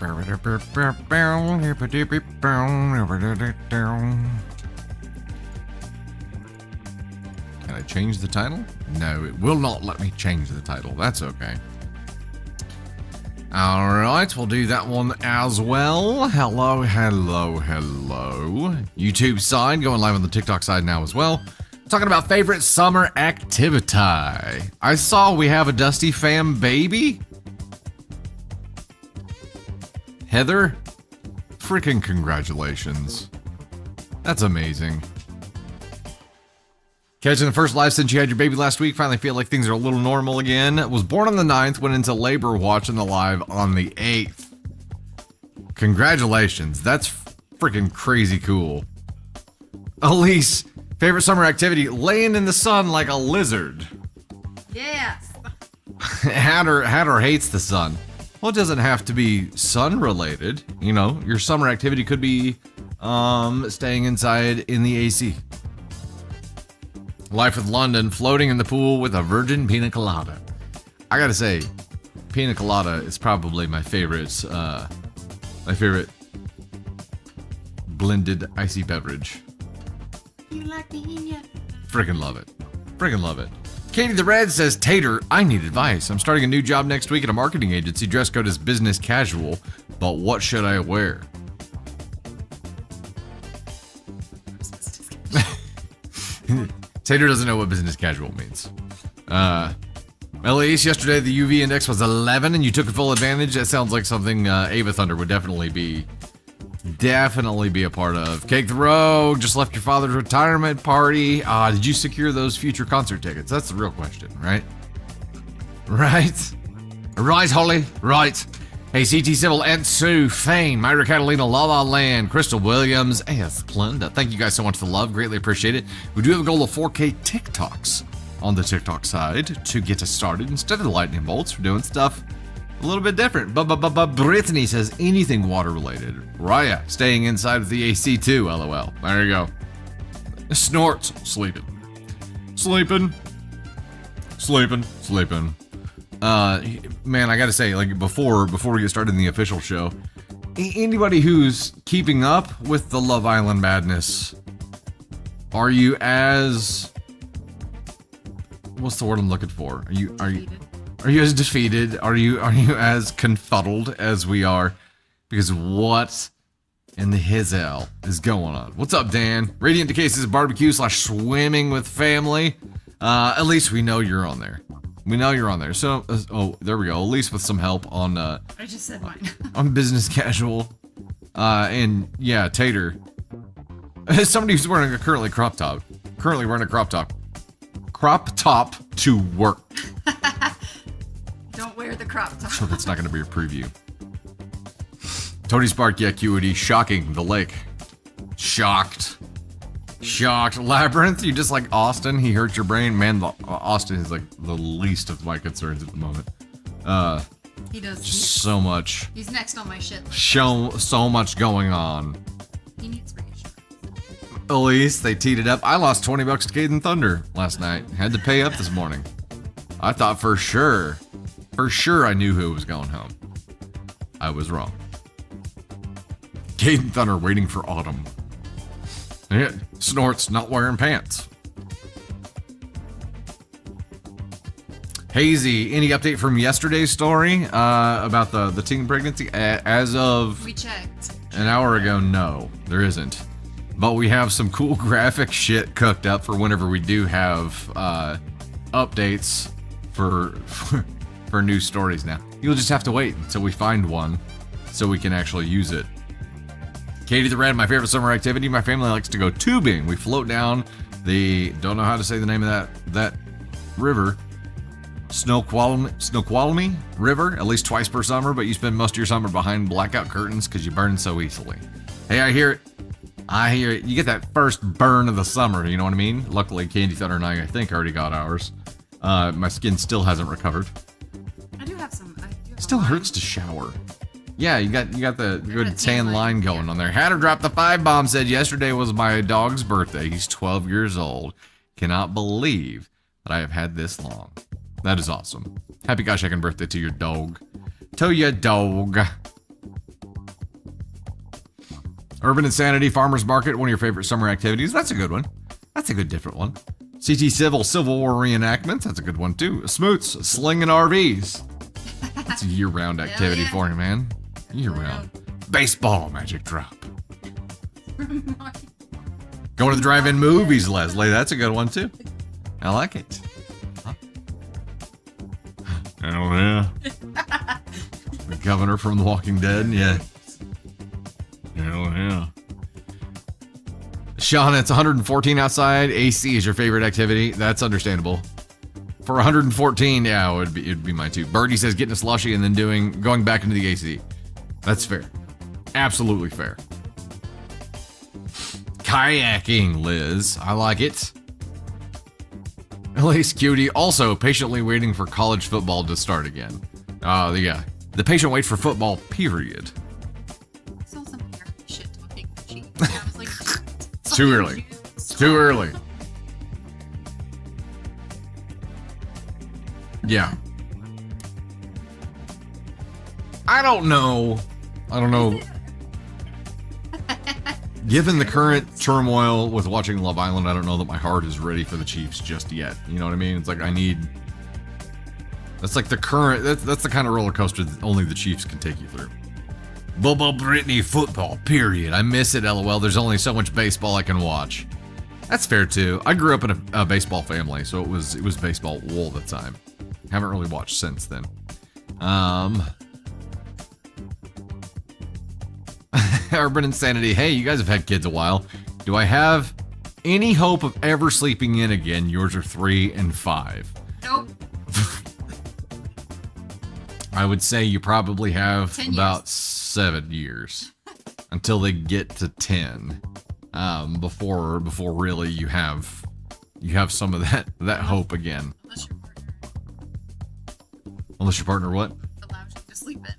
Can I change the title? No, it will not let me change the title. That's okay. Alright, we'll do that one as well. Hello. YouTube side, going live on the TikTok side now as well. Talking about favorite summer activity. I saw we have a Dusty fam baby. Heather, freaking congratulations. That's amazing. Catching the first live since you had your baby last week. Finally feel like things are a little normal again. Was born on the 9th, went into labor watching the live on the 8th. Congratulations. That's freaking crazy cool. Elise, favorite summer activity, laying in the sun like a lizard. Yes. Hatter hates the sun. Well, it doesn't have to be sun related. You know, your summer activity could be staying inside in the AC. Life with London, floating in the pool with a virgin pina colada. I gotta say, pina colada is probably my favorite blended icy beverage. You like pina? Freaking love it. Freaking love it. Katie the Red says, Tater, I need advice. I'm starting a new job next week at a marketing agency. Dress code is business casual, but what should I wear? Tater doesn't know what business casual means. Elise, yesterday the UV index was 11 and you took full advantage. That sounds like something Ava Thunder would definitely be a part of. Cake the Rogue, just left your father's retirement party. Did you secure those future concert tickets? That's the real question, right? Right, Holly, right. Hey, CT Civil, Aunt Sue, Fane, Myra Catalina, Lava Land, Crystal Williams, Splenda. Thank you guys so much for the love. Greatly appreciate it. We do have a goal of 4K TikToks on the TikTok side to get us started. Instead of the lightning bolts, we're doing stuff a little bit different. Brittany says anything water related. Raya, staying inside with the AC too, LOL. There you go. Snorts, sleeping. Man, I gotta say, like before we get started in the official show, anybody who's keeping up with the Love Island madness, are you as, what's the word I'm looking for? Are you as defeated? Are you as confuddled as we are? Because what in the hell is going on? What's up, Dan? Radiant Decases barbecue / swimming with family. At least we know you're on there. So, there we go. At least with some help on, I just said mine. on business casual. And yeah, Tater. Somebody who's wearing currently wearing a crop top. Crop top to work. Don't wear the crop top. So that's not going to be a preview. Tony Spark, yeah, QED. Shocking. The lake. Shocked. Labyrinth, you just like Austin. He hurt your brain. Man, Austin is like the least of my concerns at the moment. He does. Just so much. He's next on my shit list. So much going on. He needs reassurance. Elise, they teed it up. I lost $20 to Caden Thunder last night. Had to pay up this morning. I thought for sure I knew who was going home. I was wrong. Caden Thunder waiting for autumn. Yeah, Snorts not wearing pants. Hazy, any update from yesterday's story about the teen pregnancy? As of we checked an hour ago, no, there isn't. But we have some cool graphic shit cooked up for whenever we do have updates for new stories now. You'll just have to wait until we find one so we can actually use it. Katie the Red, my favorite summer activity. My family likes to go tubing. We float down the, don't know how to say the name of that river, Snoqualmie River, at least twice per summer, but you spend most of your summer behind blackout curtains because you burn so easily. Hey, I hear it. You get that first burn of the summer, you know what I mean? Luckily, Candy Thunder and I think, already got ours. My skin still hasn't recovered. I do have some. Still hurts to shower. Yeah, you got the good tan line going on there. Hatter dropped the 5 bomb, said yesterday was my dog's birthday. He's 12 years old. Cannot believe that I have had this long. That is awesome. Happy gosh, second birthday to your dog. To your dog. Urban Insanity, Farmer's Market, one of your favorite summer activities. That's a good one. That's a good different one. CT Civil, Civil War reenactments. That's a good one too. Smoots, slinging RVs. That's a year-round activity for you, man. Year-round. Baseball, Magic Drop. Going to the drive-in movies, Leslie. That's a good one too. I like it. Huh? Oh yeah. The governor from The Walking Dead. Yeah. Oh yeah. Sean, it's 114 outside. AC is your favorite activity. That's understandable. For 114, yeah, it'd be mine too. Birdie says getting a slushy and then going back into the AC. That's fair. Absolutely fair. Kayaking, Liz. I like it. Elise Cutie, also patiently waiting for college football to start again. Yeah. The patient waits for football, period. I saw some shit to a big cheek. I was like, It's too early. It's too early. Yeah. I don't know. Given the current turmoil with watching Love Island, I don't know that my heart is ready for the Chiefs just yet. You know what I mean? It's like that's like the current, that's the kind of roller coaster that only the Chiefs can take you through. Bobo Brittany football, period. I miss it, LOL. There's only so much baseball I can watch. That's fair too. I grew up in a baseball family, so it was baseball all the time. Haven't really watched since then. Urban Insanity. Hey, you guys have had kids a while. Do I have any hope of ever sleeping in again? Yours are 3 and 5. nope. I would say you probably have 10 about 7 years until they get to 10. Before really you have some of that hope again. Unless your partner Unless your partner what? allows you to sleep in.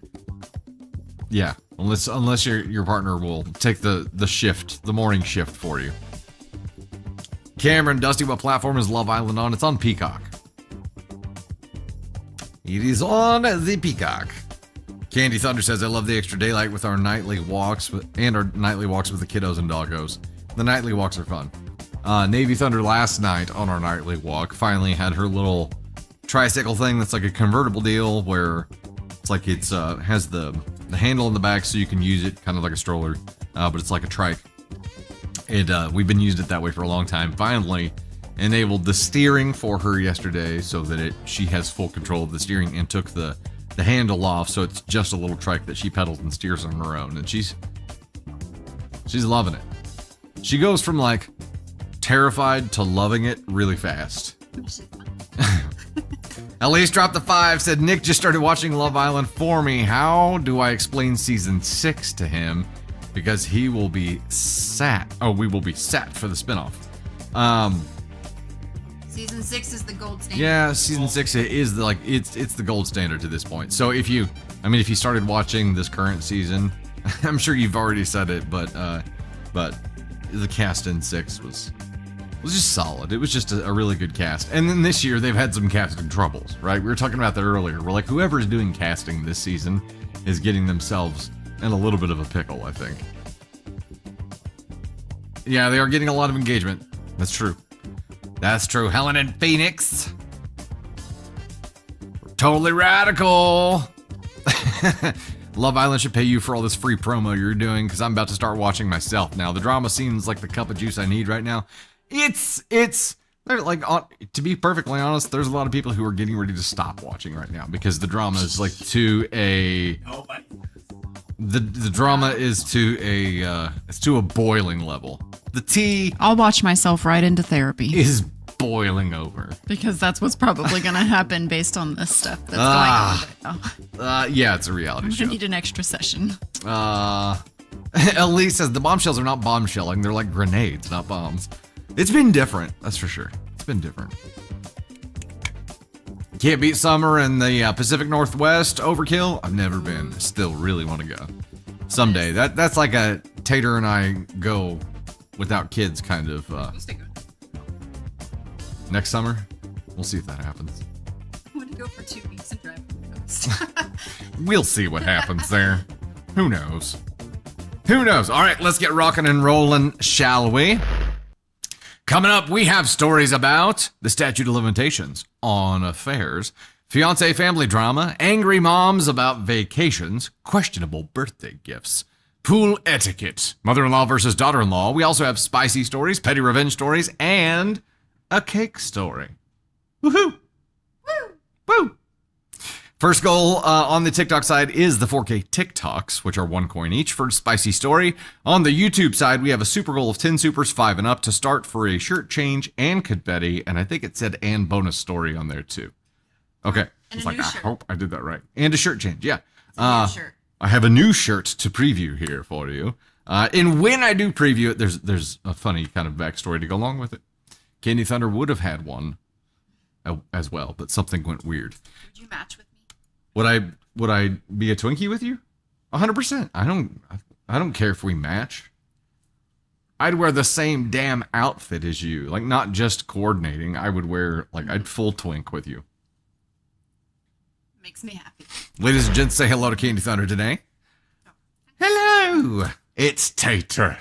Yeah, unless your partner will take the morning shift for you. Cameron, Dusty, what platform is Love Island on? It's on Peacock. It is on the Peacock. Candy Thunder says, I love the extra daylight with our nightly walks with the kiddos and doggos. The nightly walks are fun. Navy Thunder last night on our nightly walk finally had her little tricycle thing that's like a convertible deal where it's like has the handle in the back so you can use it kind of like a stroller, but it's like a trike. We've been using it that way for a long time. Finally enabled the steering for her yesterday so that she has full control of the steering and took the handle off, so it's just a little trike that she pedals and steers on her own, and she's loving it. She goes from like terrified to loving it really fast. Elise dropped the 5, said Nick just started watching Love Island for me. How do I explain season 6 to him? Because we will be set for the spinoff. Season 6 is the gold standard. Yeah, season 6 is it's the gold standard to this point. So if you started watching this current season, I'm sure you've already said it, but the cast in 6 was just solid. It was just a really good cast. And then this year they've had some casting troubles, right? We were talking about that earlier. We're like, whoever's doing casting this season is getting themselves in a little bit of a pickle, I think. Yeah, they are getting a lot of engagement. That's true. That's true. Helen and Phoenix. We're totally radical. Love Island should pay you for all this free promo you're doing, because I'm about to start watching myself now. The drama seems like the cup of juice I need right now. It's like, to be perfectly honest, there's a lot of people who are getting ready to stop watching right now because the drama is like the drama is to a boiling level. The tea I'll watch myself right into therapy is boiling over. because that's what's probably going to happen based on this stuff that's going on right now. Yeah, it's a reality I'm show. going to need an extra session. Elise says the bombshells are not bombshelling. They're like grenades, not bombs. It's been different, that's for sure. It's been different. Can't beat summer in the Pacific Northwest. Overkill? I've never been. Still really want to go. Someday. That's like a Tater and I go without kids kind of. Next summer? We'll see if that happens. I want to go for 2 weeks and drive on the coast. We'll see what happens there. Who knows? Who knows? All right, let's get rocking and rolling, shall we? Coming up, we have stories about the statute of limitations on affairs, fiancé family drama, angry moms about vacations, questionable birthday gifts, pool etiquette, mother-in-law versus daughter-in-law. We also have spicy stories, petty revenge stories, and a cake story. Woohoo! Woo! Woo! First goal on the TikTok side is the 4K TikToks, which are 1 coin each for spicy story. On the YouTube side, we have a super goal of 10 supers, 5 and up to start for a shirt change and confetti, and I think it said and bonus story on there too. Okay. And it's a like, new I shirt. hope I did that right. And a shirt change, yeah. It's a new shirt. I have a new shirt to preview here for you. And when I do preview it, there's a funny kind of backstory to go along with it. Candy Thunder would have had one as well, but something went weird. Would you match with me? Would I be a Twinkie with you? 100%. I don't care if we match. I'd wear the same damn outfit as you. Like, not just coordinating. I would wear, like, I'd full twink with you. Makes me happy. Ladies and gents, say hello to Candy Thunder today. Hello. It's Tater.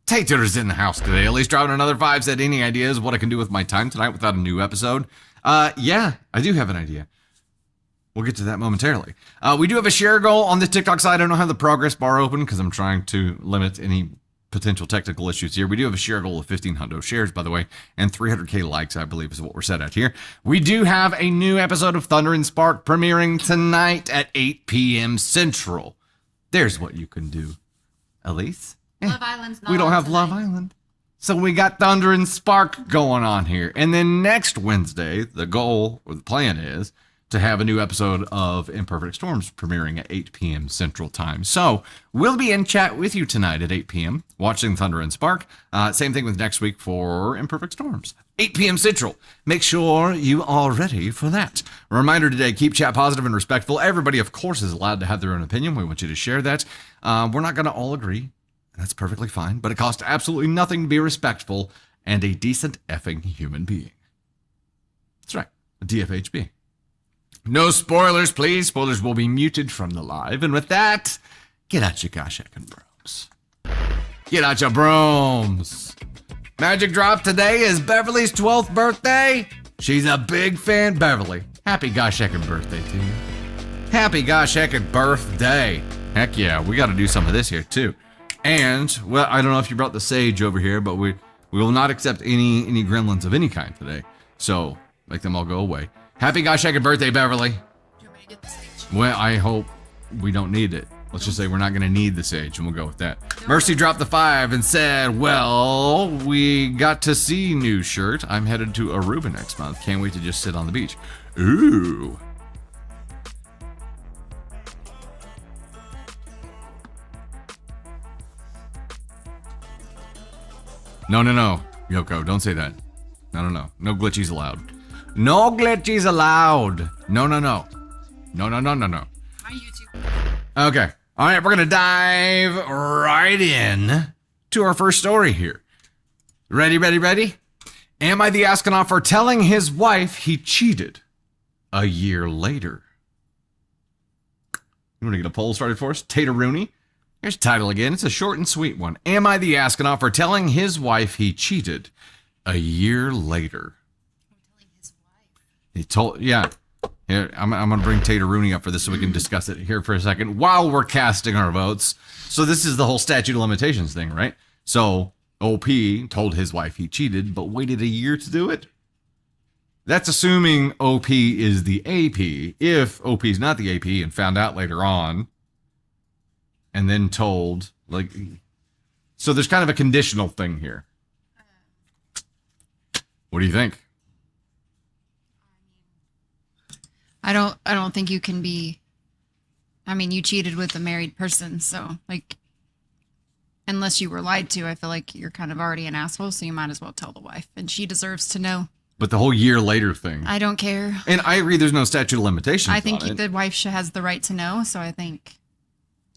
Tater is in the house today. At least driving another 5. Said, any ideas what I can do with my time tonight without a new episode? Yeah, I do have an idea. We'll get to that momentarily. We do have a share goal on the TikTok side. I don't have the progress bar open because I'm trying to limit any potential technical issues here. We do have a share goal of 1,500 shares, by the way, and 300K likes, I believe, is what we're set at here. We do have a new episode of Thunder and Spark premiering tonight at 8 p.m. Central. There's what you can do. Elise? Love Island's not We don't on have tonight. Love Island. So we got Thunder and Spark going on here. And then next Wednesday, the goal or the plan is to have a new episode of Imperfect Storms premiering at 8 p.m. Central Time. So we'll be in chat with you tonight at 8 p.m. watching Thunder and Spark. Same thing with next week for Imperfect Storms. 8 p.m. Central. Make sure you are ready for that. A reminder today, keep chat positive and respectful. Everybody, of course, is allowed to have their own opinion. We want you to share that. We're not going to all agree. That's perfectly fine, but it costs absolutely nothing to be respectful and a decent effing human being. That's right, a DFHB. No spoilers, please. Spoilers will be muted from the live. And with that, get out your gosh heckin' brooms. Get out your brooms. Magic drop today is Beverly's 12th birthday. She's a big fan. Beverly, happy gosh heckin' birthday to you. Happy gosh heckin' birthday. Heck yeah, we got to do some of this here too. And, well, I don't know if you brought the sage over here, but we will not accept any gremlins of any kind today. So, make them all go away. Happy gosh heckin' birthday, Beverly. Do you want me to get the sage? Well, I hope we don't need it. Let's just say we're not going to need the sage, and we'll go with that. Mercy dropped the 5 and said, well, we got to see new shirt. I'm headed to Aruba next month. Can't wait to just sit on the beach. Ooh. No, Yoko, don't say that. No. No glitchies allowed. No glitchies allowed. No. My YouTube. Okay. All right, we're going to dive right in to our first story here. Ready? Am I the astronaut for telling his wife he cheated a year later? You want to get a poll started for us? Tater Rooney. Here's the title again. It's a short and sweet one. Am I the astronaut for telling his wife he cheated a year later? I'm telling his wife. He told, yeah. Here, I'm going to bring Tater Rooney up for this so we can discuss it here for a second while we're casting our votes. So this is the whole statute of limitations thing, right? So OP told his wife he cheated, but waited a year to do it. That's assuming OP is the AP. If OP is not the AP and found out later on and then told, like, so there's kind of a conditional thing here. What do you think? I don't think you can be. I mean, you cheated with a married person, so like, unless you were lied to, I feel like you're kind of already an asshole. So you might as well tell the wife, and she deserves to know. But the whole year later thing. I don't care. And I agree. There's no statute of limitations. I think on it. the wife has the right to know. So I think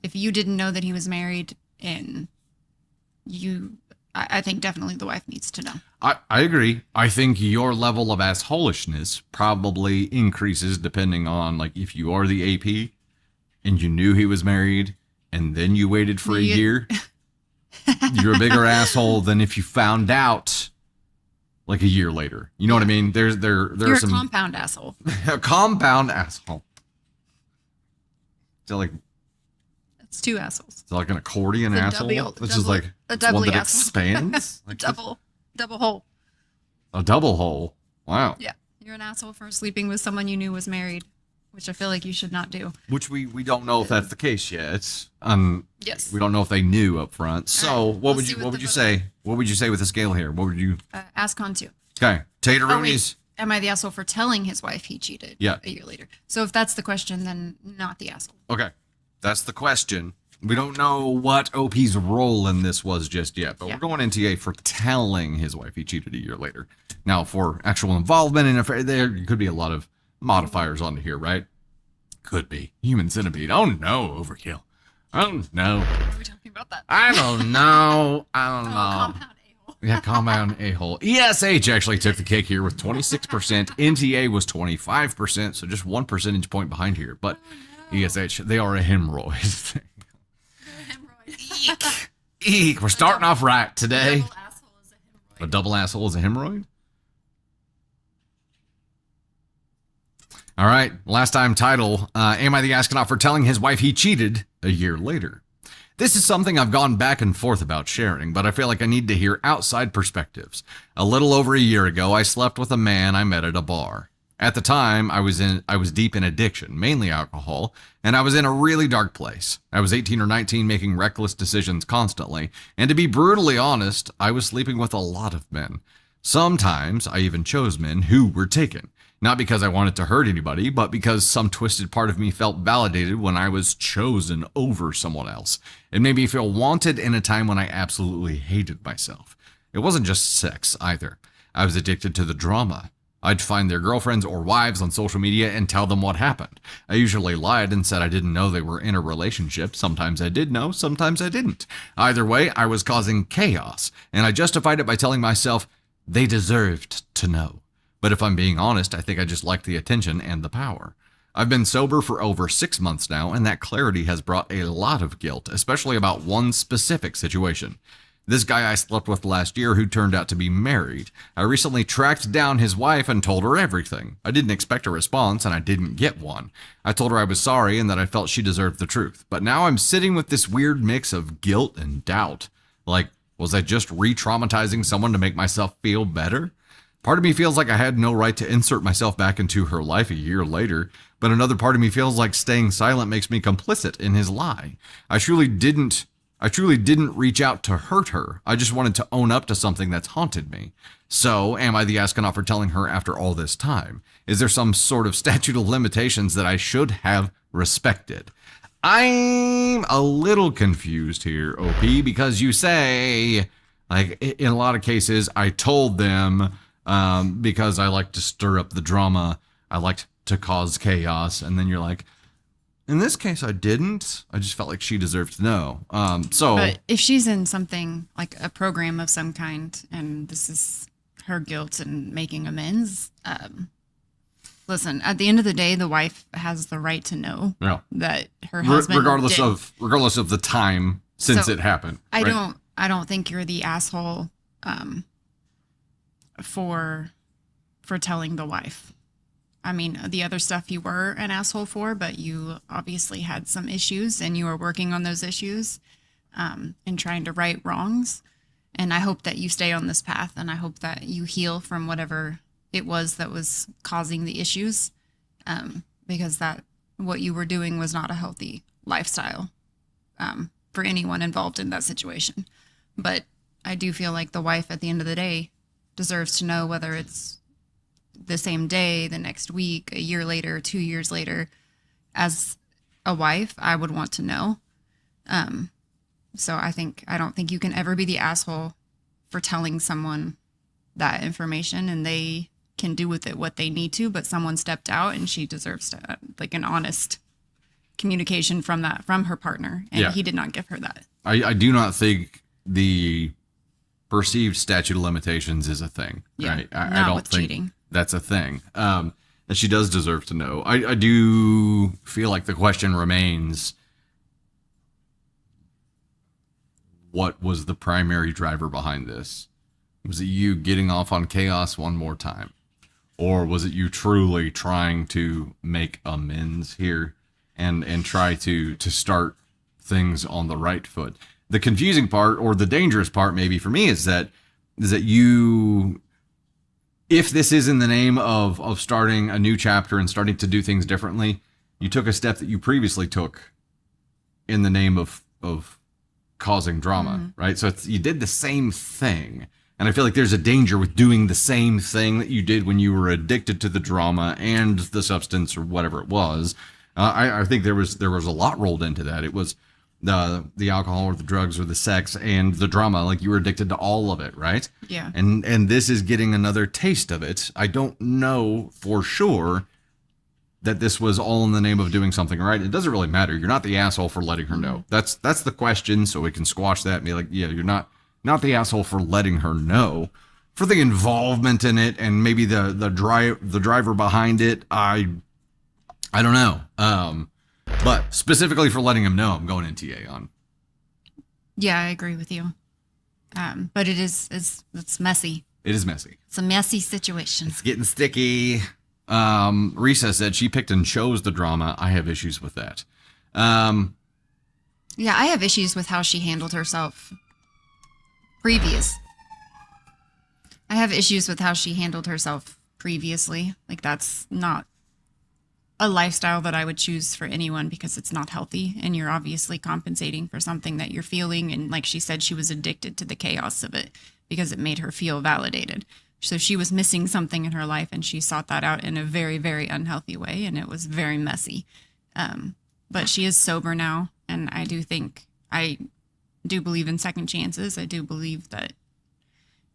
if you didn't know that he was married, and I think definitely the wife needs to know. I agree. I think your level of assholishness probably increases depending on, like, if you are the AP and you knew he was married and then you waited for a You- year, you're a bigger asshole than if you found out like a year later. You know what I mean? There You're are a some compound asshole. a compound asshole. Is It's two assholes. it like an accordion It's a asshole? Which is double- like a it's doubly one that asshole. expands? Like Double hole. a double hole. Wow. Yeah. You're an asshole for sleeping with someone you knew was married, which I feel like you should not do. Which we don't know if that's the case yet. Yes. We don't know if they knew up front. So All right, what we'll would see you what what the would you vote- say? What would you say with the scale here? What would you? Ascon 2. Okay, Oh, Tateroonies. wait. Am I the asshole for telling his wife he cheated Yeah. a year later? So if that's the question, then not the asshole. Okay, that's the question. We don't know what OP's role in this was just yet, but Yeah. we're going into a for telling his wife he cheated a year later. Now, for actual involvement in an affair, there could be a lot of modifiers onto here, right? Could be human centipede. Oh no, overkill. Oh no, Are we talking about that? I don't know. I don't know. Compound a-hole. Yeah, compound a-hole. ESH actually took the cake here with 26%. NTA was 25%, so just 1 percentage point behind here. But ESH, they are a hemorrhoid. Eek, we're starting off right today. Double asshole is a hemorrhoid. A double asshole is a hemorrhoid? All right, last time title. Am I the astronaut for telling his wife he cheated a year later? This is something I've gone back and forth about sharing, but I feel like I need to hear outside perspectives. A little over a year ago, I slept with a man I met at a bar. At the time, I was deep in addiction, mainly alcohol, and I was in a really dark place. I was 18 or 19 making reckless decisions constantly, and to be brutally honest, I was sleeping with a lot of men. Sometimes I even chose men who were taken. Not because I wanted to hurt anybody, but because some twisted part of me felt validated when I was chosen over someone else. It made me feel wanted in a time when I absolutely hated myself. It wasn't just sex either. I was addicted to the drama. I'd find their girlfriends or wives on social media and tell them what happened. I usually lied and said I didn't know they were in a relationship. Sometimes I did know, sometimes I didn't. Either way, I was causing chaos, and I justified it by telling myself they deserved to know. But if I'm being honest, I think I just liked the attention and the power. I've been sober for over 6 months now, and that clarity has brought a lot of guilt, especially about one specific situation. This guy I slept with last year who turned out to be married. I recently tracked down his wife and told her everything. I didn't expect a response, and I didn't get one. I told her I was sorry and that I felt she deserved the truth. But now I'm sitting with this weird mix of guilt and doubt. Like, was I just re-traumatizing someone to make myself feel better? Part of me feels like I had no right to insert myself back into her life a year later, but another part of me feels like staying silent makes me complicit in his lie. I truly didn't reach out to hurt her. I just wanted to own up to something that's haunted me. So, am I the astronaut for telling her after all this time? Is there some sort of statute of limitations that I should have respected? I'm a little confused here, OP, because you say, like, in a lot of cases, I told them because I like to stir up the drama. I like to cause chaos. And then you're like, in this case, I didn't. I just felt like she deserved to know. But if she's in something like a program of some kind, and this is her guilt and making amends, listen. At the end of the day, the wife has the right to know yeah. that her husband, regardless did. of the time since So, it happened. I right? don't think you're the asshole for telling the wife. I mean, the other stuff you were an asshole for, but you obviously had some issues and you were working on those issues and trying to right wrongs. And I hope that you stay on this path, and I hope that you heal from whatever it was that was causing the issues, because that what you were doing was not a healthy lifestyle for anyone involved in that situation. But I do feel like the wife at the end of the day deserves to know, whether it's the same day, the next week, a year later, 2 years later. As a wife, I would want to know. So I don't think you can ever be the asshole for telling someone that information, and they can do with it what they need to, but someone stepped out and she deserves to, like, an honest communication from her partner. And Yeah. he did not give her that. I do not think the perceived statute of limitations is a thing. Yeah, Right? I not don't with think cheating. that's a thing. And she does deserve to know. I do feel like the question remains, what was the primary driver behind this? Was it you getting off on chaos one more time? Or was it you truly trying to make amends here and try to start things on the right foot? The confusing part, or the dangerous part maybe for me, is that you, if this is in the name of starting a new chapter and starting to do things differently, you took a step that you previously took in the name of causing drama, right? So you did the same thing. And I feel like there's a danger with doing the same thing that you did when you were addicted to the drama and the substance or whatever it was. I think there was a lot rolled into that. It was the alcohol or the drugs or the sex and the drama. Like, you were addicted to all of it, right? Yeah. And this is getting another taste of it. I don't know for sure that this was all in the name of doing something right. It doesn't really matter. You're not the asshole for letting her know. That's the question. So we can squash that and be like, yeah, you're not the asshole for letting her know. For the involvement in it and maybe the driver behind it, I don't know. But specifically for letting him know, I'm going in TA on. Yeah, I agree with you. But it's messy. It is messy. It's a messy situation. It's getting sticky. Risa said she picked and chose the drama. I have issues with that. Yeah, I have issues with how she handled herself I have issues with how she handled herself previously. Like, that's not a lifestyle that I would choose for anyone because it's not healthy. And you're obviously compensating for something that you're feeling. And like she said, she was addicted to the chaos of it because it made her feel validated. So she was missing something in her life and she sought that out in a very, very unhealthy way. And it was very messy. But she is sober now. And I do believe in second chances. I do believe that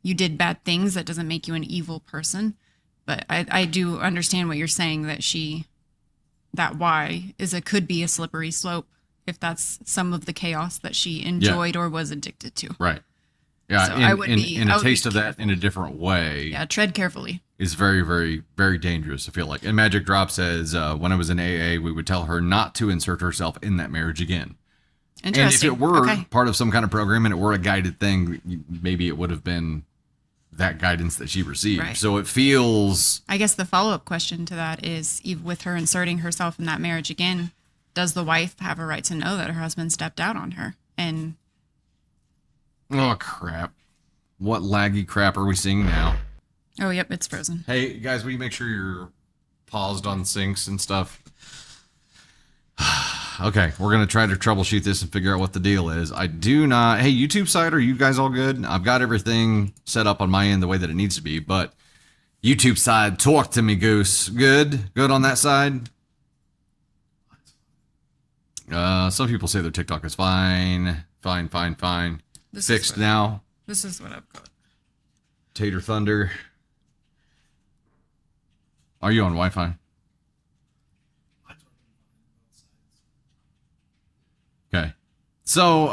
you did bad things. That doesn't make you an evil person. But I do understand what you're saying, that why could be a slippery slope if that's some of the chaos that she enjoyed or was addicted to. Right. Yeah. So and a taste of that in a different way. Yeah. Tread carefully. Is very, very, very dangerous, I feel like. And Magic Drop says, when I was in AA, we would tell her not to insert herself in that marriage again. And if it were part of some kind of program and it were a guided thing, maybe it would have been that guidance that she received. Right. So it feels... I guess the follow-up question to that is, with her inserting herself in that marriage again, does the wife have a right to know that her husband stepped out on her? And... Oh, crap. What laggy crap are we seeing now? Oh, yep, it's frozen. Hey, guys, will you make sure you're paused on syncs and stuff? Okay, we're going to try to troubleshoot this and figure out what the deal is. I do not... Hey, YouTube side, are you guys all good? I've got everything set up on my end the way that it needs to be, but YouTube side, talk to me, Goose. Good? Good on that side? Some people say their TikTok is fine. Fine. Fixed now. This is what I've got. Tater Thunder. Are you on Wi-Fi? Okay. So,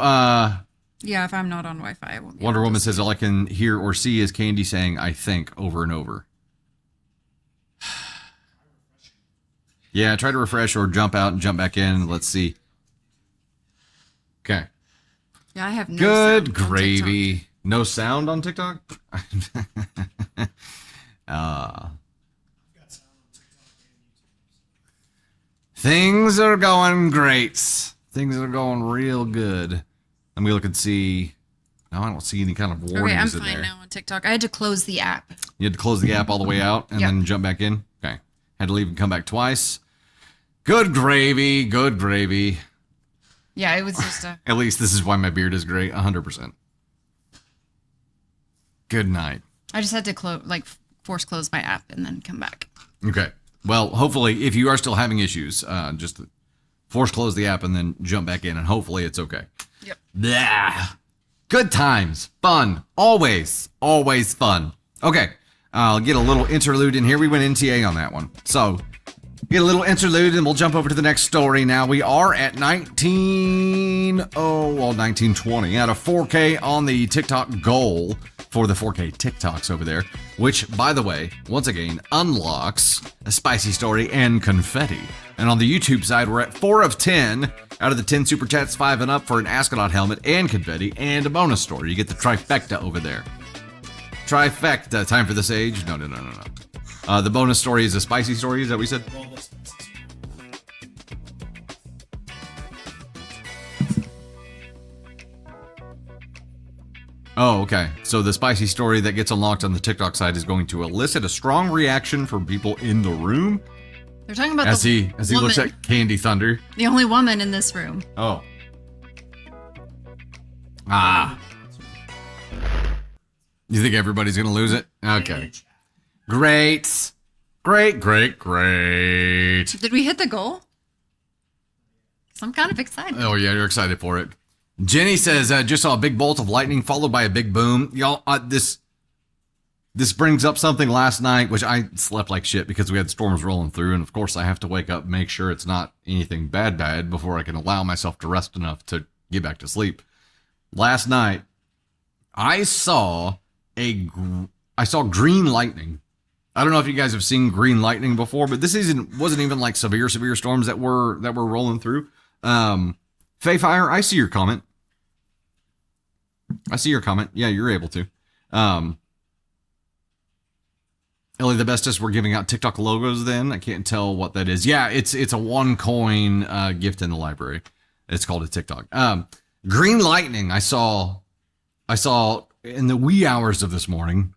yeah, if I'm not on Wi-Fi, I won't be Wonder able to Woman see. says all I can hear or see is Candy saying, I think, over and over. Yeah, try to refresh or jump out and jump back in. Let's see. Okay. Yeah, I have no Good sound on gravy. TikTok. No sound on TikTok? Things are going great. Things are going real good. Let me look and see. No, I don't see any kind of warnings Okay, I'm in fine there. now on TikTok. I had to close the app. You had to close the app all the way out and Yep. then jump back in? Okay. Had to leave and come back twice. Good gravy. Good gravy. Yeah, it was just a... At least this is why my beard is great. 100%. Good night. I just had to force close my app and then come back. Okay. Well, hopefully, if you are still having issues, just force close the app and then jump back in, and hopefully it's okay. Yep. Blah. Good times. Fun. Always fun. Okay. I'll get a little interlude in here. We went NTA on that one. So, Get a little interlude and we'll jump over to the next story now. We are at 1920 out of 4K on the TikTok goal for the 4K TikToks over there, which, by the way, once again, unlocks a spicy story and confetti. And on the YouTube side, we're at 4 of 10 out of the 10 super chats, 5 and up for an astronaut helmet and confetti and a bonus story. You get the trifecta over there. Trifecta. Time for this age? No. The bonus story is a spicy story, is that what we said? Oh, okay. So the spicy story that gets unlocked on the TikTok side is going to elicit a strong reaction from people in the room. They're talking about as he woman, looks at Candy Thunder. the only woman in this room. Oh. Ah. You think everybody's gonna lose it? Okay. Great. Great. Did we hit the goal? So I'm kind of excited. Oh yeah, you're excited for it. Jenny says, just saw a big bolt of lightning followed by a big boom. Y'all, this brings up something last night, which I slept like shit because we had storms rolling through. And of course I have to wake up, make sure it's not anything bad before I can allow myself to rest enough to get back to sleep. Last night, I saw green lightning. I don't know if you guys have seen green lightning before, but this wasn't even like severe storms that were rolling through. Fayfire, I see your comment. Yeah, you're able to. Ellie the Bestest, we're giving out TikTok logos then. I can't tell what that is. Yeah, it's a 1 coin gift in the library. It's called a TikTok. Green lightning, I saw in the wee hours of this morning.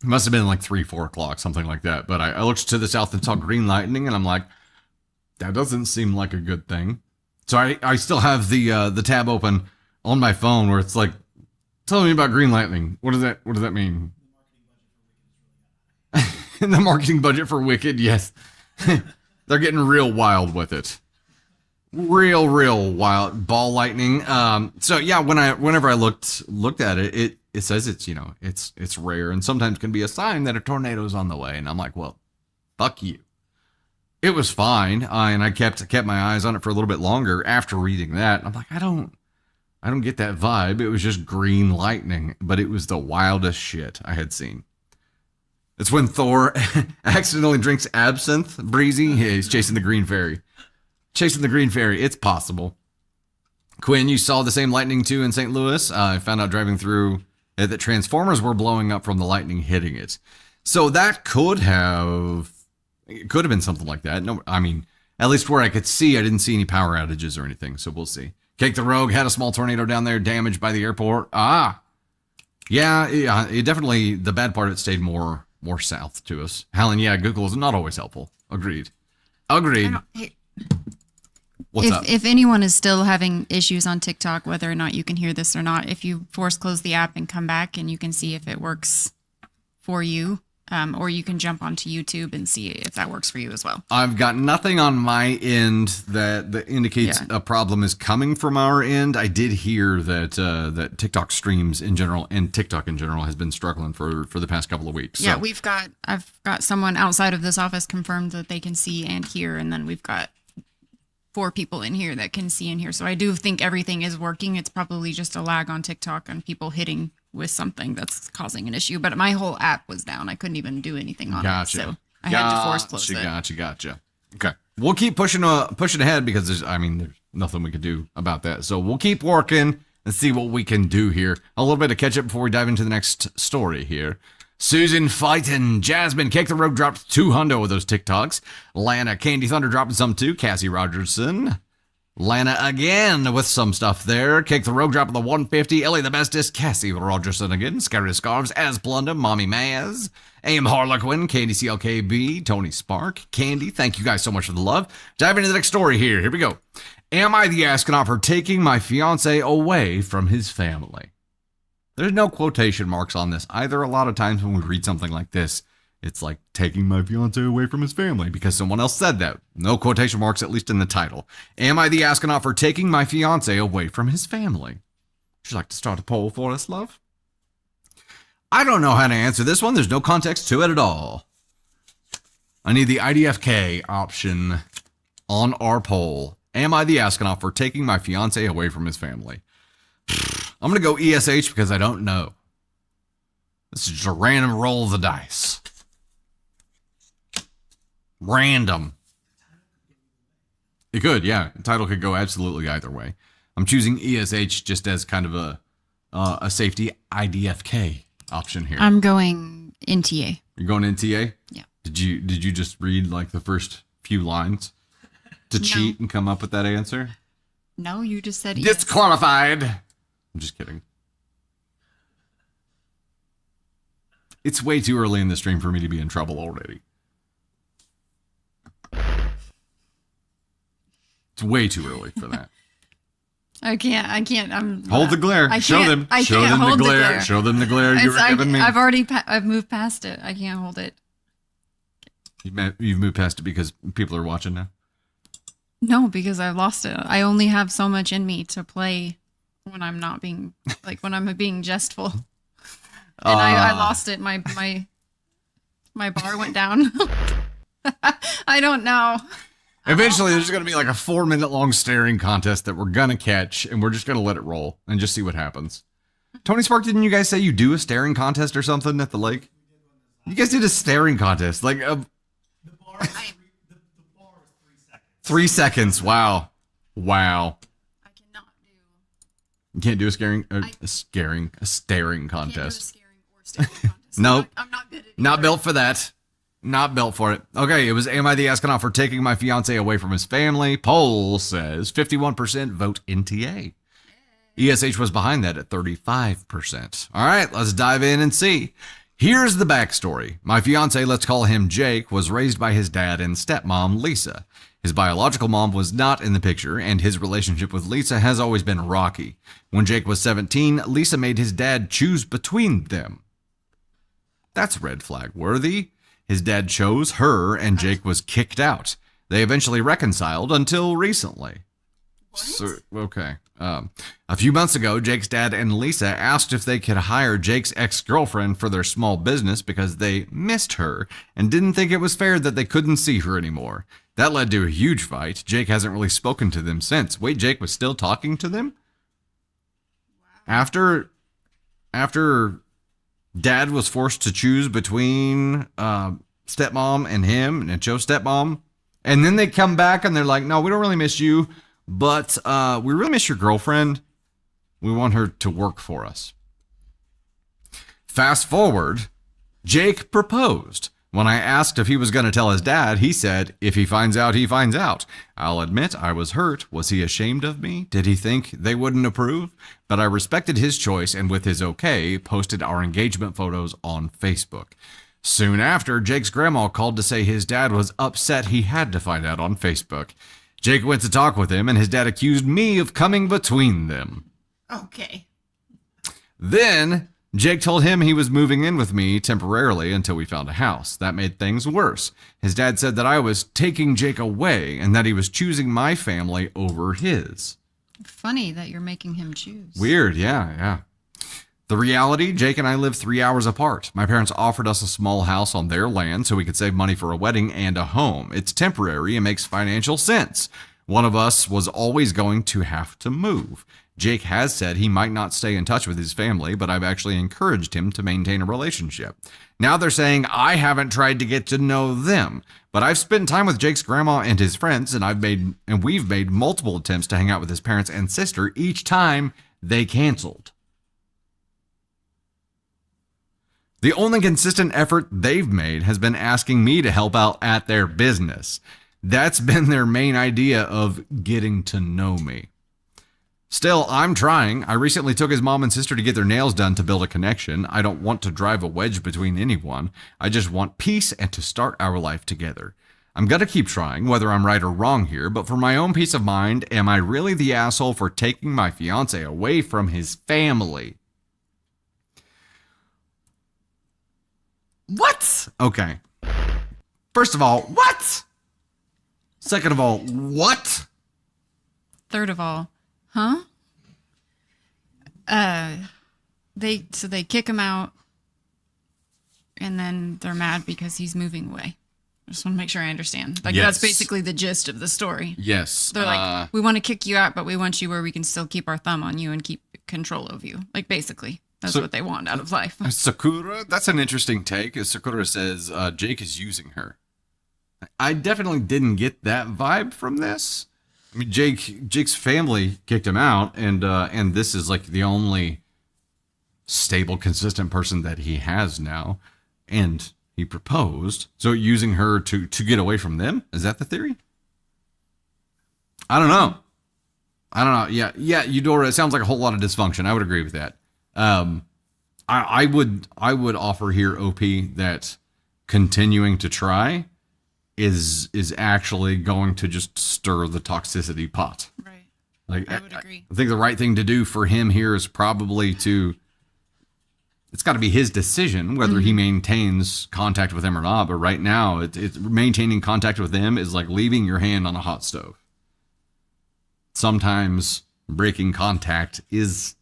It must have been like 3-4 o'clock, something like that. But I looked to the south and saw green lightning, and I'm like, that doesn't seem like a good thing. So I still have the tab open on my phone where it's like, tell me about green lightning. What does that mean? The marketing budget for Wicked, yes. They're getting real wild with it. Real wild. Ball lightning. So yeah, whenever I looked at it, it says it's rare and sometimes can be a sign that a tornado's on the way. And I'm like, well, fuck you. It was fine. And I kept my eyes on it for a little bit longer after reading that. I'm like, I don't get that vibe. It was just green lightning, but it was the wildest shit I had seen. It's when Thor accidentally drinks absinthe, Breezy. Yeah, he's chasing the green fairy. It's possible. Quinn, you saw the same lightning too in St. Louis. I found out driving through that transformers were blowing up from the lightning hitting it. So that could have been something like that. No, I mean, at least where I could see, I didn't see any power outages or anything. So we'll see. Cake the Rogue had a small tornado down there, damaged by the airport. Yeah, it definitely, the bad part of it stayed more south to us. Helen, yeah, Google is not always helpful. Agreed. What's up? If anyone is still having issues on TikTok, whether or not you can hear this or not, if you force close the app and come back and you can see if it works for you, or you can jump onto YouTube and see if that works for you as well. I've got nothing on my end that indicates a problem is coming from our end. I did hear that TikTok streams in general and TikTok in general has been struggling for the past couple of weeks. Yeah, so. I've got someone outside of this office confirmed that they can see and hear, and then we've got 4 people in here that can see and hear. So I do think everything is working. It's probably just a lag on TikTok and people hitting with something that's causing an issue. But my whole app was down. I couldn't even do anything on it. So I had to force close it. Gotcha. Okay. We'll keep pushing ahead because there's nothing we can do about that. So we'll keep working and see what we can do here. A little bit of catch up before we dive into the next story here. Susan fighting. Jasmine, Cake the Rogue dropped 200 with those TikToks. Lana, Candy Thunder dropping some too. Cassie Rogerson. Lana again with some stuff there. Cake the Rogue dropping the 150. Ellie the Bestest. Cassie Rogerson again. Scary Scarves. As Blunda. Mommy Maz. AM Harlequin. Candy CLKB. Tony Spark. Candy. Thank you guys so much for the love. Dive into the next story here. Here we go. Am I the astronaut for taking my fiance away from his family? There's no quotation marks on this either. A lot of times when we read something like this, it's like taking my fiance away from his family because someone else said that. No quotation marks, at least in the title. Am I the astronaut for taking my fiance away from his family? Would you like to start a poll for us, love? I don't know how to answer this one. There's no context to it at all. I need the IDFK option on our poll. Am I the astronaut for taking my fiance away from his family? I'm going to go ESH because I don't know. This is just a random roll of the dice. Random. It could, yeah. The title could go absolutely either way. I'm choosing ESH just as kind of a safety IDFK option here. I'm going NTA. You're going NTA? Yeah. Did you just read like the first few lines to cheat and come up with that answer? No, you just said yes. Disqualified. I'm just kidding. It's way too early in the stream for me to be in trouble already. It's way too early for that. I can't. Hold the glare. Show them. Show them the glare. Show them the glare you were giving me. I've moved past it. I can't hold it. You've moved past it because people are watching now? No, because I lost it. I only have so much in me to play when I'm not being, like, when I'm being jestful. And I lost it. My bar went down. I don't know. Eventually, there's going to be like a 4-minute long staring contest that we're going to catch, and we're just going to let it roll and just see what happens. Tony Spark, didn't you guys say you do a staring contest or something at the lake? You guys did a staring contest. Like, the bar is 3 seconds. 3 seconds. Wow. Wow. I cannot do. You can't do a staring contest. Can't do a scaring or staring contest. Nope. I'm not good at it. Not built for that. Not built for it. Okay, it was Am I the Astronaut for taking my fiance away from his family? Poll says 51% vote NTA. ESH was behind that at 35%. All right, let's dive in and see. Here's the backstory. My fiance, let's call him Jake, was raised by his dad and stepmom, Lisa. His biological mom was not in the picture, and his relationship with Lisa has always been rocky. When Jake was 17, Lisa made his dad choose between them. That's red flag worthy. His dad chose her, and Jake was kicked out. They eventually reconciled until recently. What? So, okay. A few months ago, Jake's dad and Lisa asked if they could hire Jake's ex-girlfriend for their small business because they missed her and didn't think it was fair that they couldn't see her anymore. That led to a huge fight. Jake hasn't really spoken to them since. Wait, Jake was still talking to them? Wow. After Dad was forced to choose between stepmom and him, and chose stepmom. And then they come back and they're like, no, we don't really miss you, but we really miss your girlfriend. We want her to work for us. Fast forward, Jake proposed. When I asked if he was going to tell his dad, he said, if he finds out, he finds out. I'll admit I was hurt. Was he ashamed of me? Did he think they wouldn't approve? But I respected his choice and with his okay, posted our engagement photos on Facebook. Soon after, Jake's grandma called to say his dad was upset he had to find out on Facebook. Jake went to talk with him and his dad accused me of coming between them. Okay. Then Jake told him he was moving in with me temporarily until we found a house. That made things worse. His dad said that I was taking Jake away and that he was choosing my family over his. Funny that you're making him choose. Weird, yeah. The reality, Jake and I live 3 hours apart. My parents offered us a small house on their land so we could save money for a wedding and a home. It's temporary and makes financial sense. One of us was always going to have to move. Jake has said he might not stay in touch with his family, but I've actually encouraged him to maintain a relationship. Now they're saying I haven't tried to get to know them, but I've spent time with Jake's grandma and his friends, and we've made multiple attempts to hang out with his parents and sister. Each time they canceled. The only consistent effort they've made has been asking me to help out at their business. That's been their main idea of getting to know me. Still, I'm trying. I recently took his mom and sister to get their nails done to build a connection. I don't want to drive a wedge between anyone. I just want peace and to start our life together. I'm going to keep trying, whether I'm right or wrong here, but for my own peace of mind, am I really the asshole for taking my fiance away from his family? What? Okay. First of all, what? Second of all, what? Third of all, huh? They kick him out, and then they're mad because he's moving away. I just want to make sure I understand. Like, Yes. that's basically the gist of the story. Yes. They're like, we want to kick you out, but we want you where we can still keep our thumb on you and keep control of you. Like, basically, that's what they want out of life. Sakura, that's an interesting take. As Sakura says, Jake is using her. I definitely didn't get that vibe from this. I mean, Jake's family kicked him out, and this is like the only stable, consistent person that he has now, and he proposed. So using her to get away from them, is that the theory? I don't know. Yeah, Eudora. It sounds like a whole lot of dysfunction. I would agree with that. I would offer here, OP, that continuing to try is actually going to just stir the toxicity pot. Right. Like, I would agree. I think the right thing to do for him here is probably it's got to be his decision whether he maintains contact with them or not. But right now, it's maintaining contact with them is like leaving your hand on a hot stove. Sometimes breaking contact is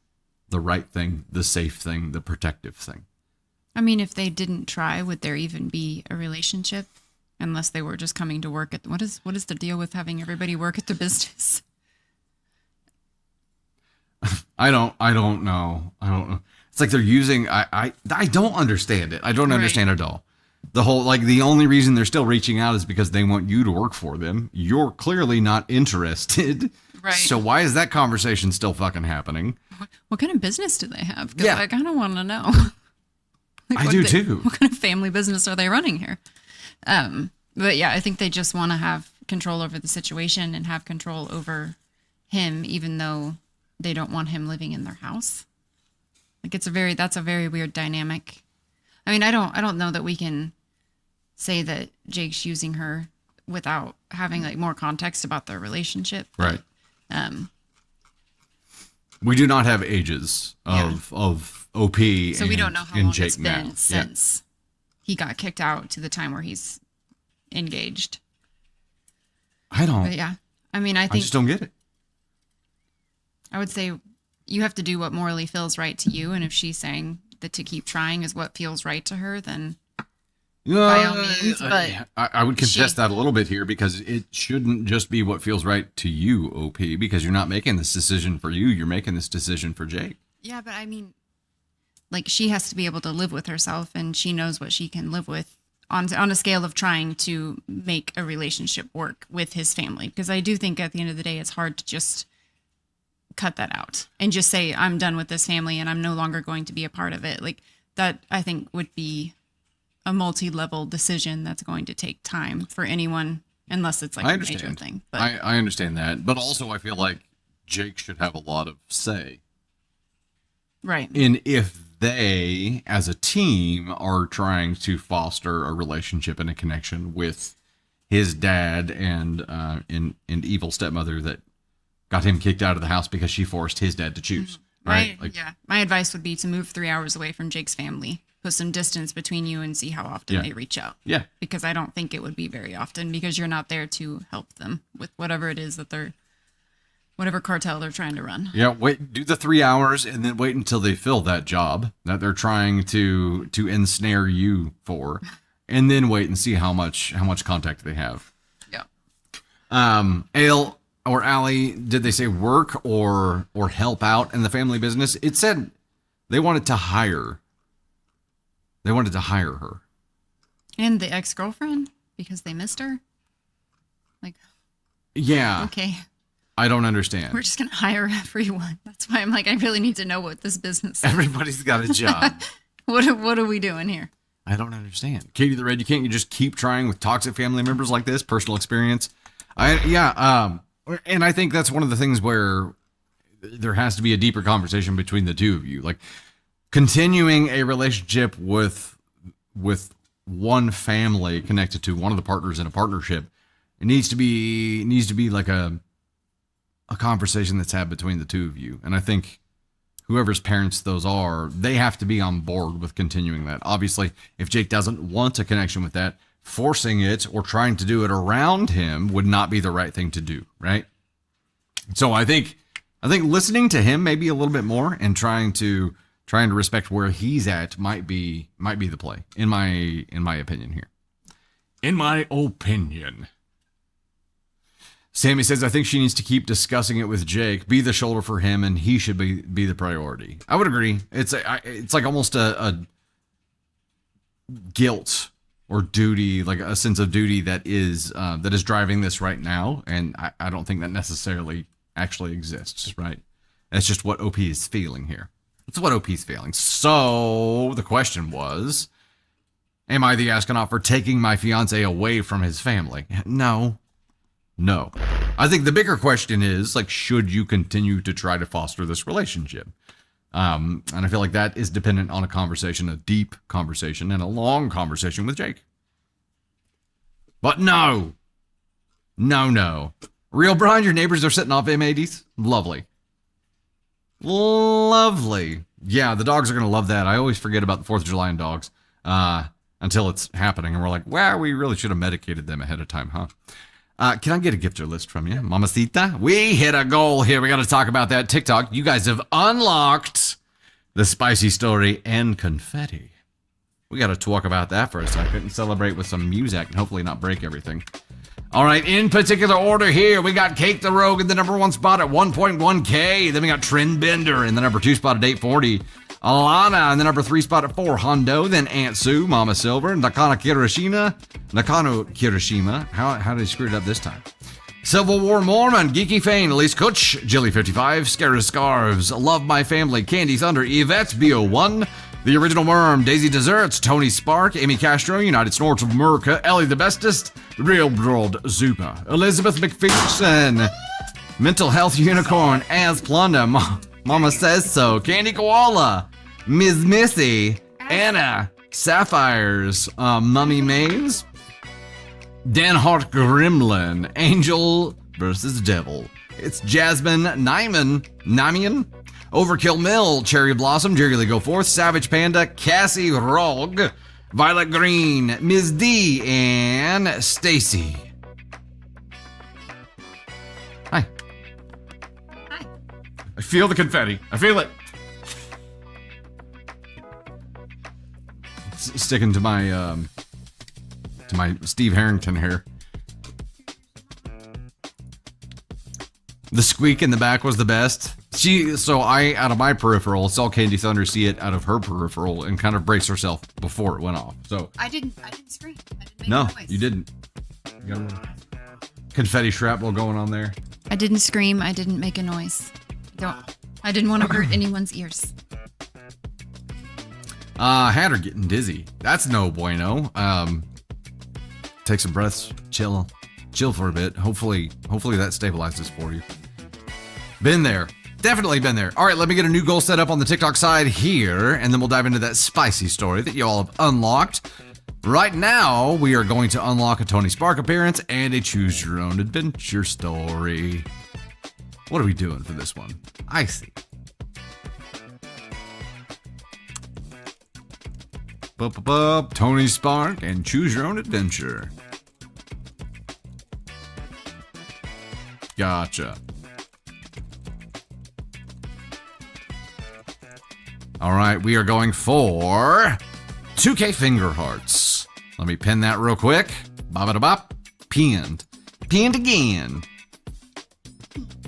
the right thing, the safe thing, the protective thing. I mean, if they didn't try, would there even be a relationship? Unless they were just coming to work at what is the deal with having everybody work at the business? I don't know. It's like they're using. I don't understand it. I don't understand it at all. The whole, like, the only reason they're still reaching out is because they want you to work for them. You're clearly not interested. Right. So why is that conversation still fucking happening? What kind of business do they have? 'Cause Yeah. I kind of want to know. I do too. What kind of family business are they running here? But yeah, I think they just want to have control over the situation and have control over him, even though they don't want him living in their house. Like, that's a very weird dynamic. I mean, I don't know that we can say that Jake's using her without having like more context about their relationship. Right. Um, We do not have ages of OP. so we don't know how long Jake it's been now. since he got kicked out to the time where he's engaged. I don't. But yeah, I mean, I I think just don't get it. I would say you have to do what morally feels right to you. And if she's saying that to keep trying is what feels right to her, then by all means. But I would contest that a little bit here, because it shouldn't just be what feels right to you, OP, because you're not making this decision for you. You're making this decision for Jake. yeah, but I mean, like, she has to be able to live with herself, and she knows what she can live with on a scale of trying to make a relationship work with his family. Because I do think at the end of the day, it's hard to just cut that out and just say, I'm done with this family and I'm no longer going to be a part of it. Like, that, I think, would be a multi-level decision that's going to take time for anyone, unless it's like a major thing. But I understand that, but also I feel like Jake should have a lot of say right. in if they, as a team, are trying to foster a relationship and a connection with his dad and evil stepmother that got him kicked out of the house because she forced his dad to choose. Right? My advice would be to move 3 hours away from Jake's family, put some distance between you, and see how often they reach out. Yeah. Because I don't think it would be very often, because you're not there to help them with whatever it is that whatever cartel they're trying to run. Yeah, do the 3 hours and then wait until they fill that job that they're trying to ensnare you for, and then wait and see how much contact they have. Yeah. Ale or Allie, did they say work or help out in the family business? It said they wanted to hire. They wanted to hire her. And the ex-girlfriend, because they missed her. Like, Yeah. okay, I don't understand. we're just gonna hire everyone. That's why I'm like, I really need to know what this business is. Everybody's got a job. What are we doing here? I don't understand. Katie the Red, you can't just keep trying with toxic family members like this? Personal experience. And I think that's one of the things where there has to be a deeper conversation between the two of you. Like, continuing a relationship with one family connected to one of the partners in a partnership, it needs to be like a conversation that's had between the two of you. And I think whoever's parents those are, they have to be on board with continuing that. Obviously, if Jake doesn't want a connection with that, forcing it or trying to do it around him would not be the right thing to do, right? So I think listening to him maybe a little bit more and trying to respect where he's at might be the play in my opinion here. In my opinion. Sammy says, I think she needs to keep discussing it with Jake, be the shoulder for him, and he should be the priority. I would agree. It's like almost a guilt or duty, like a sense of duty that is driving this right now, and I don't think that necessarily actually exists, right? That's just what OP is feeling here. It's what OP is feeling. So the question was, am I the astronaut for taking my fiance away from his family? No. I think the bigger question is, like, should you continue to try to foster this relationship? And I feel like that is dependent on a conversation, a deep conversation, and a long conversation with Jake. But no. Real Brian, your neighbors are setting off M80s? Lovely. Yeah, the dogs are going to love that. I always forget about the 4th of July and dogs until it's happening. And we're like, wow, we really should have medicated them ahead of time, huh? Can I get a gifter list from you, Mamacita? We hit a goal here. We got to talk about that TikTok. You guys have unlocked the spicy story and confetti. We got to talk about that for a second and celebrate with some music and hopefully not break everything. All right, in particular order here, we got Cake the Rogue in the number 1 spot at 1.1K. Then we got Trendbender in the number 2 spot at 840. Alana in the number 3 spot at 4 Hondo. Then Aunt Sue, Mama Silver, Nakano Kirishima. How did he screw it up this time? Civil War Mormon, Geeky Fane, Elise Kutch, Jilly55, Scary Scarves, Love My Family, Candy Thunder, Yvette's BO1, The Original Worm, Daisy Desserts, Tony Spark, Amy Castro, United Snorts of America, Ellie the Bestest, The Real World Zupa, Elizabeth McPherson, Mental Health Unicorn, As Plunder, Mama Says So, Candy Koala, Ms. Missy, Anna, Sapphires, Mummy Maze, Dan Hart Gremlin, Angel versus Devil. It's Jasmine Namian, Overkill Mill, Cherry Blossom, Jerry Lee Go Forth, Savage Panda, Cassie Rogue, Violet Green, Ms. D, and Stacy. Hi. I feel the confetti. I feel it. It's sticking to my Steve Harrington hair. The squeak in the back was the best. I, out of my peripheral, saw Candy Thunder see it out of her peripheral and kind of brace herself before it went off. So I didn't scream. I didn't make no, a noise. you didn't. You got a little confetti shrapnel going on there. I didn't scream. I didn't make a noise. I didn't want to hurt anyone's ears. Had her getting dizzy. That's no bueno. Take some breaths, chill for a bit. Hopefully that stabilizes for you. Been there. Definitely been there. All right, let me get a new goal set up on the TikTok side here, and then we'll dive into that spicy story that you all have unlocked. Right now, we are going to unlock a Tony Spark appearance and a Choose Your Own Adventure story. What are we doing for this one? I see. Tony Spark and Choose Your Own Adventure. Gotcha. All right, we are going for 2K finger hearts. Let me pin that real quick. Bop-a-da-bop. Pinned. Pinned again.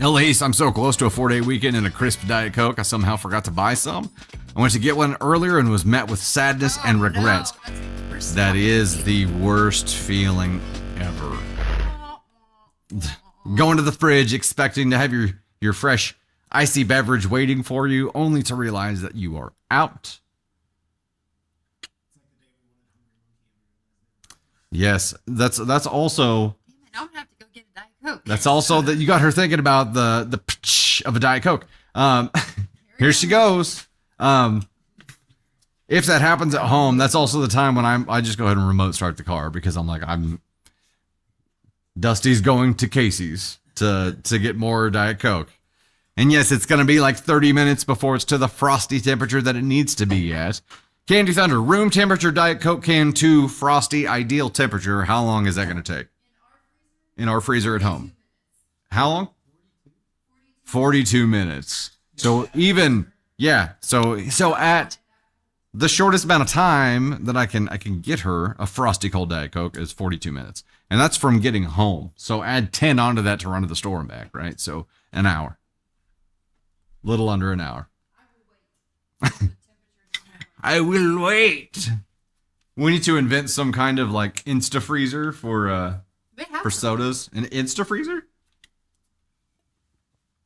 Elise, I'm so close to a 4-day weekend and a crisp Diet Coke, I somehow forgot to buy some. I went to get one earlier and was met with sadness and regrets. No, that is the worst feeling ever. Going to the fridge expecting to have your fresh icy beverage waiting for you, only to realize that you are out. Yes, that's also. I don't have to go get a Diet Coke. That's also that you got her thinking about the pitch of a Diet Coke. Here she goes. If that happens at home, that's also the time when I just go ahead and remote start the car because I'm like Dusty's going to Casey's to get more Diet Coke. And yes, it's going to be like 30 minutes before it's to the frosty temperature that it needs to be at. Candy Thunder, room temperature Diet Coke can to frosty ideal temperature. How long is that going to take? In our freezer at home. How long? 42 minutes. So even, yeah. So at The shortest amount of time that I can get her a frosty cold Diet Coke is 42 minutes. And that's from getting home. So add 10 onto that to run to the store and back, right? So an hour. Little under an hour. I will wait. We need to invent some kind of like Insta freezer for sodas. An Insta freezer?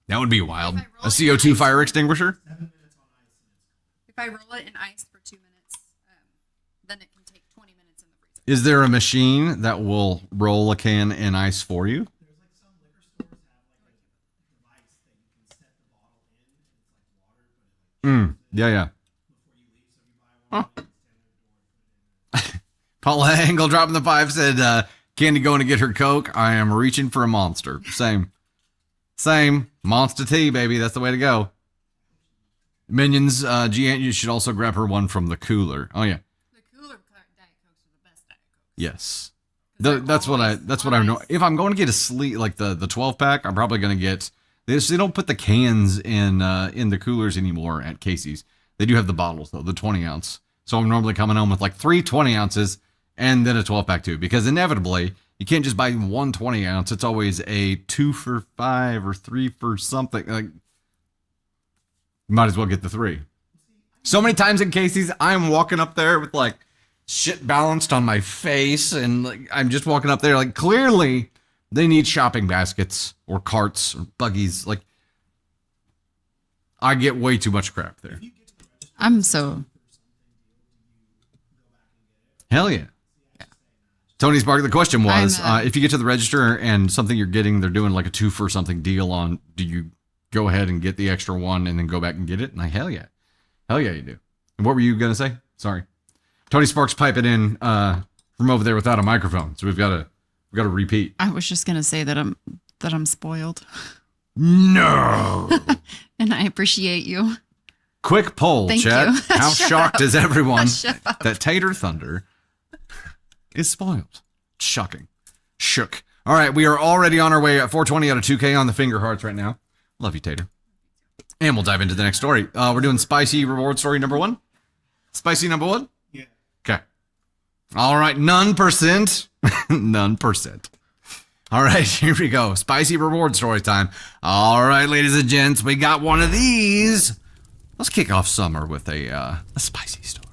That would be wild. A CO2 fire extinguisher? If I roll it in ice for 2 minutes, then it can take 20 minutes in the freezer. Is there a machine that will roll a can in ice for you? There's like some liquor stores have like a device that you can set the bottle in, and it's like water, but it like Yeah. before you leave. So if you buy one, you can stand at the door and put it in. Paula Engel dropping the 5 said, Candy going to get her Coke. I am reaching for a Monster. Same. Monster tea, baby. That's the way to go. Minions, Giant, you should also grab her one from the cooler. Oh, yeah. The cooler Diet Cokes are the best Diet Cokes. Yes. 'Cause That's what I know. If I'm going to get a sleep, like the 12 pack, I'm probably going to get, they don't put the cans in the coolers anymore at Casey's. They do have the bottles though, the 20 ounce. So I'm normally coming home with like 3 20 ounces and then a 12 pack too, because inevitably you can't just buy one 20 ounce. It's always a 2 for $5 or 3 for something. Like, you might as well get the 3. So many times in Casey's, I'm walking up there with like shit balanced on my face, and like I'm just walking up there like clearly they need shopping baskets or carts or buggies. Like, I get way too much crap there. I'm so. Hell yeah. Tony Spark, the question was, I'm, if you get to the register and something you're getting, they're doing like a 2 for something deal on, do you go ahead and get the extra one and then go back and get it? And hell yeah. Hell yeah, you do. And what were you going to say? Sorry. Tony Sparks piping in from over there without a microphone. So we've got to repeat. I was just gonna say that I'm spoiled, No. and I appreciate you. Quick poll, Thank chat. you. How Shut shocked up. is everyone Shut up. that Tater Thunder is spoiled? Shocking. Shook. All right, we are already on our way at 420 out of 2K on the finger hearts right now. Love you, Tater. And we'll dive into the next story. We're doing spicy reward story number 1. Spicy number 1? Yeah. Okay. All right, none percent. None percent. All right, here we go. Spicy reward story time. All right, ladies and gents, we got one of these. Let's kick off summer with a spicy story.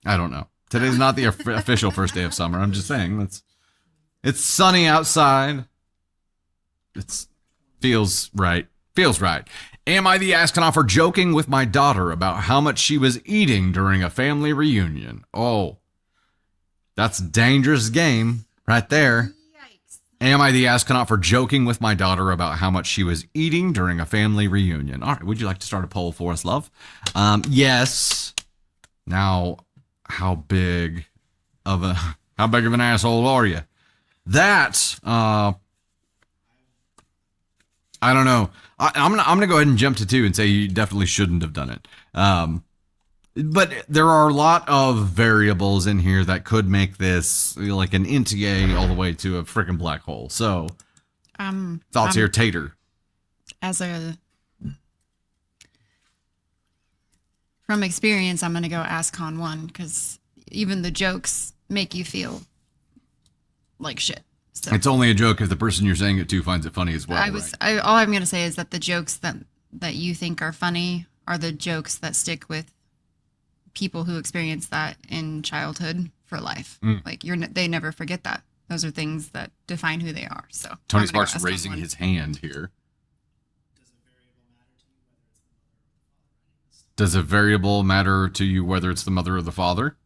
I don't know. Today's not the official first day of summer. I'm just saying it's sunny outside. It feels right. Feels right. Am I the astronaut for joking with my daughter about how much she was eating during a family reunion? Oh, that's a dangerous game right there. Yikes. Am I the astronaut for joking with my daughter about how much she was eating during a family reunion? All right, would you like to start a poll for us, love? Yes. Now, how big of an asshole are you? That I don't know. I'm gonna go ahead and jump to 2 and say you definitely shouldn't have done it. But there are a lot of variables in here that could make this like an NTA all the way to a freaking black hole. So, thoughts here, Tater? From experience, I'm gonna go ASCON 1 because even the jokes make you feel like shit. So It's only a joke if the person you're saying it to finds it funny as well. all I'm gonna say is that the jokes that you think are funny are the jokes that stick with people who experience that in childhood for life. Like they never forget that. Those are things that define who they are. So Tony I'm gonna go Sparks ASCON raising 1. his hand here. Does a variable matter to you whether it's the mother or the father?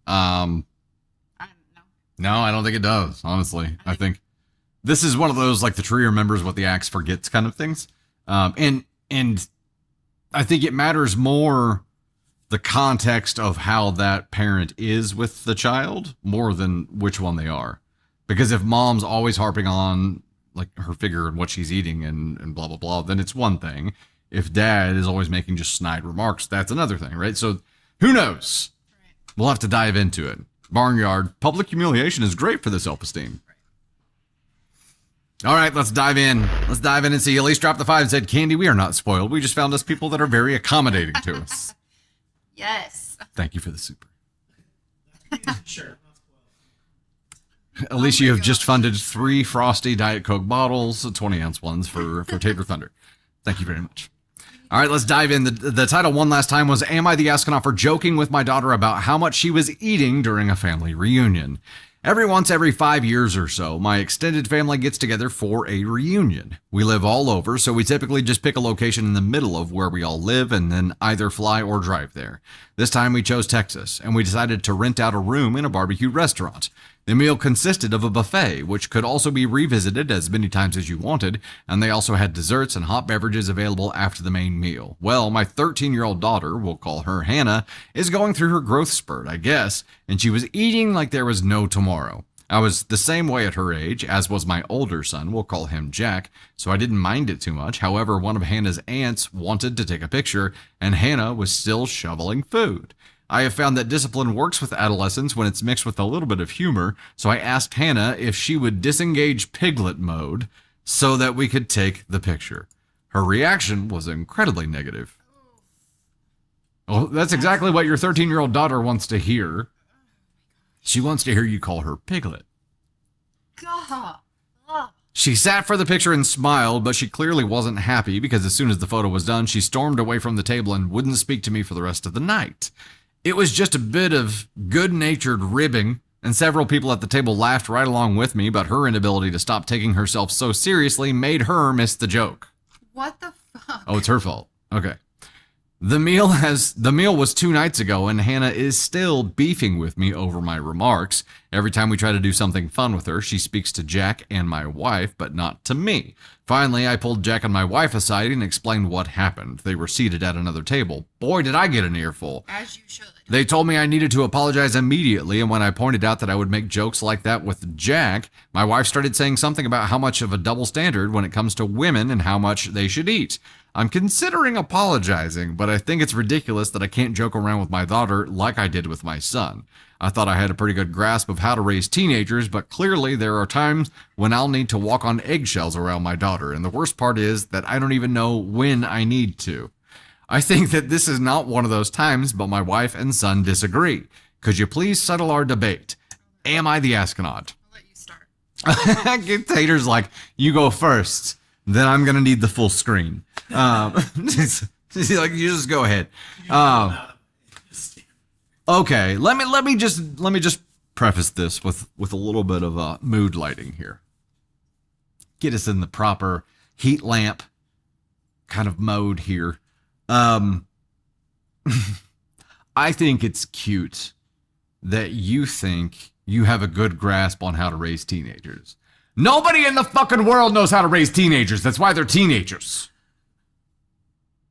I don't know. No, I don't think it does, honestly. I think this is one of those like the tree remembers what the axe forgets kind of things. And I think it matters more the context of how that parent is with the child more than which one they are. Because if mom's always harping on like her figure and what she's eating and blah, blah, blah, then it's one thing. If dad is always making just snide remarks, that's another thing, right? So who knows? Right. We'll have to dive into it. Barnyard, public humiliation is great for the self-esteem. All right, let's dive in. Let's dive in and see. Elise dropped the 5 and said, Candy, we are not spoiled. We just found us people that are very accommodating to us. Yes. Thank you for the super. Sure. Elise, you have just funded 3 Frosty Diet Coke bottles, 20-ounce ones for Tater Thunder. Thank you very much. All right, let's dive in. The title one last time was, Am I the Astronaut for joking with my daughter about how much she was eating during a family reunion? Every 5 years or so, my extended family gets together for a reunion. We live all over, so we typically just pick a location in the middle of where we all live and then either fly or drive there. This time we chose Texas, and we decided to rent out a room in a barbecue restaurant. The meal consisted of a buffet, which could also be revisited as many times as you wanted, and they also had desserts and hot beverages available after the main meal. Well, my 13-year-old daughter, we'll call her Hannah, is going through her growth spurt, I guess, and she was eating like there was no tomorrow. I was the same way at her age, as was my older son, we'll call him Jack, so I didn't mind it too much. However, one of Hannah's aunts wanted to take a picture, and Hannah was still shoveling food. I have found that discipline works with adolescents when it's mixed with a little bit of humor, so I asked Hannah if she would disengage piglet mode so that we could take the picture. Her reaction was incredibly negative. Oh, that's exactly what your 13-year-old daughter wants to hear. She wants to hear you call her piglet. God. She sat for the picture and smiled, but she clearly wasn't happy because as soon as the photo was done, she stormed away from the table and wouldn't speak to me for the rest of the night. It was just a bit of good-natured ribbing, and several people at the table laughed right along with me, but her inability to stop taking herself so seriously made her miss the joke. What the fuck? Oh, it's her fault. Okay. The meal was 2 nights ago, and Hannah is still beefing with me over my remarks. Every time we try to do something fun with her, she speaks to Jack and my wife, but not to me. Finally, I pulled Jack and my wife aside and explained what happened. They were seated at another table. Boy, did I get an earful. As you should. They told me I needed to apologize immediately, and when I pointed out that I would make jokes like that with Jack, my wife started saying something about how much of a double standard when it comes to women and how much they should eat. I'm considering apologizing, but I think it's ridiculous that I can't joke around with my daughter like I did with my son. I thought I had a pretty good grasp of how to raise teenagers, but clearly there are times when I'll need to walk on eggshells around my daughter, and the worst part is that I don't even know when I need to. I think that this is not one of those times, but my wife and son disagree. Could you please settle our debate? Am I the astronaut? I'll let you start. Tater's like, you go first, then I'm going to need the full screen. She's like, you just go ahead. Okay, let me just preface this with a little bit of mood lighting here. Get us in the proper heat lamp kind of mode here. I think it's cute that you think you have a good grasp on how to raise teenagers. Nobody in the fucking world knows how to raise teenagers. That's why they're teenagers.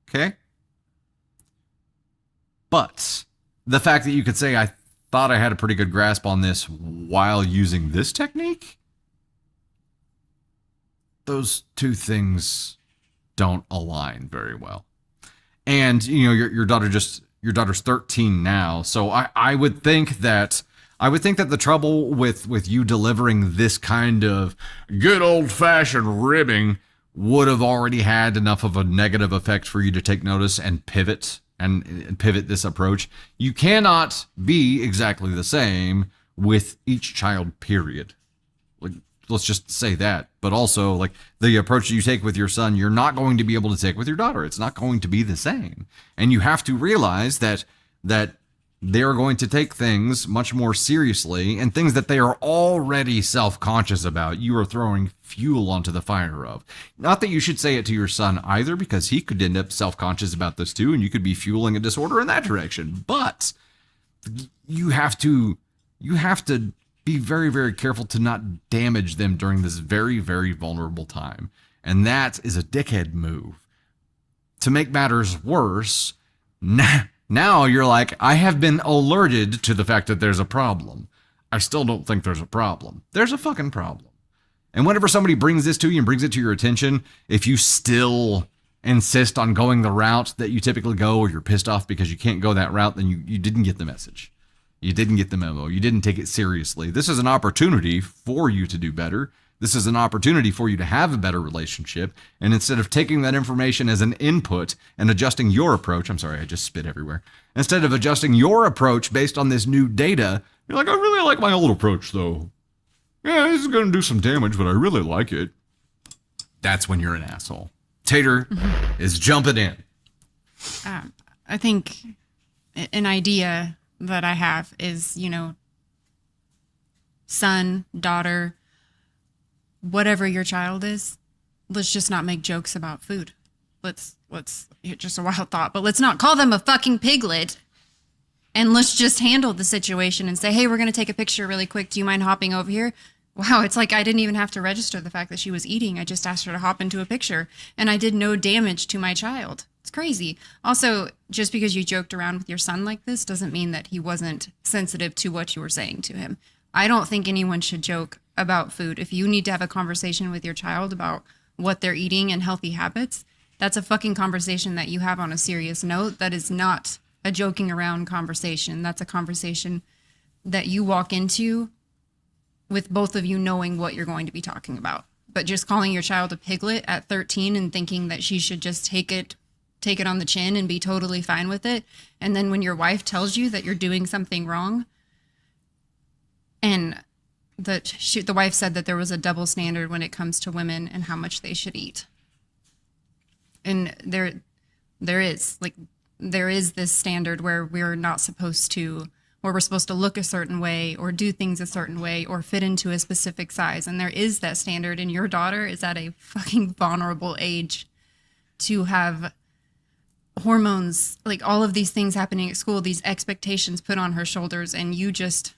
Okay? But the fact that you could say, I thought I had a pretty good grasp on this while using this technique, those two things don't align very well. And, you know, your daughter's 13 now. So I would think that the trouble with you delivering this kind of good old fashioned ribbing would have already had enough of a negative effect for you to take notice and pivot this approach. You cannot be exactly the same with each child, period. Like, let's just say that. But also, like, the approach you take with your son, you're not going to be able to take with your daughter. It's not going to be the same. And you have to realize that they're going to take things much more seriously, and things that they are already self-conscious about, you are throwing fuel onto the fire of. Not that you should say it to your son either, because he could end up self-conscious about this too, and you could be fueling a disorder in that direction. But you have to be very, very careful to not damage them during this very, very vulnerable time. And that is a dickhead move. To make matters worse, now you're like, I have been alerted to the fact that there's a problem. I still don't think there's a problem. There's a fucking problem. And whenever somebody brings this to you and brings it to your attention, if you still insist on going the route that you typically go, or you're pissed off because you can't go that route, then you didn't get the message. You didn't get the memo. You didn't take it seriously. This is an opportunity for you to do better. This is an opportunity for you to have a better relationship. And instead of taking that information as an input and adjusting your approach, I'm sorry, I just spit everywhere. Instead of adjusting your approach based on this new data, you're like, I really like my old approach, though. Yeah, this is going to do some damage, but I really like it. That's when you're an asshole. Tater is jumping in. I think an idea that I have is, son, daughter, whatever your child is, let's just not make jokes about food. Let's just a wild thought, but let's not call them a fucking piglet. And let's just handle the situation and say, hey, we're going to take a picture really quick. Do you mind hopping over here? Wow, it's like I didn't even have to register the fact that she was eating. I just asked her to hop into a picture and I did no damage to my child. It's crazy. Also, just because you joked around with your son like this doesn't mean that he wasn't sensitive to what you were saying to him. I don't think anyone should joke about food. If you need to have a conversation with your child about what they're eating and healthy habits, that's a fucking conversation that you have on a serious note. That is not a joking around conversation. That's a conversation that you walk into with both of you knowing what you're going to be talking about. But just calling your child a piglet at 13 and thinking that she should just take it on the chin and be totally fine with it. And then when your wife tells you that you're doing something wrong, and the wife said that there was a double standard when it comes to women and how much they should eat. And there is this standard where we're not supposed to, or we're supposed to look a certain way or do things a certain way or fit into a specific size. And there is that standard. And your daughter is at a fucking vulnerable age to have hormones, like all of these things happening at school, these expectations put on her shoulders, and you just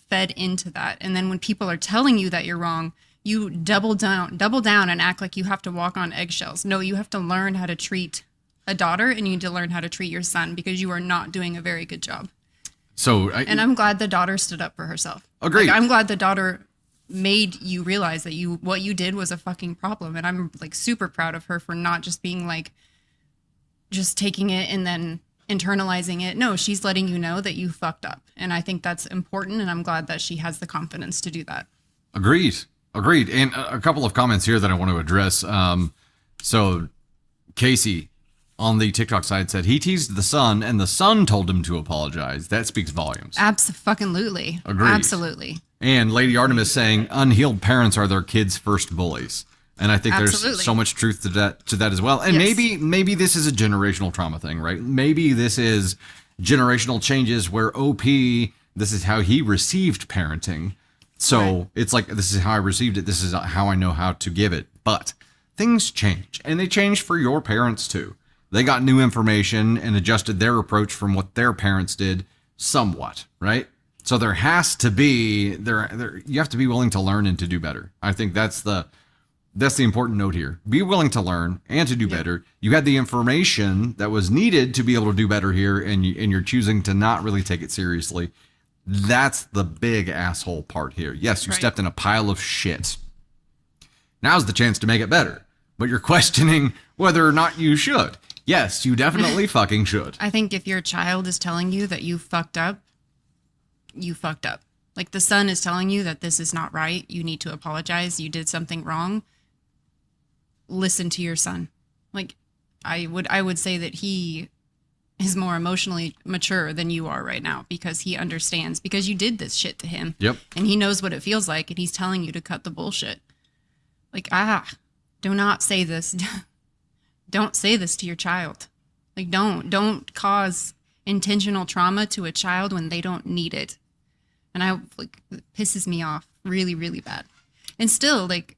fed into that. And then when people are telling you that you're wrong, you double down and act like you have to walk on eggshells. No, you have to learn how to treat a daughter, and you need to learn how to treat your son, because you are not doing a very good job. And I'm glad the daughter stood up for herself. Agreed. Like, I'm glad the daughter made you realize that what you did was a fucking problem. And I'm like super proud of her for not just being like, just taking it and then internalizing it. No, she's letting you know that you fucked up. And I think that's important. And I'm glad that she has the confidence to do that. Agreed. And a couple of comments here that I want to address. So Casey on the TikTok side said he teased the son and the son told him to apologize. That speaks volumes. Absolutely. Agreed. Absolutely. And Lady Artemis saying unhealed parents are their kids' first bullies. And I think Absolutely. there's so much truth to that as well. And Yes. maybe this is a generational trauma thing, right? Maybe this is generational changes where OP, this is how he received parenting. So Right. it's like, this is how I received it. This is how I know how to give it. But things change, and they change for your parents too. They got new information and adjusted their approach from what their parents did somewhat, right? So there has to be, you have to be willing to learn and to do better. I think that's the important note here. Be willing to learn and to do better. You had the information that was needed to be able to do better here, and you're choosing to not really take it seriously. That's the big asshole part here. Yes, you Right. stepped in a pile of shit. Now's the chance to make it better, but you're questioning whether or not you should. Yes, you definitely fucking should. I think if your child is telling you that you fucked up, you fucked up. Like the son is telling you that this is not right. You need to apologize. You did something wrong. Listen to your son. Like I would say that he is more emotionally mature than you are right now, because he understands, because you did this shit to him. Yep. And he knows what it feels like, and he's telling you to cut the bullshit. Like, do not say this. Don't say this to your child. Like, don't cause intentional trauma to a child when they don't need it. And it pisses me off really, really bad. And still, like,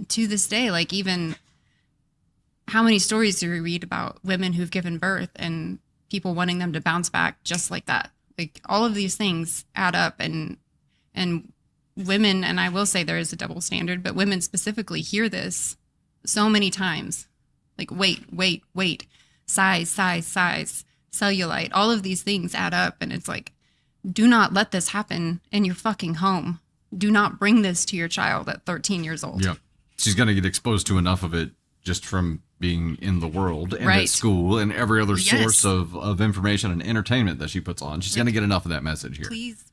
to this day, like, even how many stories do we read about women who've given birth and people wanting them to bounce back just like that? Like, all of these things add up, and women, and I will say there is a double standard, but women specifically hear this so many times. Like, weight, size, cellulite, all of these things add up. And it's like, do not let this happen in your fucking home. Do not bring this to your child at 13 years old. Yeah. She's going to get exposed to enough of it just from being in the world and Right. at school and every other Yes. source of information and entertainment that she puts on. She's going to get enough of that message here. Please.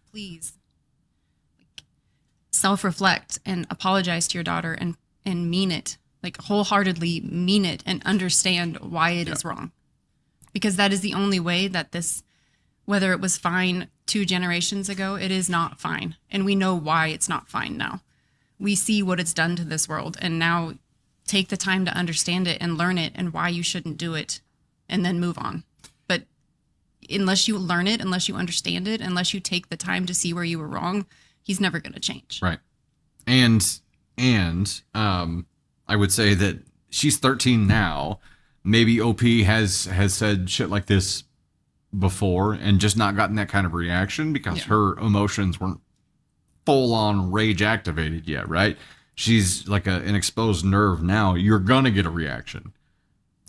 self-reflect and apologize to your daughter and mean it, like wholeheartedly mean it and understand why it is wrong. Because that is the only way that this, whether it was fine 2 generations ago, it is not fine. And we know why it's not fine now. We see what it's done to this world, and now take the time to understand it and learn it and why you shouldn't do it, and then move on. But unless you learn it, unless you understand it, unless you take the time to see where you were wrong, he's never going to change. Right. And I would say that she's 13 now. Maybe OP has said shit like this before and just not gotten that kind of reaction because her emotions weren't full on rage activated yet, right? She's like an exposed nerve now. You're going to get a reaction.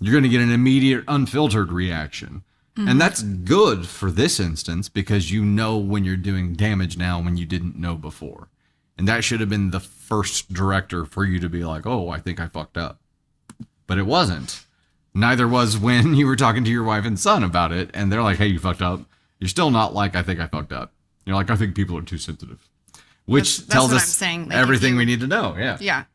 You're going to get an immediate, unfiltered reaction. Mm-hmm. And that's good for this instance because you know when you're doing damage now when you didn't know before. And that should have been the first director for you to be like, oh, I think I fucked up. But it wasn't. Neither was when you were talking to your wife and son about it. And they're like, hey, you fucked up. You're still not like, I think I fucked up. You're like, I think people are too sensitive. Which that's tells what us I'm saying. Like, everything we need to know. Yeah. Yeah.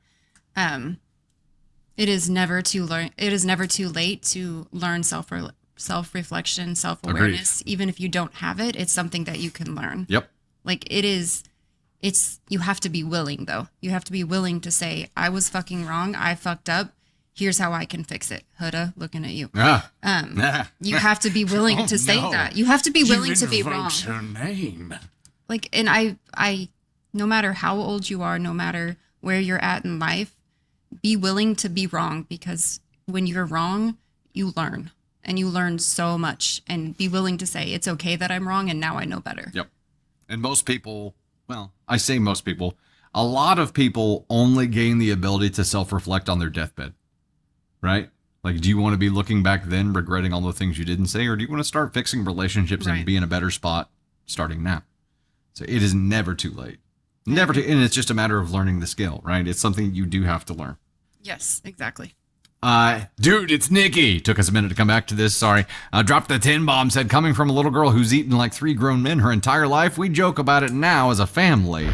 It is never too late to learn self-reflection, self-awareness. Agreed. Even if you don't have it, it's something that you can learn. Yep. Like you have to be willing though. You have to be willing to say, I was fucking wrong. I fucked up. Here's how I can fix it. Huda, looking at you. You have to be willing to say that. You have to be willing to be wrong. Her name. Like, and I, no matter how old you are, no matter where you're at in life, be willing to be wrong, because when you're wrong, you learn, and you learn so much, and be willing to say, it's okay that I'm wrong, and now I know better. Yep. And most people, well, I say most people, a lot of people only gain the ability to self-reflect on their deathbed, right? Like, do you want to be looking back then, regretting all the things you didn't say, or do you want to start fixing relationships and be in a better spot starting now? So it is never too late. Never too, and it's just a matter of learning the skill, right? It's something you do have to learn. Yes, exactly. Dude, it's Nikki. Took us a minute to come back to this. Sorry. Dropped the 10 bomb. Said, coming from a little girl who's eaten like 3 grown men her entire life, we joke about it now as a family.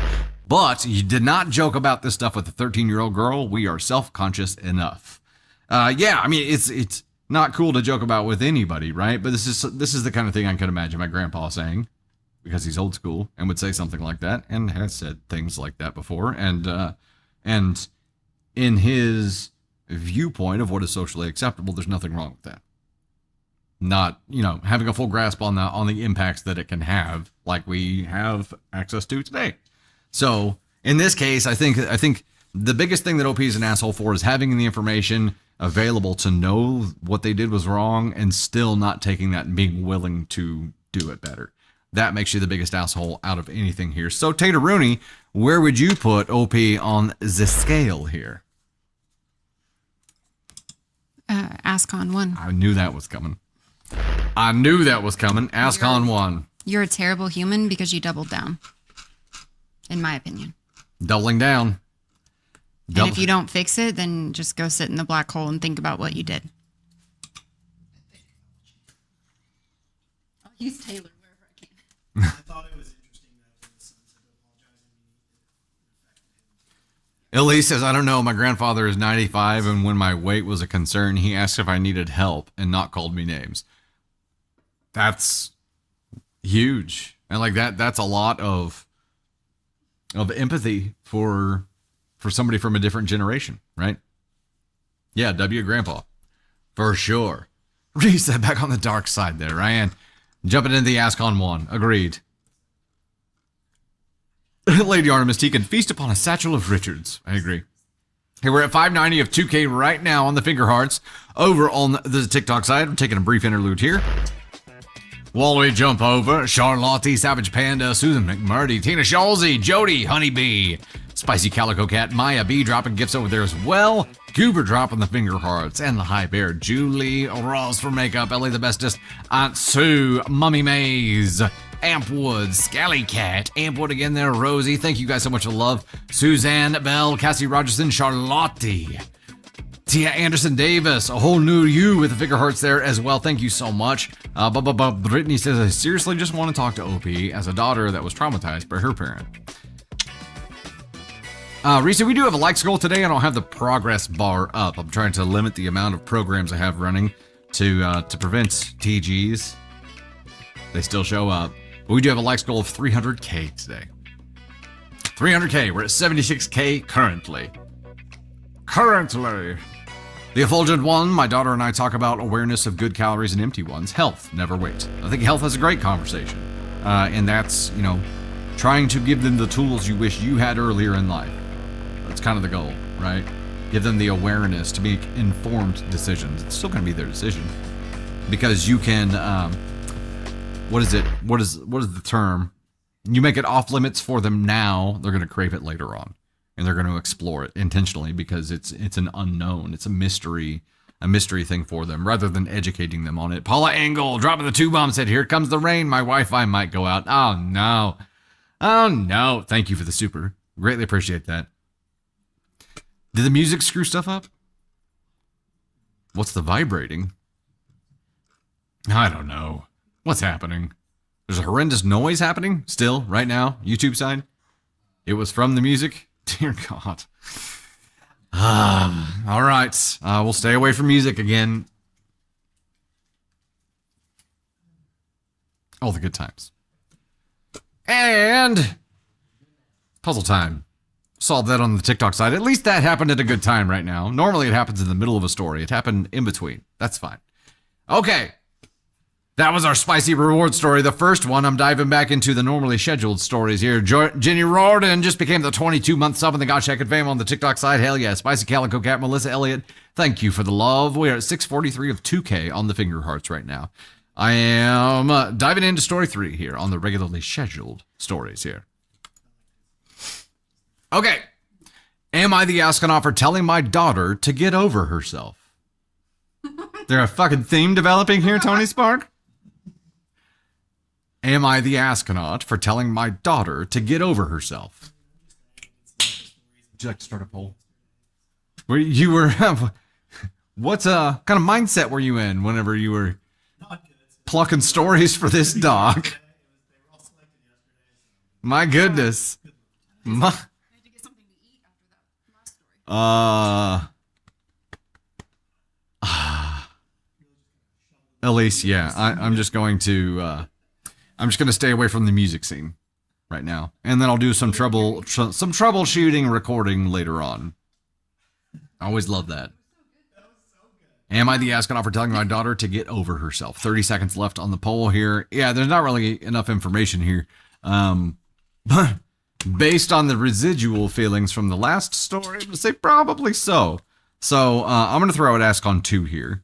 But you did not joke about this stuff with a 13-year-old girl. We are self-conscious enough. Yeah, I mean, it's not cool to joke about with anybody, right? But this is the kind of thing I could imagine my grandpa saying, because he's old school and would say something like that, and has said things like that before. And in his viewpoint of what is socially acceptable, there's nothing wrong with that. Not, having a full grasp on the impacts that it can have, like we have access to today. So in this case, I think the biggest thing that OP is an asshole for is having the information available to know what they did was wrong and still not taking that and being willing to do it better. That makes you the biggest asshole out of anything here. So, Tater Rooney, where would you put OP on the scale here? ASCON 1. I knew that was coming. ASCON 1. You're a terrible human because you doubled down, in my opinion. Doubling down. And if you don't fix it, then just go sit in the black hole and think about what you did. I'll use Taylor wherever I can. I thought it was interesting that when the son said to apologize, it affected him. Elise says, I don't know. My grandfather is 95, and when my weight was a concern, he asked if I needed help and not called me names. That's huge. And like that's a lot of empathy for somebody from a different generation, right? Yeah, W Grandpa. For sure. Reset back on the dark side there, Ryan. Jumping into the ASCON 1. Agreed. Lady Artemis T can feast upon a satchel of Richards. I agree. Hey, we're at 590 of 2K right now on the Finger Hearts. Over on the TikTok side, we're taking a brief interlude here. While we jump over, Charlotte, Savage Panda, Susan McMurdy, Tina Schalzy, Jody, Honeybee, Spicy Calico Cat, Maya B dropping gifts over there as well. Goober dropping the Finger Hearts, and the High Bear, Julie, Ross for makeup, Ellie the Bestest, Aunt Sue, Mummy Maze, Ampwood, Scally Cat, Ampwood again there, Rosie, thank you guys so much for the love. Suzanne Bell, Cassie Rogerson, Charlotte, Tia Anderson Davis, a whole new you with the Finger Hearts there as well. Thank you so much. Brittany says, I seriously just want to talk to OP as a daughter that was traumatized by her parent. Reese, we do have a likes goal today. I don't have the progress bar up. I'm trying to limit the amount of programs I have running to prevent TGs. They still show up. But we do have a likes goal of 300K today. 300K. We're at 76K currently. Currently. The Effulgent One, my daughter and I talk about awareness of good calories and empty ones. Health, never wait. I think health is a great conversation. And that's, trying to give them the tools you wish you had earlier in life. That's kind of the goal, right? Give them the awareness to make informed decisions. It's still going to be their decision. Because you can, what is the term? You make it off limits for them now, they're going to crave it later on. And they're going to explore it intentionally because it's an unknown. It's a mystery thing for them rather than educating them on it. Paula Angle dropping the 2 bombs said, "Here comes the rain. My Wi-Fi might go out." Oh no. Oh no. Thank you for the super. Greatly appreciate that. Did the music screw stuff up? What's the vibrating? I don't know. What's happening? There's a horrendous noise happening still right now. YouTube side. It was from the music. Dear God. All right. We'll stay away from music again. All the good times. And puzzle time. Solved that on the TikTok side. At least that happened at a good time right now. Normally it happens in the middle of a story. It happened in between. That's fine. Okay. That was our spicy reward story. The first one, I'm diving back into the normally scheduled stories here. Jenny Rorden just became the 22-month sub in the God Shack fame on the TikTok side. Hell yeah. Spicy Calico Cat, Melissa Elliott. Thank you for the love. We are at 643 of 2K on the finger hearts right now. I am diving into story 3 here on the regularly scheduled stories here. Okay. Am I the astronaut for telling my daughter to get over herself? There a fucking theme developing here, Tony Spark? Am I the astronaut for telling my daughter to get over herself? Would you like to start a poll? Where you were, what kind of mindset were you in whenever you were plucking stories for this dog? My goodness. My, I had to get something to eat after that last story. Elise, yeah, I'm just going to stay away from the music scene right now, and then I'll do some troubleshooting recording later on. I always love that. Am I the astronaut for telling my daughter to get over herself? 30 seconds left on the poll here. Yeah, there's not really enough information here. But based on the residual feelings from the last story, I'm going to say probably so. So I'm going to throw out Ask on 2 here.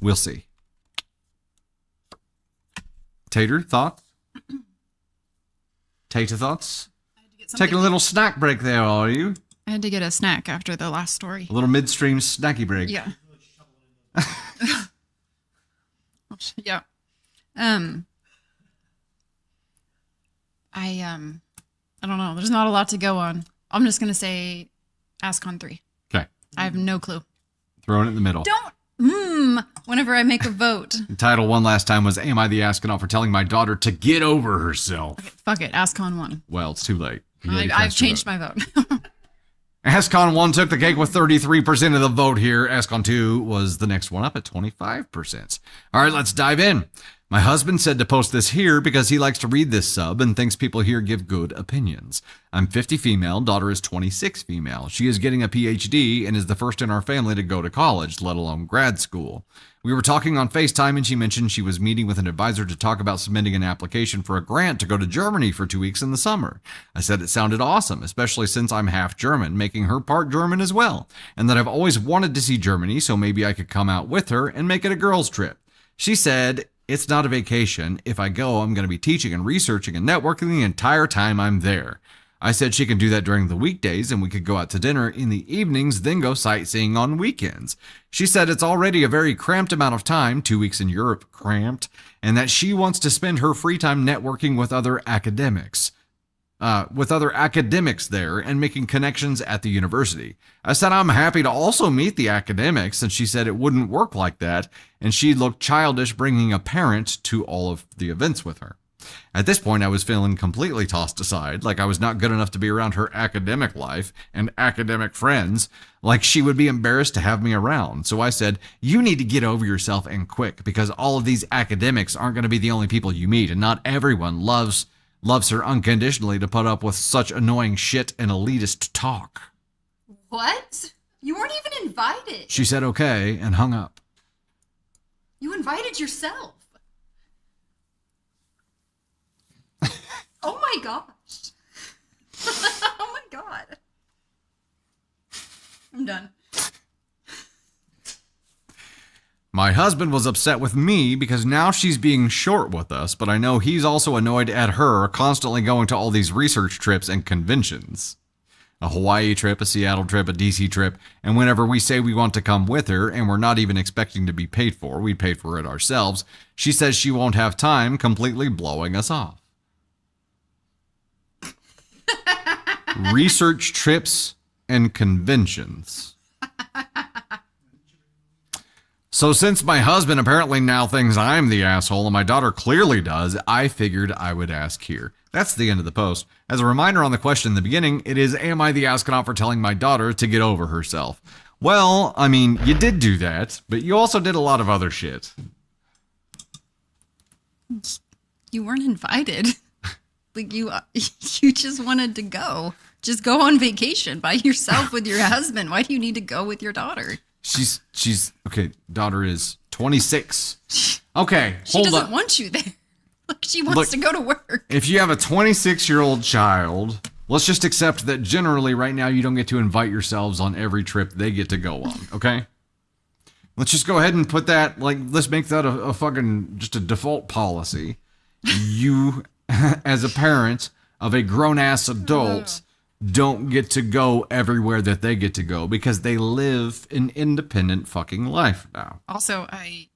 We'll see. Tater, thoughts? Tater, thoughts? I had to get something Taking a little snack break there, are you? I had to get a snack after the last story. A little midstream snacky break. Yeah. Yeah. I don't know. There's not a lot to go on. I'm just gonna say Ask on 3. Okay. I have no clue. Throwing it in the middle. Don't whenever I make a vote. The title one last time was Am I the astronaut for telling my daughter to get over herself? Okay, fuck it. Ask on 1. Well, it's too late. I've changed my vote. Ascon 1 took the cake with 33% of the vote here. Ascon 2 was the next one up at 25%. All right, let's dive in. My husband said to post this here because he likes to read this sub and thinks people here give good opinions. I'm 50 female, daughter is 26 female. She is getting a PhD and is the first in our family to go to college, let alone grad school. We were talking on FaceTime and she mentioned she was meeting with an advisor to talk about submitting an application for a grant to go to Germany for 2 weeks in the summer. I said it sounded awesome, especially since I'm half German, making her part German as well, and that I've always wanted to see Germany, so maybe I could come out with her and make it a girls' trip. She said, it's not a vacation. If I go, I'm going to be teaching and researching and networking the entire time I'm there. I said she can do that during the weekdays and we could go out to dinner in the evenings, then go sightseeing on weekends. She said it's already a very cramped amount of time, 2 weeks in Europe, cramped, and that she wants to spend her free time networking with other academics. There and making connections at the university. I said I'm happy to also meet the academics, and she said it wouldn't work like that, and she looked childish bringing a parent to all of the events with her. At this point, I was feeling completely tossed aside, like I was not good enough to be around her academic life and academic friends, like she would be embarrassed to have me around. So I said, you need to get over yourself and quick, because all of these academics aren't going to be the only people you meet, and not everyone loves her unconditionally to put up with such annoying shit and elitist talk. What? You weren't even invited. She said okay and hung up. You invited yourself. Oh my gosh. Oh my god. I'm done. My husband was upset with me because now she's being short with us, but I know he's also annoyed at her constantly going to all these research trips and conventions. A Hawaii trip, a Seattle trip, a DC trip, and whenever we say we want to come with her and we're not even expecting to be paid for, we paid for it ourselves, she says she won't have time, completely blowing us off. Research trips and conventions. So since my husband apparently now thinks I'm the asshole and my daughter clearly does, I figured I would ask here. That's the end of the post. As a reminder on the question in the beginning, it is, am I the astronaut for telling my daughter to get over herself? Well, I mean, you did do that, but you also did a lot of other shit. You weren't invited. Like you just wanted to go. Just go on vacation by yourself with your husband. Why do you need to go with your daughter? She's okay. Daughter is 26. Okay, She hold doesn't up. want you there. Like she wants Look, to go to work. If you have a 26-year-old child, let's just accept that generally right now you don't get to invite yourselves on every trip they get to go on, okay? Let's just go ahead and put that, like, let's make that a fucking, just a default policy. You, as a parent of a grown-ass adult, don't get to go everywhere that they get to go because they live an independent fucking life now. Also, I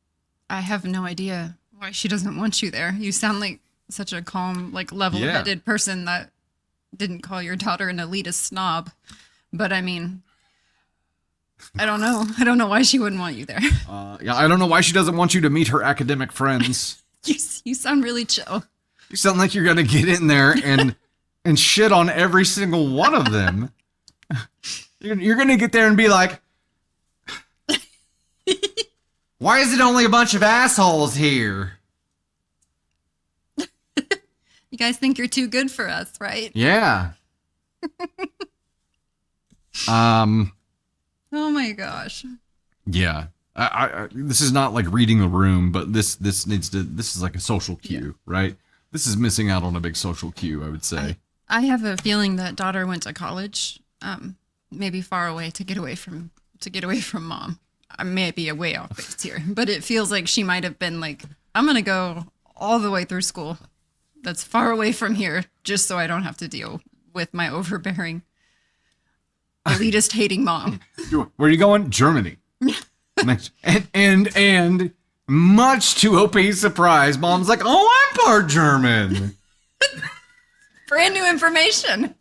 have no idea why she doesn't want you there. You sound like such a calm, like level-headed person that didn't call your daughter an elitist snob. But I mean, I don't know. I don't know why she wouldn't want you there. Yeah, I don't know why she doesn't want you to meet her academic friends. You sound really chill. You sound like you're gonna get in there and shit on every single one of them. You're gonna get there and be like, why is it only a bunch of assholes here? You guys think you're too good for us, right? Yeah. Oh my gosh. Yeah. I this is not like reading a room, but this is like a social cue, right? This is missing out on a big social cue, I would say. I have a feeling that daughter went to college, maybe far away to get away from mom. I may be a way off base here, but it feels like she might have been like, I'm gonna go all the way through school that's far away from here, just so I don't have to deal with my overbearing, elitist hating mom. Where are you going? Germany. and much to OP's surprise, mom's like, oh, I'm part German. Brand new information.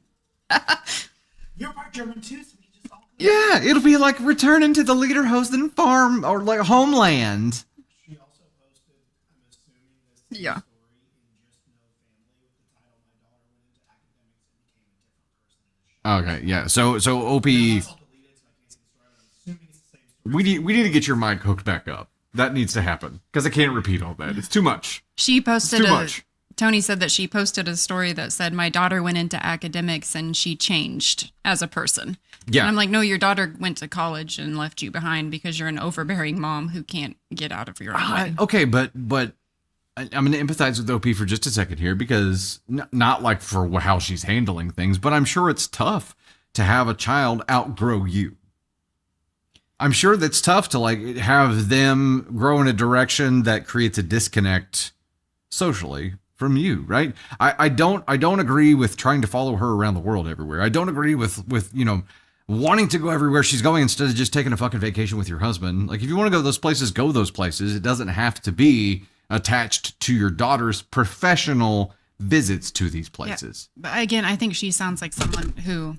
You're part German too, so we can just all go. Yeah, it'll be like returning to the Lederhosen farm or like homeland. She also posted, I'm assuming this Yeah. story in Just No Family with the title "My Daughter Went into Academics and Became a Different Person in the Show." Okay, yeah. So OP, It's all deleted, so I can't see the story, but I'm assuming it's the same story. we need to get your mic hooked back up. That needs to happen because I can't repeat all that. It's too much. She posted Too much. Tony said that she posted a story that said, my daughter went into academics and she changed as a person. Yeah. And I'm like, no, your daughter went to college and left you behind because you're an overbearing mom who can't get out of your own way. Okay, but I'm going to empathize with OP for just a second here because not like for how she's handling things, but I'm sure it's tough to have a child outgrow you. I'm sure that's tough to like have them grow in a direction that creates a disconnect socially from you, right? I don't agree with trying to follow her around the world everywhere. I don't agree with you know, wanting to go everywhere she's going instead of just taking a fucking vacation with your husband. Like if you want to go those places, go those places. It doesn't have to be attached to your daughter's professional visits to these places. Yeah. But again, I think she sounds like someone who,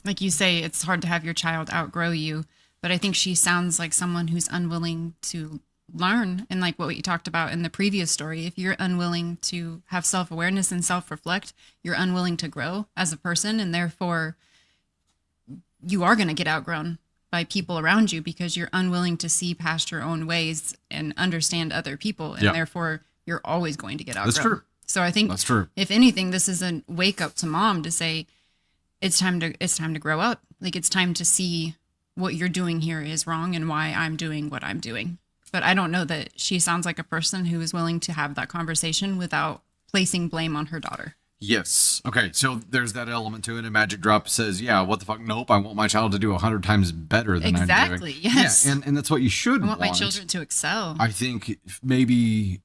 like you say, it's hard to have your child outgrow you. But I think she sounds like someone who's unwilling to learn, and like what we talked about in the previous story, if you're unwilling to have self-awareness and self-reflect, you're unwilling to grow as a person, and therefore you are going to get outgrown by people around you because you're unwilling to see past your own ways and understand other people, and therefore you're always going to get outgrown. That's true. So I think That's true. if anything, this is a wake up to mom to say it's time to grow up. Like, it's time to see what you're doing here is wrong and why I'm doing what I'm doing. But I don't know that she sounds like a person who is willing to have that conversation without placing blame on her daughter. Yes. Okay. So there's that element to it. And Magic Drop says, yeah, what the fuck? Nope. I want my child to do 100 times better than I'm doing. Exactly. Yes. Yeah. And that's what you should want. I want my children to excel. I think maybe,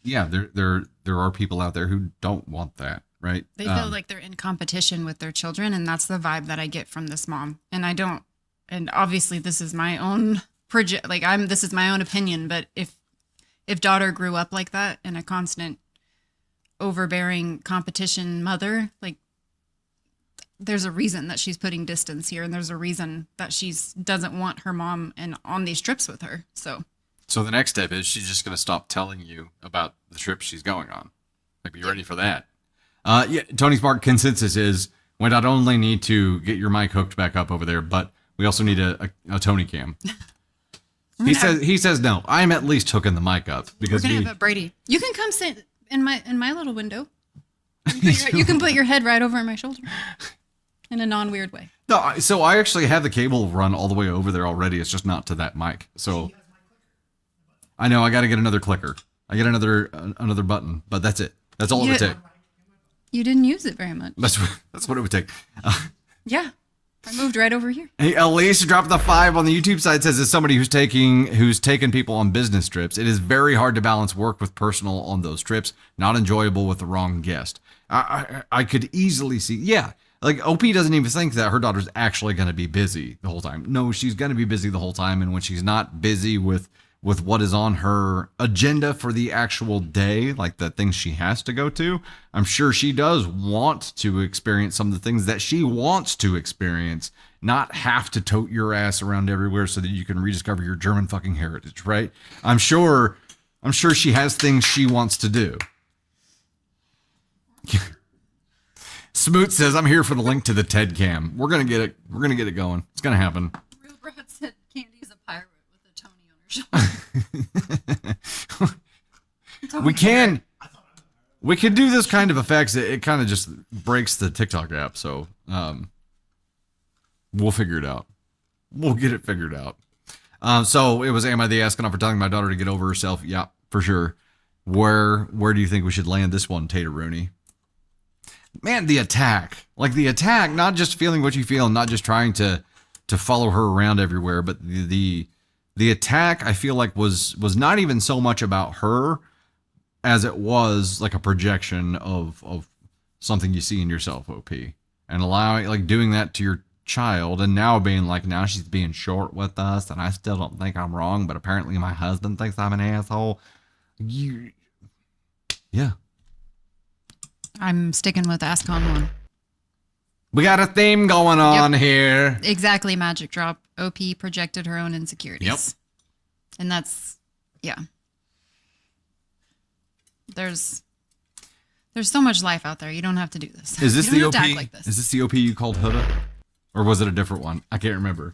yeah, there are people out there who don't want that. Right. They feel like they're in competition with their children. And that's the vibe that I get from this mom. And I don't, and obviously this is my own this is my own opinion, but if daughter grew up like that in a constant overbearing competition mother, like, there's a reason that she's putting distance here, and there's a reason that she's doesn't want her mom and on these trips with her. So the next step is she's just going to stop telling you about the trip she's going on. Like, be ready for that. Yeah, Tony Spark consensus is we not only need to get your mic hooked back up over there, but we also need a Tony cam. He says no. I'm at least hooking the mic up because we're gonna have a Brady. You can come sit in my little window. You can put your head right over my shoulder in a non-weird way. No, so I actually have the cable run all the way over there already. It's just not to that mic. So I know I got to get another clicker. I get another button, but that's it. That's all it would take. You didn't use it very much. That's what it would take. Yeah. I moved right over here. Hey, Elise dropped the 5 on the YouTube side, says, as somebody who's taken people on business trips, it is very hard to balance work with personal on those trips. Not enjoyable with the wrong guest. I could easily see, yeah, like OP doesn't even think that her daughter's actually going to be busy the whole time. No, she's going to be busy the whole time. And when she's not busy with what is on her agenda for the actual day, like the things she has to go to, I'm sure she does want to experience some of the things that she wants to experience, not have to tote your ass around everywhere so that you can rediscover your German fucking heritage, right? I'm sure she has things she wants to do. Smoot says, I'm here for the link to the TED Cam. We're gonna get it going. It's gonna happen. Real Brad said Candy's a pirate with a Tony on her shoulder. We can do this kind of effects. It kind of just breaks the TikTok app. So we'll figure it out. We'll get it figured out. So it was, am I the asking for telling my daughter to get over herself? Yeah, for sure. Where do you think we should land this one, Tater Rooney? Man, the attack, not just feeling what you feel and not just trying to follow her around everywhere, but the attack, I feel like was not even so much about her as it was like a projection of something you see in yourself, OP, and allowing, like, doing that to your child, and now being like, now she's being short with us and I still don't think I'm wrong, but apparently my husband thinks I'm an asshole. Yeah. I'm sticking with Ask on one. We got a theme going on here. Exactly, Magic Drop. OP projected her own insecurities. Yep. And that's, yeah. There's so much life out there. You don't have to do this. Is this you the don't have OP? to act like this. Is this the OP you called Huda? Or was it a different one? I can't remember.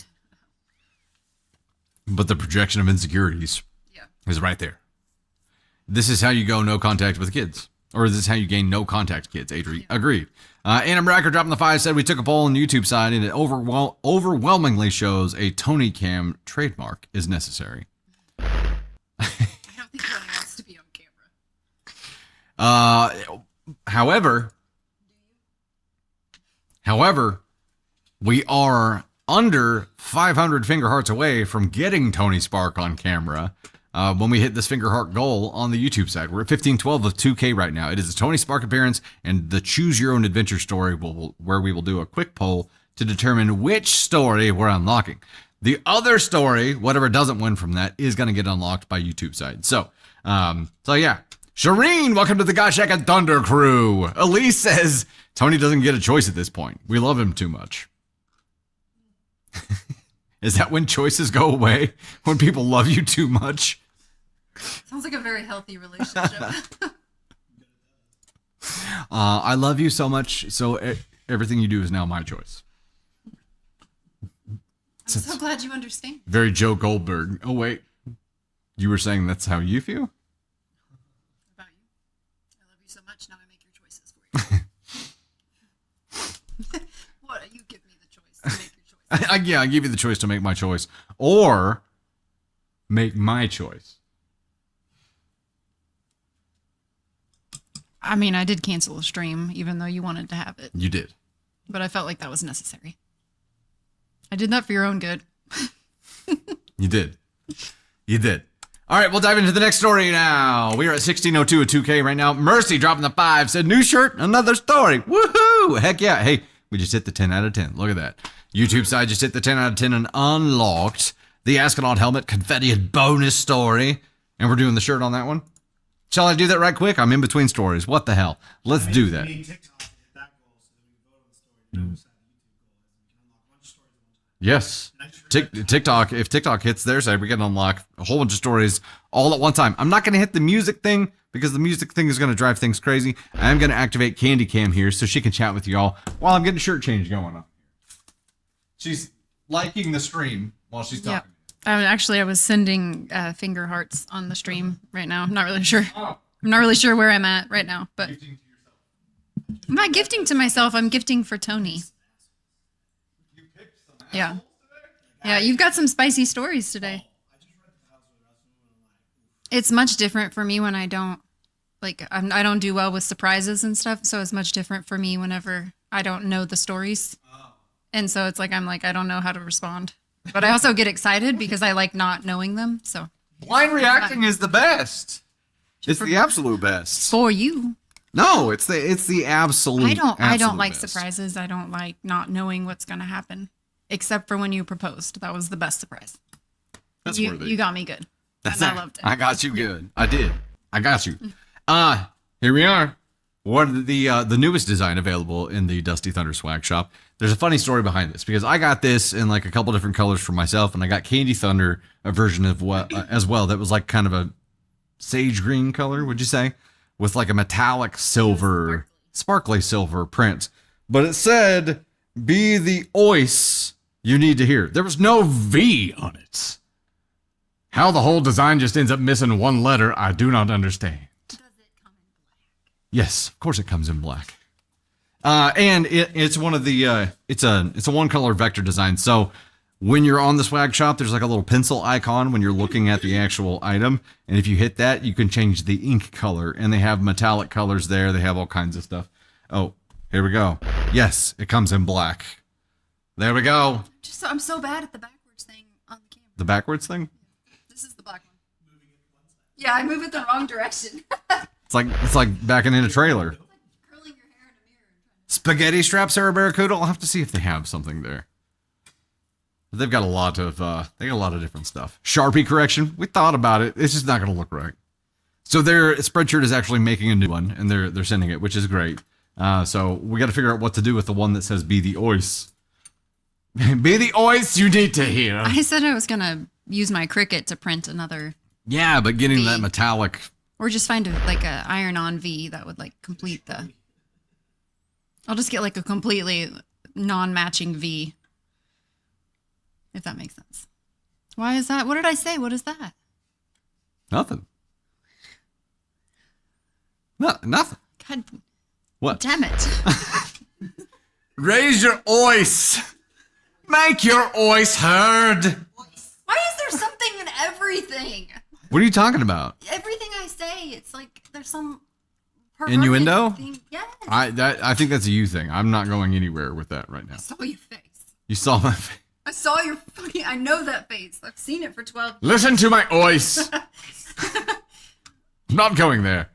But the projection of insecurities is right there. This is how you go no contact with kids. Or is this how you gain no contact kids, Adri? Agreed. Anna Bracker dropping the 5 said, we took a poll on the YouTube side and it overwhelmingly shows a Tony Cam trademark is necessary. I don't think anyone wants to be on camera. However, we are under 500 finger hearts away from getting Tony Spark on camera. When we hit this finger heart goal on the YouTube side, we're at 1512 of 2K right now. It is a Tony Spark appearance and the Choose Your Own Adventure story where we will do a quick poll to determine which story we're unlocking. The other story, whatever doesn't win from that, is going to get unlocked by YouTube side. So yeah. Shireen, welcome to the Gosh Heck and Thunder crew. Elise says, Tony doesn't get a choice at this point. We love him too much. Is that when choices go away? When people love you too much? Sounds like a very healthy relationship. I love you so much, so everything you do is now my choice. I'm so glad you understand. Very Joe Goldberg. Oh, wait. You were saying that's how you feel? About you. I love you so much, now I make your choices for you. What? You give me the choice to make your choice. Yeah, I give you the choice to make my choice. Or make my choice. I mean, I did cancel a stream, even though you wanted to have it. You did. But I felt like that was necessary. I did that for your own good. You did. You did. All right, we'll dive into the next story now. We are at 1602 at 2K right now. Mercy dropping the 5 said, new shirt, another story. Woohoo! Heck yeah. Hey, we just hit the 10 out of 10. Look at that. YouTube side just hit the 10 out of 10 and unlocked the Astronaut helmet, confetti and bonus story. And we're doing the shirt on that one. Shall I do that right quick? I'm in between stories. What the hell? Let's do that. We need TikTok to hit that goal so that we can vote on the story. We know the YouTube goal is we can unlock a bunch of stories at one time. Yes. TikTok, if TikTok hits their side, we can unlock a whole bunch of stories all at one time. I'm not going to hit the music thing because the music thing is going to drive things crazy. I'm going to activate Candy Cam here so she can chat with y'all while I'm getting shirt change going on. She's liking the stream while she's talking. Actually, I was sending finger hearts on the stream right now. I'm not really sure. I'm not really sure where I'm at right now, but I'm not gifting to myself. I'm gifting for Tony. Yeah. Yeah, you've got some spicy stories today. It's much different for me when I don't I don't do well with surprises and stuff, so it's much different for me whenever I don't know the stories. And so it's I'm I don't know how to respond. But I also get excited because I like not knowing them. So Blind reacting is the best. It's the absolute best. for you, No, it's the absolute. I don't absolute like best. surprises. I don't like not knowing what's going to happen, except for when you proposed. That was the best surprise. That's You worthy. you got me good. That's and it. I loved it. I got you good. I did. I got you. Here we are. One of the newest design available in the Dusty Thunder swag shop. There's a funny story behind this because I got this in like a couple different colors for myself, and I got Candy Thunder a version of as well that was like kind of a sage green color, would you say, with like a metallic silver, sparkly silver print. But it said, "Be the ois you need to hear." There was no V on it. How the whole design just ends up missing one letter, I do not understand. Does it come in black? Yes, of course it comes in black. And it's one of the it's a one color vector design. So when you're on the swag shop, there's like a little pencil icon when you're looking at the actual item, and if you hit that, you can change the ink color. And they have metallic colors there. They have all kinds of stuff. Oh, here we go. Yes, it comes in black. There we go. I'm so bad at the backwards thing on the camera. The backwards thing. This is the black one. Yeah, I move it the wrong direction. It's like backing in a trailer. Curling your hair in a mirror. Spaghetti strap Sarah Barracuda. I'll have to see if they have something there. They've got a lot of different stuff. Sharpie correction. We thought about it. It's just not going to look right. So their Spreadshirt is actually making a new one, and they're sending it, which is great. So we got to figure out what to do with the one that says "Be the ois." Be the ois you need to hear. I said I was going to use my Cricut to print another, Yeah, but getting V. that metallic. or just find a iron-on V that would complete the. I'll just get a completely non-matching V. If that makes sense. Why is that? What did I say? What is that? Nothing. No, nothing. God What? damn it. Raise your ois. Make your ois heard. Why is there something in everything? What are you talking about? Everything I say, it's like there's some perverted Innuendo? thing. Yes. I think that's a you thing. I'm not going anywhere with that right now. I saw your face. You saw my face. I saw your fucking. I know that face. I've seen it for 12 years. Listen to my ois. Not going there.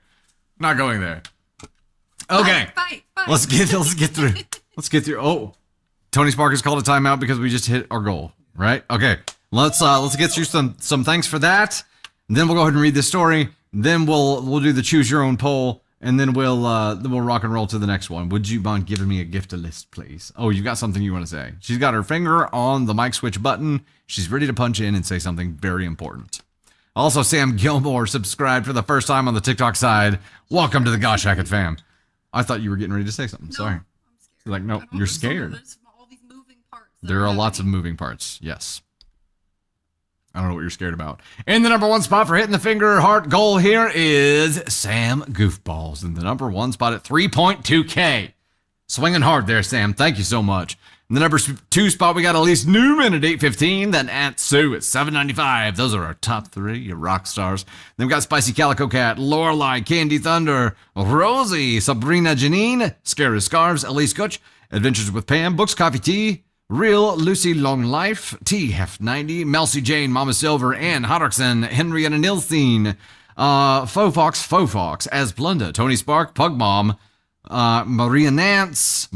Not going there. Okay. Fight. Let's get through. Let's get through. Oh, Tony Spark has called a timeout because we just hit our goal. Right? Okay. Let's get through some thanks for that. And then we'll go ahead and read this story. Then we'll do the choose your own poll, and then we'll rock and roll to the next one. Would you mind giving me a gift list, please? Oh, you got something you want to say? She's got her finger on the mic switch button. She's ready to punch in and say something very important. Also, Sam Gilmore subscribed for the first time on the TikTok side. Welcome to the Gosh Hackett fam. I thought you were getting ready to say something. Sorry. I'm scared. You're like, no, I don't you're know, scared. There's all these moving parts. that There are lots of happening. moving parts. Yes. I don't know what you're scared about. And the number one spot for hitting the finger heart goal here is Sam Goofballs in the number one spot at 3.2K. Swinging hard there, Sam. Thank you so much. In the number two spot, we got Elise Newman at 815. Then Aunt Sue at 795. Those are our top three, your rock stars. Then we got Spicy Calico Cat, Lorelai, Candy Thunder, Rosie, Sabrina Janine, Scary Scarves, Elise Kutch, Adventures with Pam, Books, Coffee, Tea, Real, Lucy Long Life, T Hef 90, Melcy Jane, Mama Silver, Ann Hodgson, Henrietta Nilstein, Faux Fox, As Blunda, Tony Spark, Pug Mom, Mariah Nance,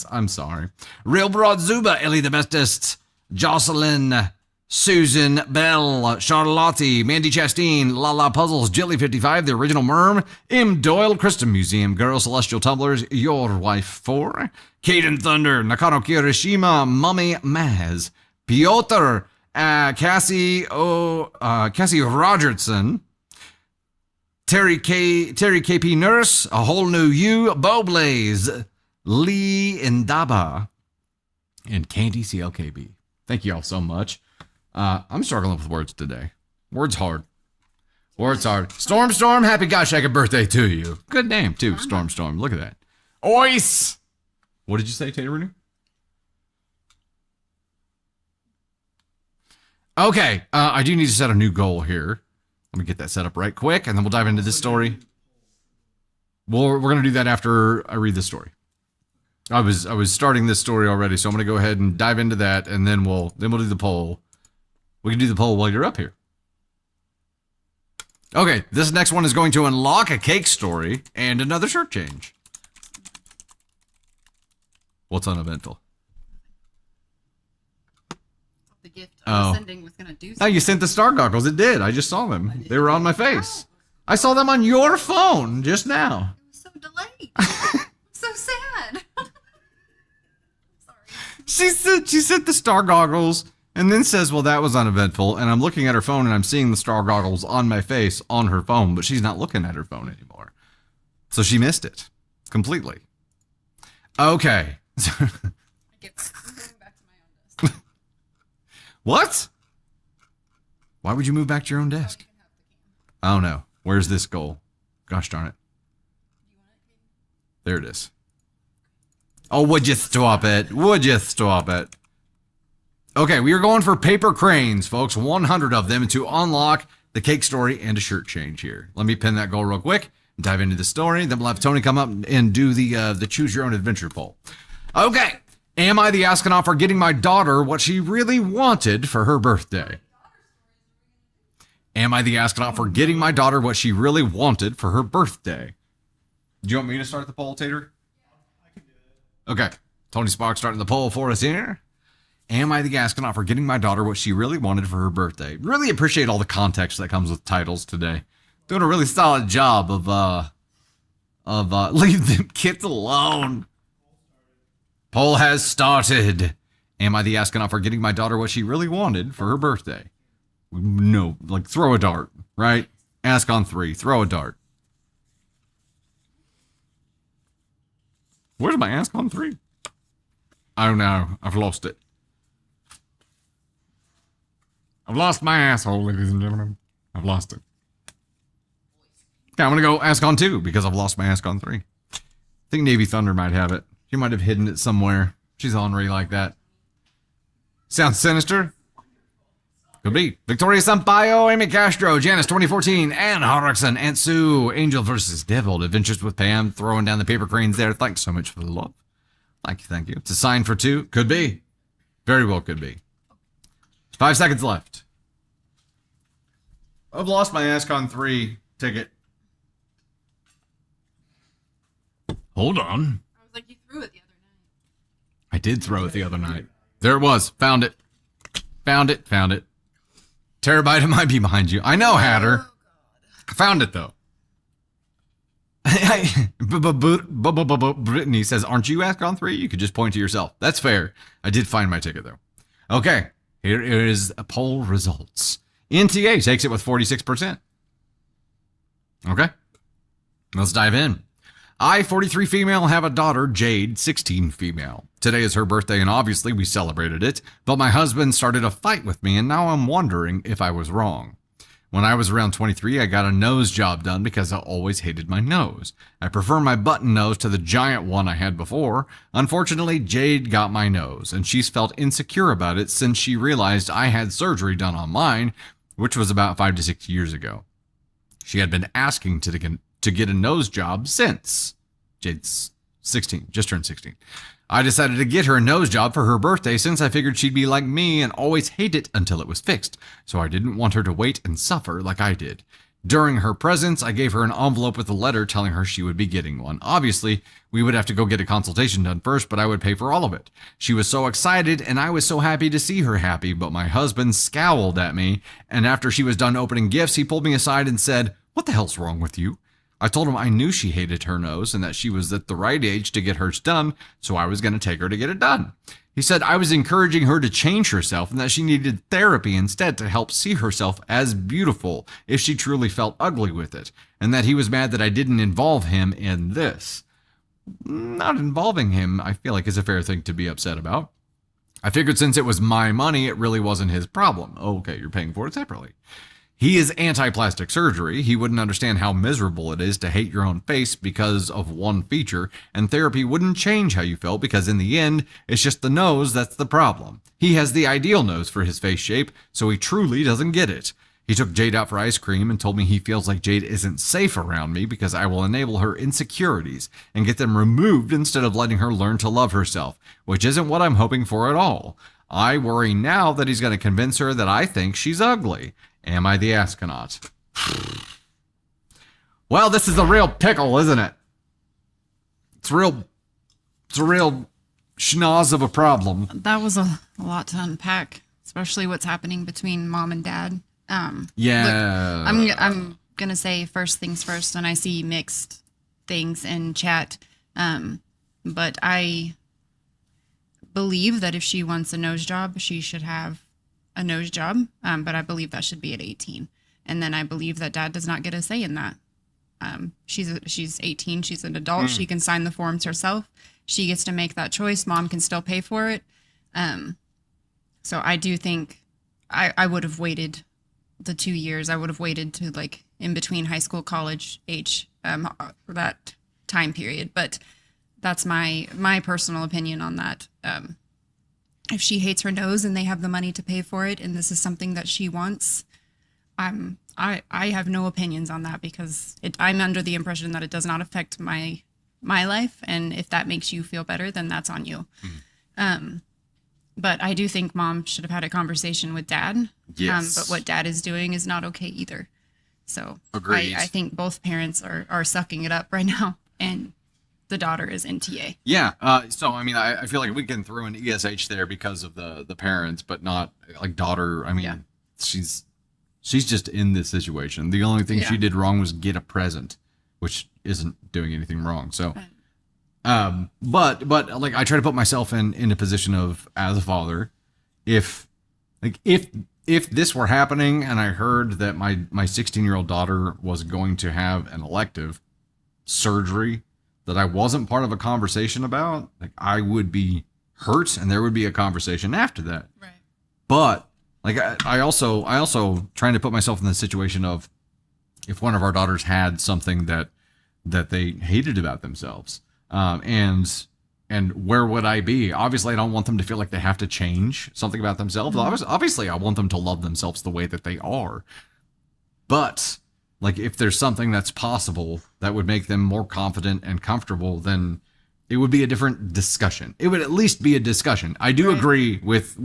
I'm sorry. Real Broad Zuba, Ellie the Bestest, Jocelyn, Susan Bell, Charlotte, Mandy Chastain, Lala Puzzles, Jilly55, The Original Merm, M. Doyle, Kristen Museum Girl, Celestial Tumblers, Your Wife 4, Caden Thunder, Nakano Kirishima, Mummy Maz, Piotr, Cassie Rogertson, Terry KP Nurse, A Whole New You, Bo Blaze, Lee Indaba, and Candy CLKB. Thank you all so much. I'm struggling with words today. Words hard. Storm, happy Gosh Hackett birthday to you. Good name, too. Storm. Look at that. Ois! What did you say, Tater Rooney? Okay, I do need to set a new goal here. Let me get that set up right quick, and then we'll dive into this story. We're going to do that after I read this story. I was starting this story already, so I'm going to go ahead and dive into that, and then we'll do the poll. We can do the poll while you're up here. Okay, this next one is going to unlock a cake story and another shirt change. What's uneventful? The gift I Oh. was sending was gonna do Oh, something. you sent the star goggles. It did. I just saw them. They were on my face. I saw them on your phone just now. It was so delayed. I'm so sad. Sorry. She sent the star goggles and then says, well, that was uneventful. And I'm looking at her phone and I'm seeing the star goggles on my face on her phone, but she's not looking at her phone anymore. So she missed it completely. Okay. I get that. I'm going back to my own desk. What? Why would you move back to your own desk? I don't know. Where's this goal? Gosh darn it. There it is. Oh, would you stop it? Would you stop it? Okay, we are going for paper cranes, folks. 100 of them to unlock the cake story and a shirt change here. Let me pin that goal real quick and dive into the story. Then we'll have Tony come up and do the choose your own adventure poll. Okay. Am I the astronaut for getting my daughter what she really wanted for her birthday? Am I the astronaut for getting my daughter what she really wanted for her birthday? Do you want me to start the poll, Tater? I can do it. Okay. Tony Sparks starting the poll for us here. Am I the astronaut for getting my daughter what she really wanted for her birthday? Really appreciate all the context that comes with titles today. Doing a really solid job of leave them kids alone. Poll has started. Am I the astronaut for getting my daughter what she really wanted for her birthday? No, like throw a dart, right? Ask on 3, throw a dart. Where's my ask on 3? I don't know. I've lost it. I've lost my asshole, ladies and gentlemen. I've lost it. Okay, I'm going to go ask on 2 because I've lost my ask on 3. I think Navy Thunder might have it. She might have hidden it somewhere. She's ornery like that. Sounds sinister. Could be. Victoria Sampaio, Amy Castro, Janice 2014, Ann Hodgson, Aunt Sue, Angel versus Devil, Adventures with Pam, throwing down the paper cranes there. Thanks so much for the love. Thank you. It's a sign for 2. Could be. Very well could be. 5 seconds left. I've lost my Ask on 3 ticket. Hold on. I was like, you threw it the other night. I did throw it the other night. There it was. Found it. Found it. Terabyte, it might be behind you. I know, Hatter. I found it, though. Brittany says, aren't you Ask on 3? You could just point to yourself. That's fair. I did find my ticket, though. Okay. Here is poll results. NTA takes it with 46%. Okay, let's dive in. I, 43 female, have a daughter, Jade, 16 female. Today is her birthday, and obviously we celebrated it, but my husband started a fight with me, and now I'm wondering if I was wrong. When I was around 23, I got a nose job done because I always hated my nose. I prefer my button nose to the giant one I had before. Unfortunately, Jade got my nose, and she's felt insecure about it since she realized I had surgery done on mine, which was about 5 to 6 years ago. She had been asking to get a nose job since. Jade's 16, just turned 16. I decided to get her a nose job for her birthday since I figured she'd be like me and always hate it until it was fixed, so I didn't want her to wait and suffer like I did. During her presence, I gave her an envelope with a letter telling her she would be getting one. Obviously, we would have to go get a consultation done first, but I would pay for all of it. She was so excited, and I was so happy to see her happy, but my husband scowled at me, and after she was done opening gifts, he pulled me aside and said, "What the hell's wrong with you?" I told him I knew she hated her nose and that she was at the right age to get hers done, so I was going to take her to get it done. He said I was encouraging her to change herself and that she needed therapy instead to help see herself as beautiful if she truly felt ugly with it, and that he was mad that I didn't involve him in this. Not involving him, I feel like, is a fair thing to be upset about. I figured since it was my money, it really wasn't his problem. Okay, you're paying for it separately. He is anti-plastic surgery. He wouldn't understand how miserable it is to hate your own face because of one feature, and therapy wouldn't change how you felt because in the end, it's just the nose that's the problem. He has the ideal nose for his face shape, so he truly doesn't get it. He took Jade out for ice cream and told me he feels like Jade isn't safe around me because I will enable her insecurities and get them removed instead of letting her learn to love herself, which isn't what I'm hoping for at all. I worry now that he's going to convince her that I think she's ugly. Am I the astronaut? Well, this is a real pickle, isn't it? It's a real schnoz of a problem. That was a lot to unpack, especially what's happening between mom and dad. Yeah. Look, I'm gonna say first things first, and I see mixed things in chat. But I believe that if she wants a nose job, she should have a nose job. But I believe that should be at 18. And then I believe that dad does not get a say in that. She's 18. She's an adult. She can sign the forms herself. She gets to make that choice. Mom can still pay for it. So I do think I would have waited the 2 years. I would have waited to like in between high school, college age, for that time period. But that's my personal opinion on that. If she hates her nose and they have the money to pay for it, and this is something that she wants, I have no opinions on that because I'm under the impression that it does not affect my life, and if that makes you feel better, then that's on you. But I do think mom should have had a conversation with dad. Yes. But what dad is doing is not okay either. So Agreed. I think both parents are sucking it up right now, and the daughter is NTA. Yeah. So, I mean, I feel like we can throw an ESH there because of the parents, but not like daughter. I mean, Yeah. she's just in this situation. The only thing she did wrong was get a present, which isn't doing anything wrong. So, but like I try to put myself in a position of as a father, if this were happening and I heard that my 16-year-old daughter was going to have an elective surgery that I wasn't part of a conversation about, like I would be hurt and there would be a conversation after that. Right. But like I also trying to put myself in the situation of if one of our daughters had something that they hated about themselves, and where would I be? Obviously, I don't want them to feel like they have to change something about themselves. Obviously, I want them to love themselves the way that they are. But like if there's something that's possible that would make them more confident and comfortable, then it would be a different discussion. It would at least be a discussion. I do agree with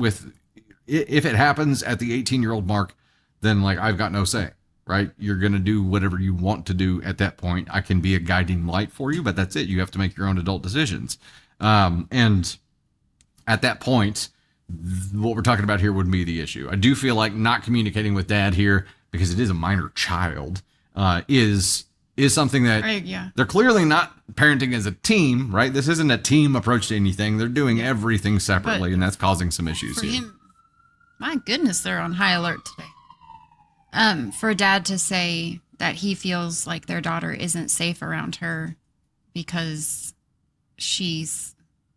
if it happens at the 18-year-old mark, then like I've got no say, right? You're going to do whatever you want to do at that point. I can be a guiding light for you, but that's it. You have to make your own adult decisions. And at that point, what we're talking about here would be the issue. I do feel like not communicating with dad here, because it is a minor child, is something that they're clearly not parenting as a team, right? This isn't a team approach to anything. They're doing everything separately, and that's causing some issues For here. him, my goodness, they're on high alert today. For dad to say that he feels like their daughter isn't safe around her because she's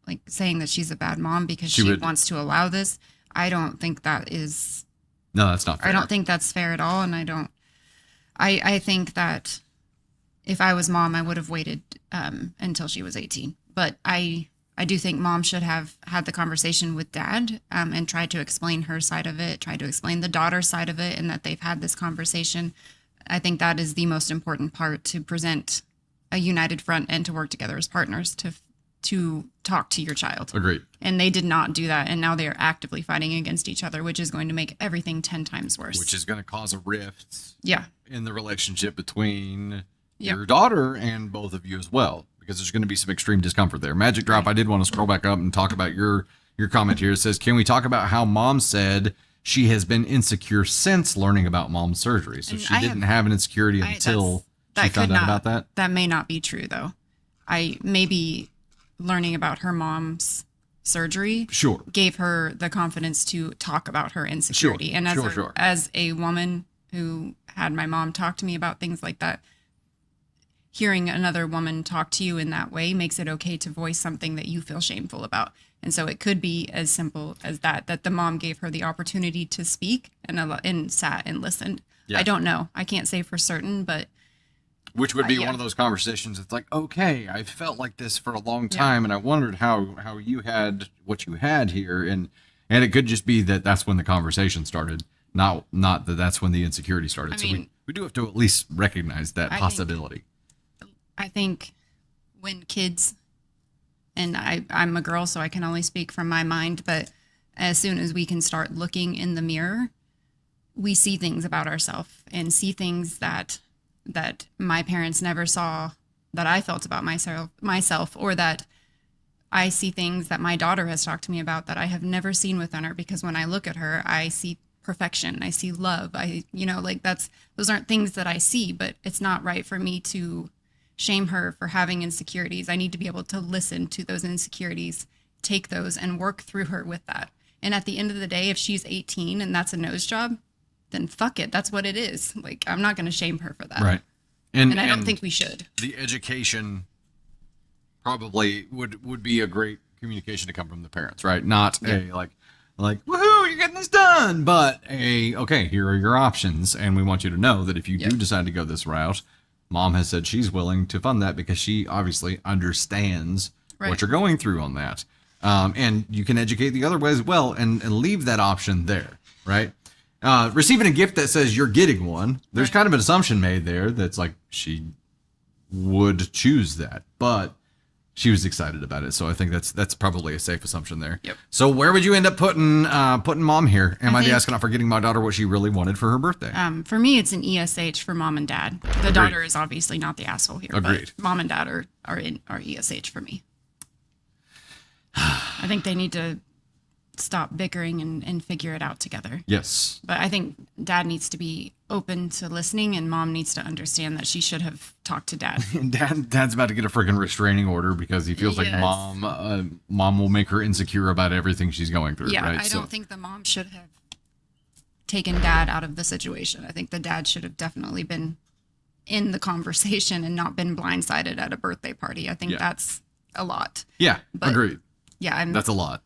like saying that she's a bad mom because she wants to allow this. I don't think that is. No, that's not fair. I don't think that's fair at all. And I think that if I was mom, I would have waited until she was 18. But I do think mom should have had the conversation with dad and tried to explain her side of it, tried to explain the daughter's side of it, and that they've had this conversation. I think that is the most important part, to present a united front and to work together as partners to talk to your child. Agreed. And they did not do that. And now they are actively fighting against each other, which is going to make everything 10 times worse. Which is going to cause a rift Yeah. in the relationship between your daughter and both of you as well, because there's going to be some extreme discomfort there. Magic Drop, I did want to scroll back up and talk about your comment here. It says, can we talk about how mom said she has been insecure since learning about mom's surgery? So And she didn't have an insecurity until she found out about that? That may not be true, though. Maybe learning about her mom's surgery gave her the confidence to talk about her insecurity. And as a woman who had my mom talk to me about things like that, hearing another woman talk to you in that way makes it okay to voice something that you feel shameful about. And so it could be as simple as that the mom gave her the opportunity to speak and sat and listened. Yeah. I don't know. I can't say for certain, but which would be one of those conversations. It's like, okay, I felt like this for a long time, and I wondered how you had what you had here, and it could just be that that's when the conversation started, not that that's when the insecurity started. So we do have to at least recognize that possibility. I think when kids, and I'm a girl, so I can only speak from my mind, but as soon as we can start looking in the mirror, we see things about ourselves and see things that my parents never saw, that I felt about myself, or that I see things that my daughter has talked to me about that I have never seen within her, because when I look at her, I see perfection. I see love. Those aren't things that I see, but it's not right for me to shame her for having insecurities. I need to be able to listen to those insecurities, take those and work through her with that. And at the end of the day, if she's 18 and that's a nose job, then fuck it. That's what it is. Like, I'm not going to shame her for that. Right. And I don't think we should. The education probably would be a great communication to come from the parents, right? Not a like, woohoo, you're getting this done. But okay, here are your options. And we want you to know that if you do decide to go this route, mom has said she's willing to fund that because she obviously understands what you're going through on that. And you can educate the other way as well and leave that option there, right? Receiving a gift that says you're getting one, there's kind of an assumption made there that's like she would choose that, but she was excited about it. So I think that's probably a safe assumption there. Yep. So where would you end up putting mom here? Am I the astronaut for getting my daughter what she really wanted for her birthday? For me, it's an ESH for mom and dad. The daughter is obviously not the asshole here. Agreed. But mom and dad are ESH for me. I think they need to stop bickering and figure it out together. Yes. But I think dad needs to be open to listening, and mom needs to understand that she should have talked to dad. Dad's about to get a freaking restraining order because he feels like mom will make her insecure about everything she's going through. Yeah, right? I don't think the mom should have taken dad out of the situation. I think the dad should have definitely been in the conversation and not been blindsided at a birthday party. I think that's a lot. Yeah, agreed. Yeah, that's a lot.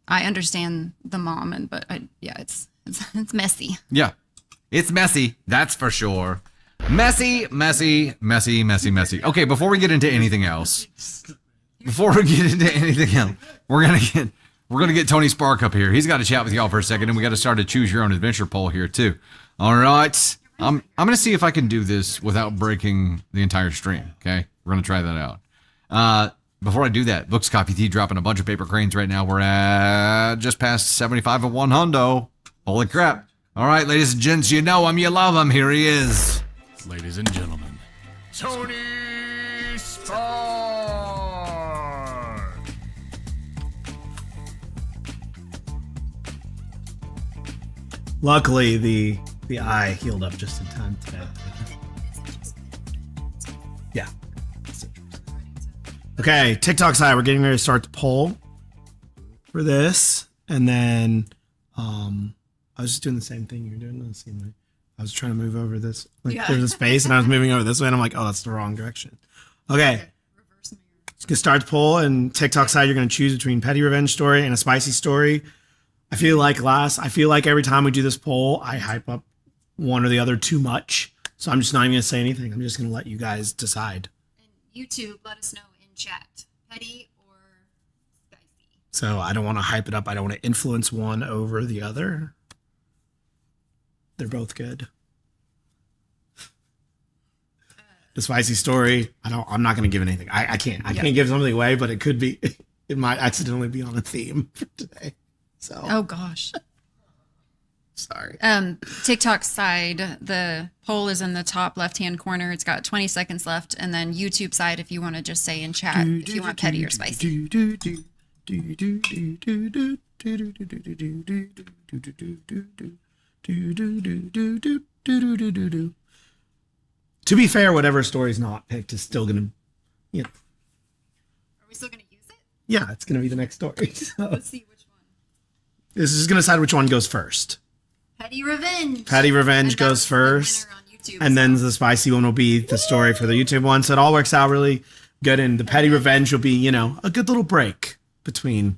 I understand the mom, but it's messy. Yeah, it's messy. That's for sure. Messy. Okay, before we get into anything else, we're gonna get Tony Spark up here. He's got to chat with y'all for a second, and we got to start a choose your own adventure poll here too. All right, I'm gonna see if I can do this without breaking the entire stream. Okay, we're gonna try that out. Before I do that, Books Coffee Tea dropping a bunch of paper cranes right now. We're at just past 75 of one hundo. Holy crap. All right, ladies and gents, you know him, you love him. Here he is. Ladies and gentlemen, Tony Spark. Luckily, the eye healed up just in time today. Yeah. Okay, TikTok side, we're getting ready to start the poll for this, and then I was just doing the same thing you're doing. It seemed like I was trying to move over this. Like Yeah. there's a space, and I was moving over this way, and I'm like, oh, that's the wrong direction. Okay. Reverse mirror. Just gonna start the poll, and TikTok side, you're gonna choose between petty revenge story and a spicy story. I feel like every time we do this poll, I hype up one or the other too much. So I'm just not even gonna say anything. I'm just gonna let you guys decide. And YouTube, let us know in chat. Petty or spicy? So I don't want to hype it up. I don't want to influence one over the other. They're both good. The spicy story, I'm not going to give anything. I can't give something away, but it could be, it might accidentally be on a theme for today. So, Oh gosh. sorry. TikTok side, the poll is in the top left-hand corner. It's got 20 seconds left. And then YouTube side, if you want to just say in chat if you want petty or spicy. To be fair, whatever story's not picked is still gonna, Are we still going to use it? yeah, it's gonna be the next story. So Let's see which one. this is gonna decide which one goes first. Petty revenge. Petty revenge And goes that's the winner first, on YouTube, and then so- the spicy one will be the story for the YouTube one. So it all works out really good, and the petty revenge will be, a good little break between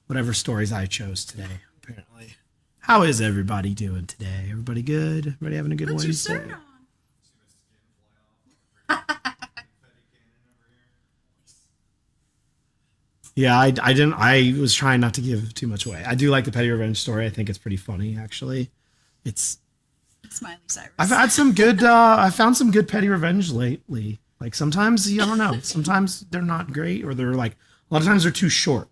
whatever stories I chose today. Apparently, how is everybody doing today? Everybody good? Everybody having a good Put your Wednesday? shirt on. Yeah, I didn't. I was trying not to give too much away. I do like the petty revenge story. I think it's pretty funny, actually. It's Smiley Cyrus. I've had some good. I found some good petty revenge lately. Like sometimes I don't know. Sometimes they're not great, or they're like a lot of times they're too short.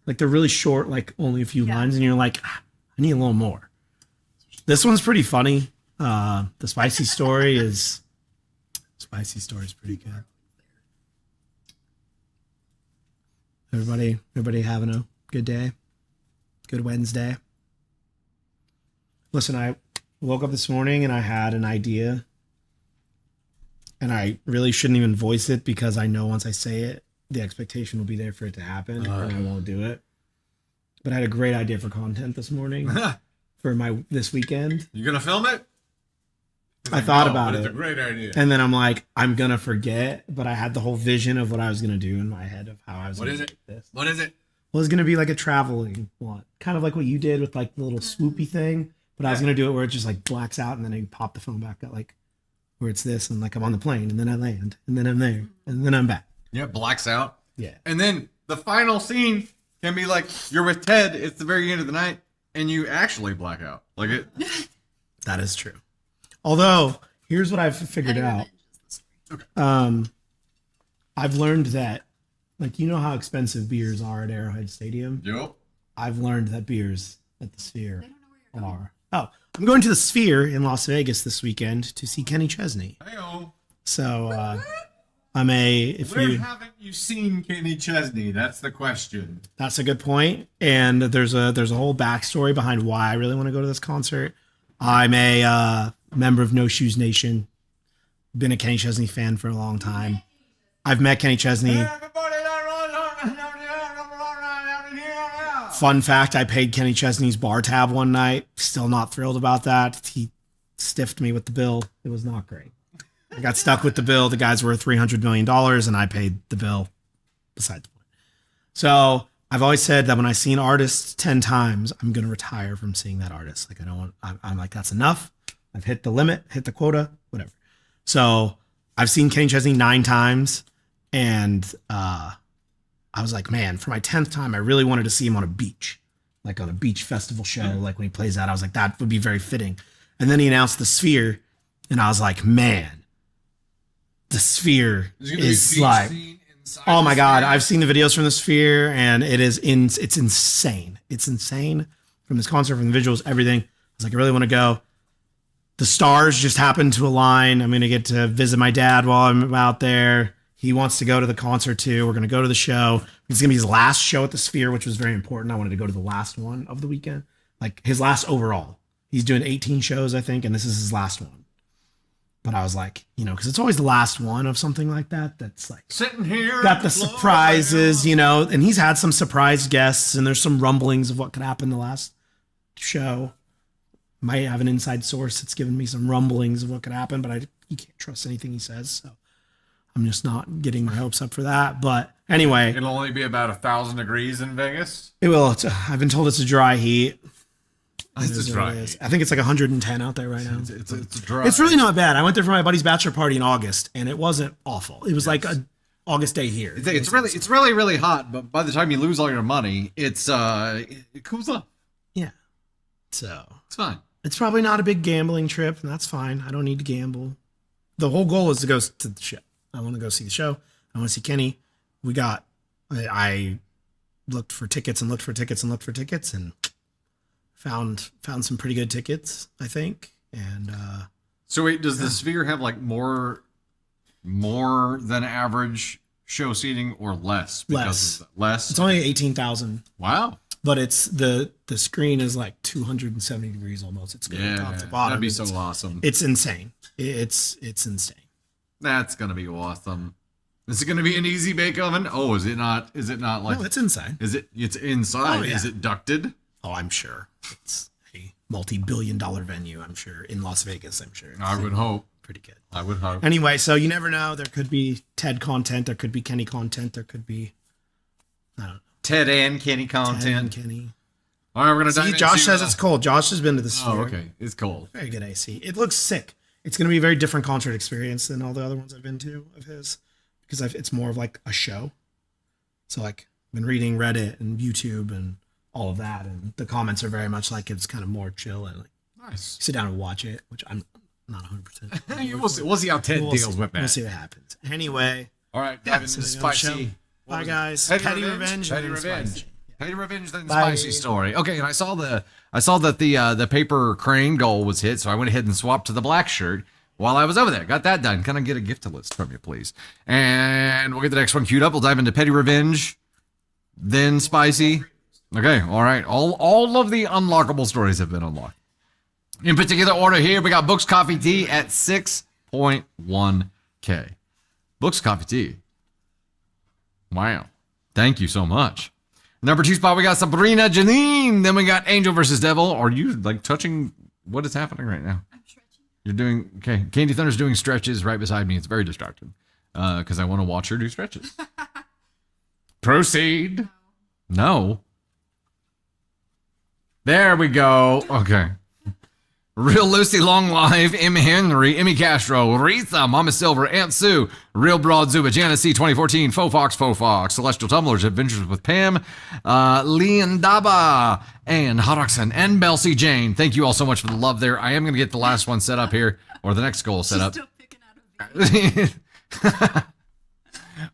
Like they're really short, like only a few lines, and you're like, I need a little more. This one's pretty funny. The spicy story is pretty good. Everybody having a good day, good Wednesday. Listen, I woke up this morning and I had an idea, and I really shouldn't even voice it because I know once I say it, the expectation will be there for it to happen, and I won't do it. But I had a great idea for content this morning for this weekend. You gonna film it? I thought about but it. It's a great idea. And then I'm like, I'm gonna forget, but I had the whole vision of what I was gonna do in my head of how I was. What gonna is do it? This. What is it? Well, it's gonna be like a traveling one, kind of like what you did with like the little swoopy thing. But I was gonna do it where it just like blacks out, and then I pop the phone back out, like where it's this, and like I'm on the plane, and then I land, and then I'm there, and then I'm back. Yeah, blacks out. Yeah. And then the final scene can be like you're with Ted. It's the very end of the night, and you actually black out. Like it. That is true. Although, here's what I've figured Petty out. revenge is the story. I've learned that, like, you know how expensive beers are at Arrowhead Stadium? Yep. I've learned that beers at the Sphere They don't know where you're going. are. Oh, I'm going to the Sphere in Las Vegas this weekend to see Kenny Chesney. Hey-o. So, Where haven't you seen Kenny Chesney? That's the question. that's a good point. And there's a whole backstory behind why I really want to go to this concert. I'm a member of No Shoes Nation. Been a Kenny Chesney fan for a long time. I've met Kenny Chesney. Fun fact, I paid Kenny Chesney's bar tab one night. Still not thrilled about that. He stiffed me with the bill. It was not great. I got stuck with the bill. The guy's worth $300 million, and I paid the bill. Besides the point. So I've always said that when I see an artist 10 times, I'm going to retire from seeing that artist. Like, I don't want, I'm like, that's enough. I've hit the limit, hit the quota, whatever. So I've seen Kenny Chesney 9 times, and I was like, man, for my 10th time, I really wanted to see him on a beach, like on a beach festival show. Like when he plays that, I was like, that would be very fitting. And then he announced the Sphere, and I was like, man, the Sphere is like, oh my God, I've seen the videos from the Sphere, and it's insane. It's insane from this concert, from the visuals, everything. I was like, I really want to go. The stars just happened to align. I'm going to get to visit my dad while I'm out there. He wants to go to the concert too. We're going to go to the show. It's going to be his last show at the Sphere, which was very important. I wanted to go to the last one of the weekend, like his last overall. He's doing 18 shows, I think, and this is his last one. But I was like, because it's always the last one of something like that. That's like Sitting here. got the surprises, and he's had some surprise guests, and there's some rumblings of what could happen the last show. Might have an inside source that's given me some rumblings of what could happen, but you can't trust anything he says. So I'm just not getting my hopes up for that. But anyway, It'll only be about 1,000 degrees in Vegas. it will. I've been told it's a dry heat. It's It is a what dry it is. heat. I think it's like 110 out there right now. It's dry. It's really not bad. I went there for my buddy's bachelor party in August, and it wasn't awful. It was like a August day here. It's really hot, but by the time you lose all your money, it cools off. Yeah. So It's fine. it's probably not a big gambling trip, and that's fine. I don't need to gamble. The whole goal is to go to the show. I want to go see the show. I want to see Kenny. I looked for tickets and looked for tickets and looked for tickets and found some pretty good tickets, I think. And So wait, does the Sphere have like more than average show seating or less? Less. it's only 18,000, Wow. but it's the screen is like 270 degrees almost. It's going top to bottom. That'd be so It's- awesome. It's insane. It's insane. That's gonna be awesome. Is it gonna be an easy bake oven? Oh, is it not? Is it not like? No, it's inside. It's inside? Oh, yeah. Is it ducted? Oh, I'm sure. It's a multi-billion-dollar venue, I'm sure, in Las Vegas, I'm sure. I would hope. Pretty good. I would hope. Anyway, so you never know. There could be Ted content. There could be Kenny content. There could be, I don't know, Ted and Kenny Ted and content. Kenny. All right, we're gonna See, dive Josh into, says it's cold. Josh has been to the Sphere. Oh, okay. It's cold. Very good AC. It looks sick. It's going to be a very different concert experience than all the other ones I've been to of his, because it's more of like a show. So like I've been reading Reddit and YouTube and all of that, and the comments are very much like it's kind of more chill and like Nice. sit down and watch it, which I'm not 100%. We'll see how Ted deals with that. We'll see what happens. Anyway, All right, yeah, dive so into the other show. spicy. Bye guys. Petty Revenge. Petty and Revenge. Spicy. Petty Revenge, then Bye. Spicy Story. Okay, and I saw that the paper crane goal was hit, so I went ahead and swapped to the black shirt while I was over there. Got that done. Can I get a gift list from you, please? And we'll get the next one queued up. We'll dive into Petty Revenge, then Spicy. Okay, all right. All of the unlockable stories have been unlocked. In particular order here, we got Books, Coffee, Tea at 6.1K. Books, Coffee, Tea. Wow. Thank you so much. Number 2 spot, we got Sabrina Janine. Then we got Angel versus Devil. Are you like touching what is happening right now? I'm stretching. You're doing, okay. Candy Thunder's doing stretches right beside me. It's very distracting because I want to watch her do stretches. Proceed. No. There we go. Okay. Real Lucy, Long Live, M. Henry, Emmy Castro, Retha, Mama Silver, Aunt Sue, Real Broad Zuba, Janice C. 2014, Faux Fox, Celestial Tumblers, Adventures with Pam, Leon Daba, and Hodgson, and Belle C. Jane. Thank you all so much for the love there. I am going to get the last one set up here, or the next goal set up. Still picking out a video.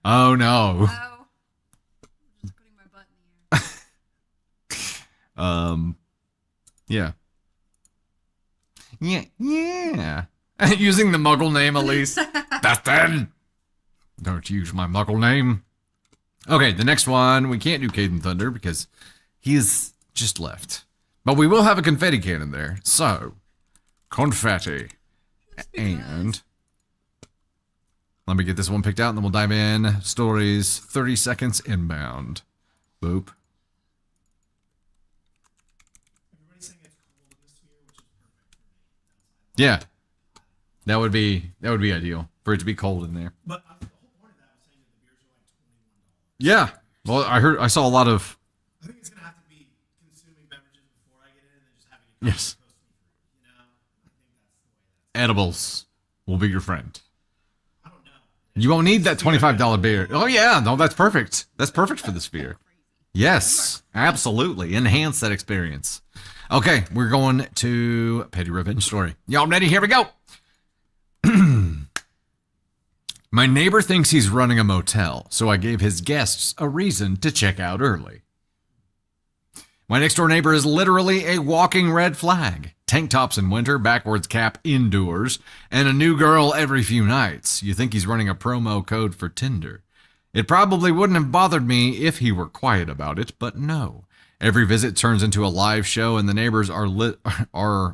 Oh, no. Oh. Just putting my butt in the air. Yeah. Yeah. Using the muggle name, Elise. Bastard! Don't use my muggle name. Okay, the next one, we can't do Caden Thunder because he is just left. But we will have a confetti cannon there. So, confetti. And let me get this one picked out and then we'll dive in. Stories, 30 seconds inbound. Boop. Yeah. That would be ideal for it to be cold in there. But the whole point of that was saying that the beers are like $21. Yeah. Well, I saw a lot of I think it's gonna have to be consuming beverages before I get in and then just having it yes. toast me through. You know, I think that's the way that's. Edibles will be your friend. I don't know. You won't need that $25 beer. Oh yeah, no, that's perfect. That's perfect for this beer. Yes, absolutely. Enhance that experience. Okay, we're going to Petty Revenge Story. Y'all ready? Here we go. My neighbor thinks he's running a motel, so I gave his guests a reason to check out early. My next door neighbor is literally a walking red flag. Tank tops in winter, backwards cap indoors, and a new girl every few nights. You think he's running a promo code for Tinder. It probably wouldn't have bothered me if he were quiet about it, but no. Every visit turns into a live show, and the neighbors are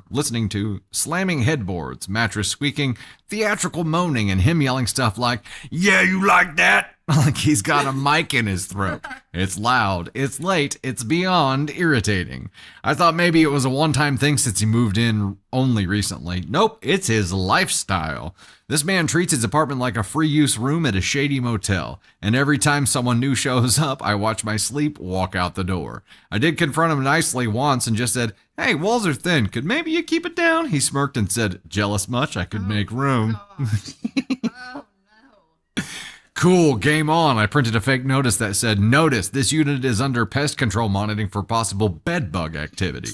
listening to slamming headboards, mattress squeaking, theatrical moaning, and him yelling stuff like, "Yeah, you like that?" Like he's got a mic in his throat. It's loud. It's late. It's beyond irritating. I thought maybe it was a one-time thing since he moved in only recently. Nope, it's his lifestyle. This man treats his apartment like a free-use room at a shady motel. And every time someone new shows up, I watch my sleep walk out the door. I did confront him nicely once and just said, "Hey, walls are thin. Could maybe you keep it down?" He smirked and said, "Jealous much? I could make room." Oh no. Cool, game on. I printed a fake notice that said, "Notice, this unit is under pest control monitoring for possible bed bug activity.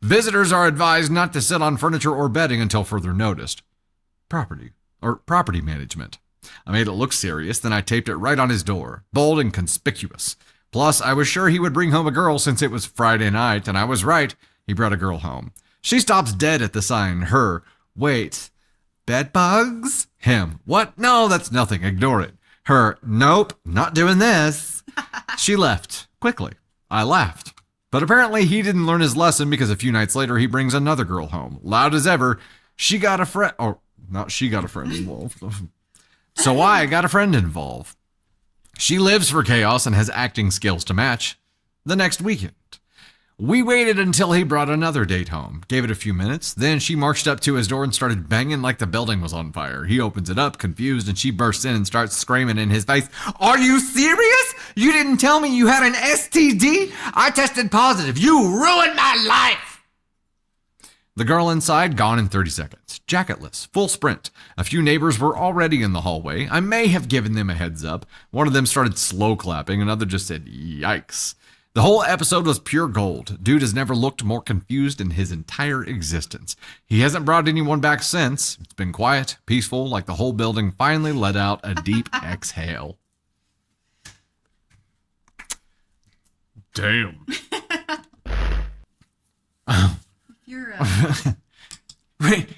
Visitors are advised not to sit on furniture or bedding until further noticed." Property management. I made it look serious, then I taped it right on his door. Bold and conspicuous. Plus, I was sure he would bring home a girl since it was Friday night, and I was right. He brought a girl home. She stops dead at the sign. Her. Wait. Bed bugs? Him. What? No, that's nothing. Ignore it. Her. Nope, not doing this. She left. Quickly. I laughed. But apparently he didn't learn his lesson because a few nights later he brings another girl home. Loud as ever. She got a friend. Or, not she got a friend involved. So I got a friend involved. She lives for chaos and has acting skills to match. The next weekend. We waited until he brought another date home. Gave it a few minutes. Then she marched up to his door and started banging like the building was on fire. He opens it up, confused, and she bursts in and starts screaming in his face, "Are you serious? You didn't tell me you had an STD? I tested positive. You ruined my life!" The girl inside, gone in 30 seconds. Jacketless, full sprint. A few neighbors were already in the hallway. I may have given them a heads up. One of them started slow clapping. Another just said, "Yikes." The whole episode was pure gold. Dude has never looked more confused in his entire existence. He hasn't brought anyone back since. It's been quiet, peaceful, like the whole building finally let out a deep exhale. Damn. You're Wait,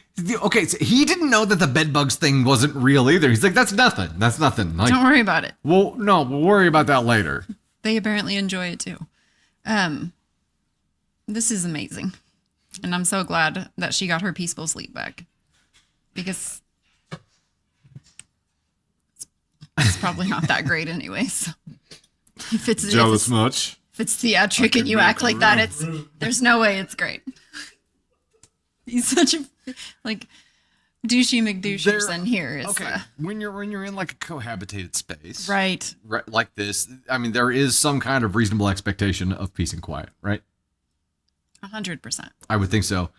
okay, so he didn't know that the bed bugs thing wasn't real either. He's like, that's nothing. That's nothing. Like, Don't worry about it. well, no, we'll worry about that later. They apparently enjoy it too. This is amazing. And I'm so glad that she got her peaceful sleep back. Because it's probably not that great anyway. So if it's Jealous much? if it's theatric and you act like that, there's no way it's great. He's such a like douchey McDoucherson here. Is, Okay, when you're in like a cohabitated space, right. like this, I mean, there is some kind of reasonable expectation of peace and quiet, right? 100%. I would think so.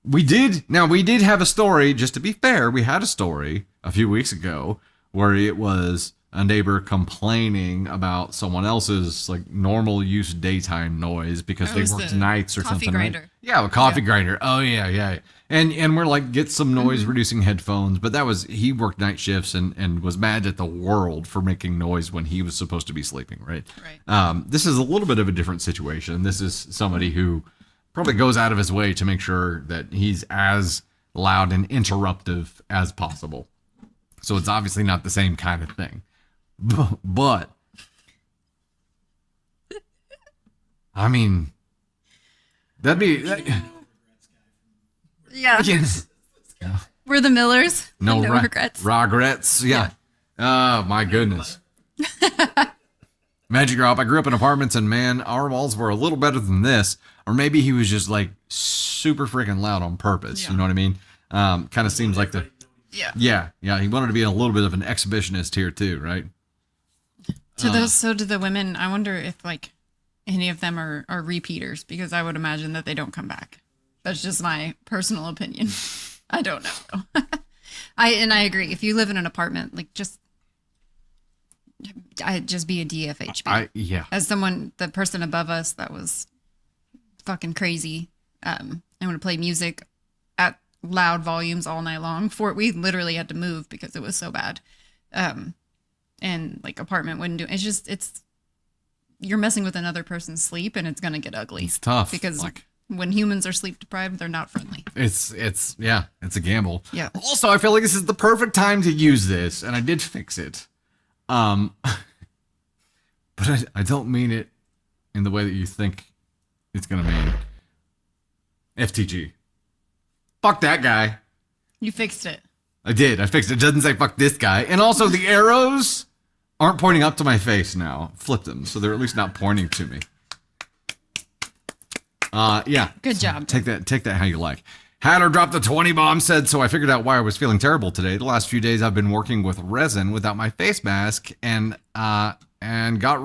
We did have a story, just to be fair, we had a story a few weeks ago where it was a neighbor complaining about someone else's like normal use daytime noise because It they was worked the nights or coffee something. grinder. Right? Yeah, a coffee grinder. Oh yeah. And we're like, get some noise reducing headphones, but he worked night shifts and was mad at the world for making noise when he was supposed to be sleeping, right? Right. This is a little bit of a different situation. This is somebody who probably goes out of his way to make sure that he's as loud and interruptive as possible. So it's obviously not the same kind of thing. But I mean, that'd be Yeah. yes. We're the Millers. No regrets. Regrets. Yeah. Oh my goodness. Magic Drop. I grew up in apartments and man, our walls were a little better than this. Or maybe he was just like super freaking loud on purpose. Yeah. You know what I mean? Kind of seems like Yeah. Yeah. He wanted to be a little bit of an exhibitionist here too, right? So do the women, I wonder if like any of them are repeaters, because I would imagine that they don't come back. That's just my personal opinion. I don't know. I agree. If you live in an apartment, like I'd just be a DFHB. Yeah. As the person above us that was fucking crazy, and would play music at loud volumes all night long. We literally had to move because it was so bad. And like apartment wouldn't do it's you're messing with another person's sleep and it's gonna get ugly. It's tough because when humans are sleep deprived, they're not friendly. It's a gamble. Yeah. Also, I feel like this is the perfect time to use this, and I did fix it. But I don't mean it in the way that you think it's gonna mean. FTG. Fuck that guy. You fixed it. I did. I fixed it. It doesn't say fuck this guy. And also the arrows aren't pointing up to my face now. Flip them so they're at least not pointing to me. Yeah. Good job. Take that how you like. Hatter dropped the 20 bomb, said, so I figured out why I was feeling terrible today. The last few days I've been working with resin without my face mask and got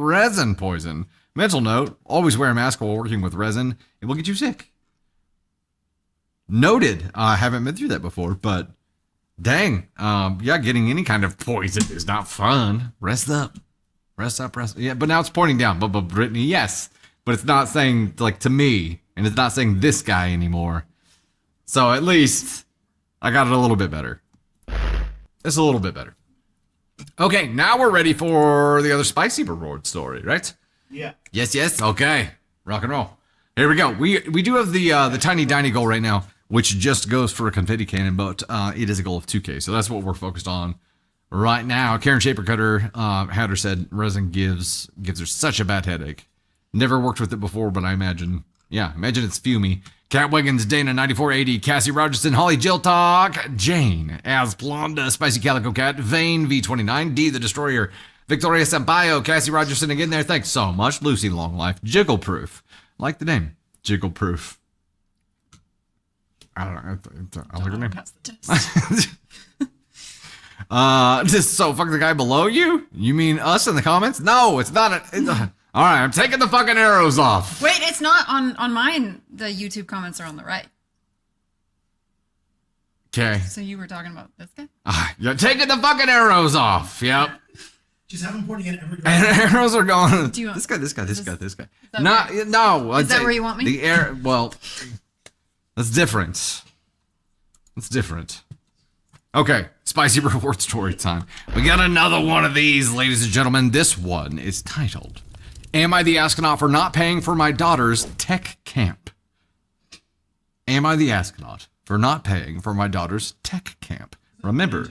resin poison. Mental note, always wear a mask while working with resin. It will get you sick. Noted. I haven't been through that before, but dang. Yeah, getting any kind of poison is not fun. Rest up. Yeah, but now it's pointing down. But Brittany, yes. But it's not saying, like, to me. And it's not saying this guy anymore. So at least I got it a little bit better. It's a little bit better. Okay, now we're ready for the other spicy reward story, right? Yeah. Yes. Okay, rock and roll. Here we go. We do have the tiny diny goal right now, which just goes for a confetti cannon, but it is a goal of 2K, so that's what we're focused on right now. Karen Shaper Cutter Hatter said resin gives her such a bad headache. Never worked with it before, but I imagine it's fumey. Cat Wiggins, Dana 9480, Cassie Rogerson, Holly Jill Talk, Jane, As Blonda, Spicy Calico Cat, Vane V29, D the Destroyer, Victoria Sampaio, Cassie Rogerson again there. Thanks so much. Lucy Long Life, Jiggle Proof. Like the name, Jiggle Proof. I don't know. I like her name. Pass the test. Just so fuck the guy below you? You mean us in the comments? No, it's not. All right, I'm taking the fucking arrows off. Wait, it's not on mine. The YouTube comments are on the right. Okay. So you were talking about this guy? You're taking the fucking arrows off. Yep. Just have them pointing in every And direction. arrows are going. Do you want- This guy. Is that No. Is that where you want me? The air. Well, that's different. It's different. Okay, spicy reward story time. We got another one of these, ladies and gentlemen. This one is titled, Am I the astronaut for not paying for my daughter's tech camp? Am I the astronaut for not paying for my daughter's tech camp? Remember,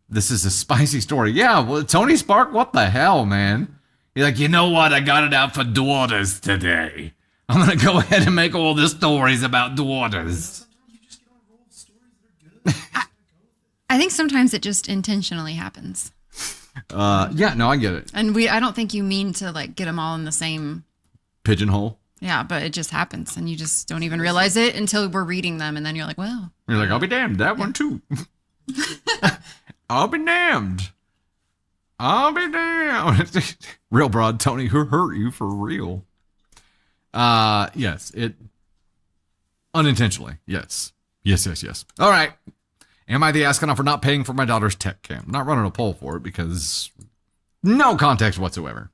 this is a spicy story. Yeah, well, Tony Spark, what the hell, man? You're like, you know what? I got it out for daughters today. I'm going to go ahead and make all the stories about daughters. I think sometimes it just intentionally happens. Yeah, no, I get it. And I don't think you mean to like get them all in the same. Pigeonhole. Yeah, but it just happens and you just don't even realize it until we're reading them. And then you're like, well, You're like, I'll be damned. That one too. I'll be damned. I'll be damned. Real broad, Tony, who hurt you for real? Yes, it unintentionally. Yes. All right. Am I the astronaut for not paying for my daughter's tech camp? I'm not running a poll for it because no context whatsoever.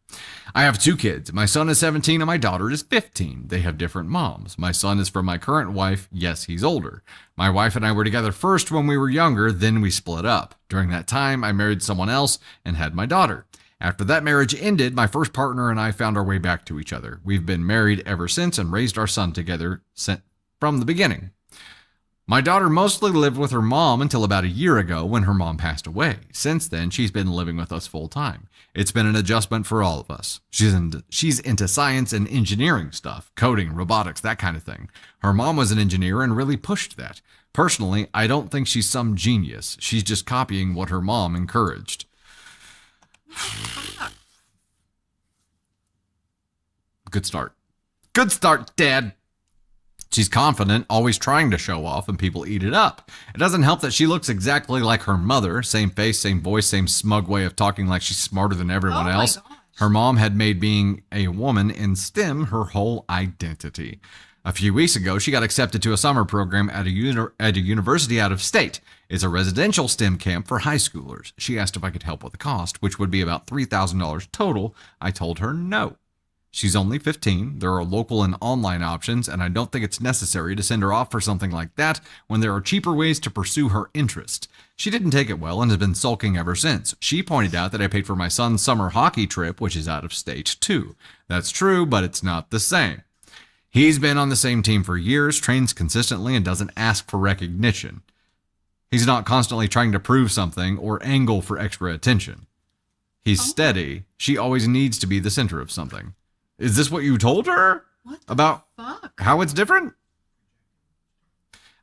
I have 2 kids. My son is 17 and my daughter is 15. They have different moms. My son is from my current wife. Yes, he's older. My wife and I were together first when we were younger, then we split up. During that time, I married someone else and had my daughter. After that marriage ended, my first partner and I found our way back to each other. We've been married ever since and raised our son together from the beginning. My daughter mostly lived with her mom until about a year ago when her mom passed away. Since then, she's been living with us full time. It's been an adjustment for all of us. She's into science and engineering stuff, coding, robotics, that kind of thing. Her mom was an engineer and really pushed that. Personally, I don't think she's some genius. She's just copying what her mom encouraged. Good start. Good start, Dad. She's confident, always trying to show off, and people eat it up. It doesn't help that she looks exactly like her mother. Same face, same voice, same smug way of talking like she's smarter than everyone else. Her mom had made being a woman in STEM her whole identity. A few weeks ago, she got accepted to a summer program at a university out of state. It's a residential STEM camp for high schoolers. She asked if I could help with the cost, which would be about $3,000 total. I told her no. She's only 15. There are local and online options, and I don't think it's necessary to send her off for something like that when there are cheaper ways to pursue her interest. She didn't take it well and has been sulking ever since. She pointed out that I paid for my son's summer hockey trip, which is out of state too. That's true, but it's not the same. He's been on the same team for years, trains consistently, and doesn't ask for recognition. He's not constantly trying to prove something or angle for extra attention. He's steady. She always needs to be the center of something. Is this what you told her? What about fuck? how it's different?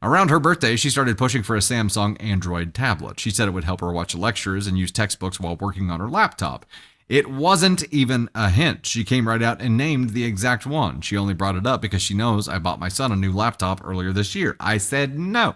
Around her birthday, she started pushing for a Samsung Android tablet. She said it would help her watch lectures and use textbooks while working on her laptop. It wasn't even a hint. She came right out and named the exact one. She only brought it up because she knows I bought my son a new laptop earlier this year. I said no.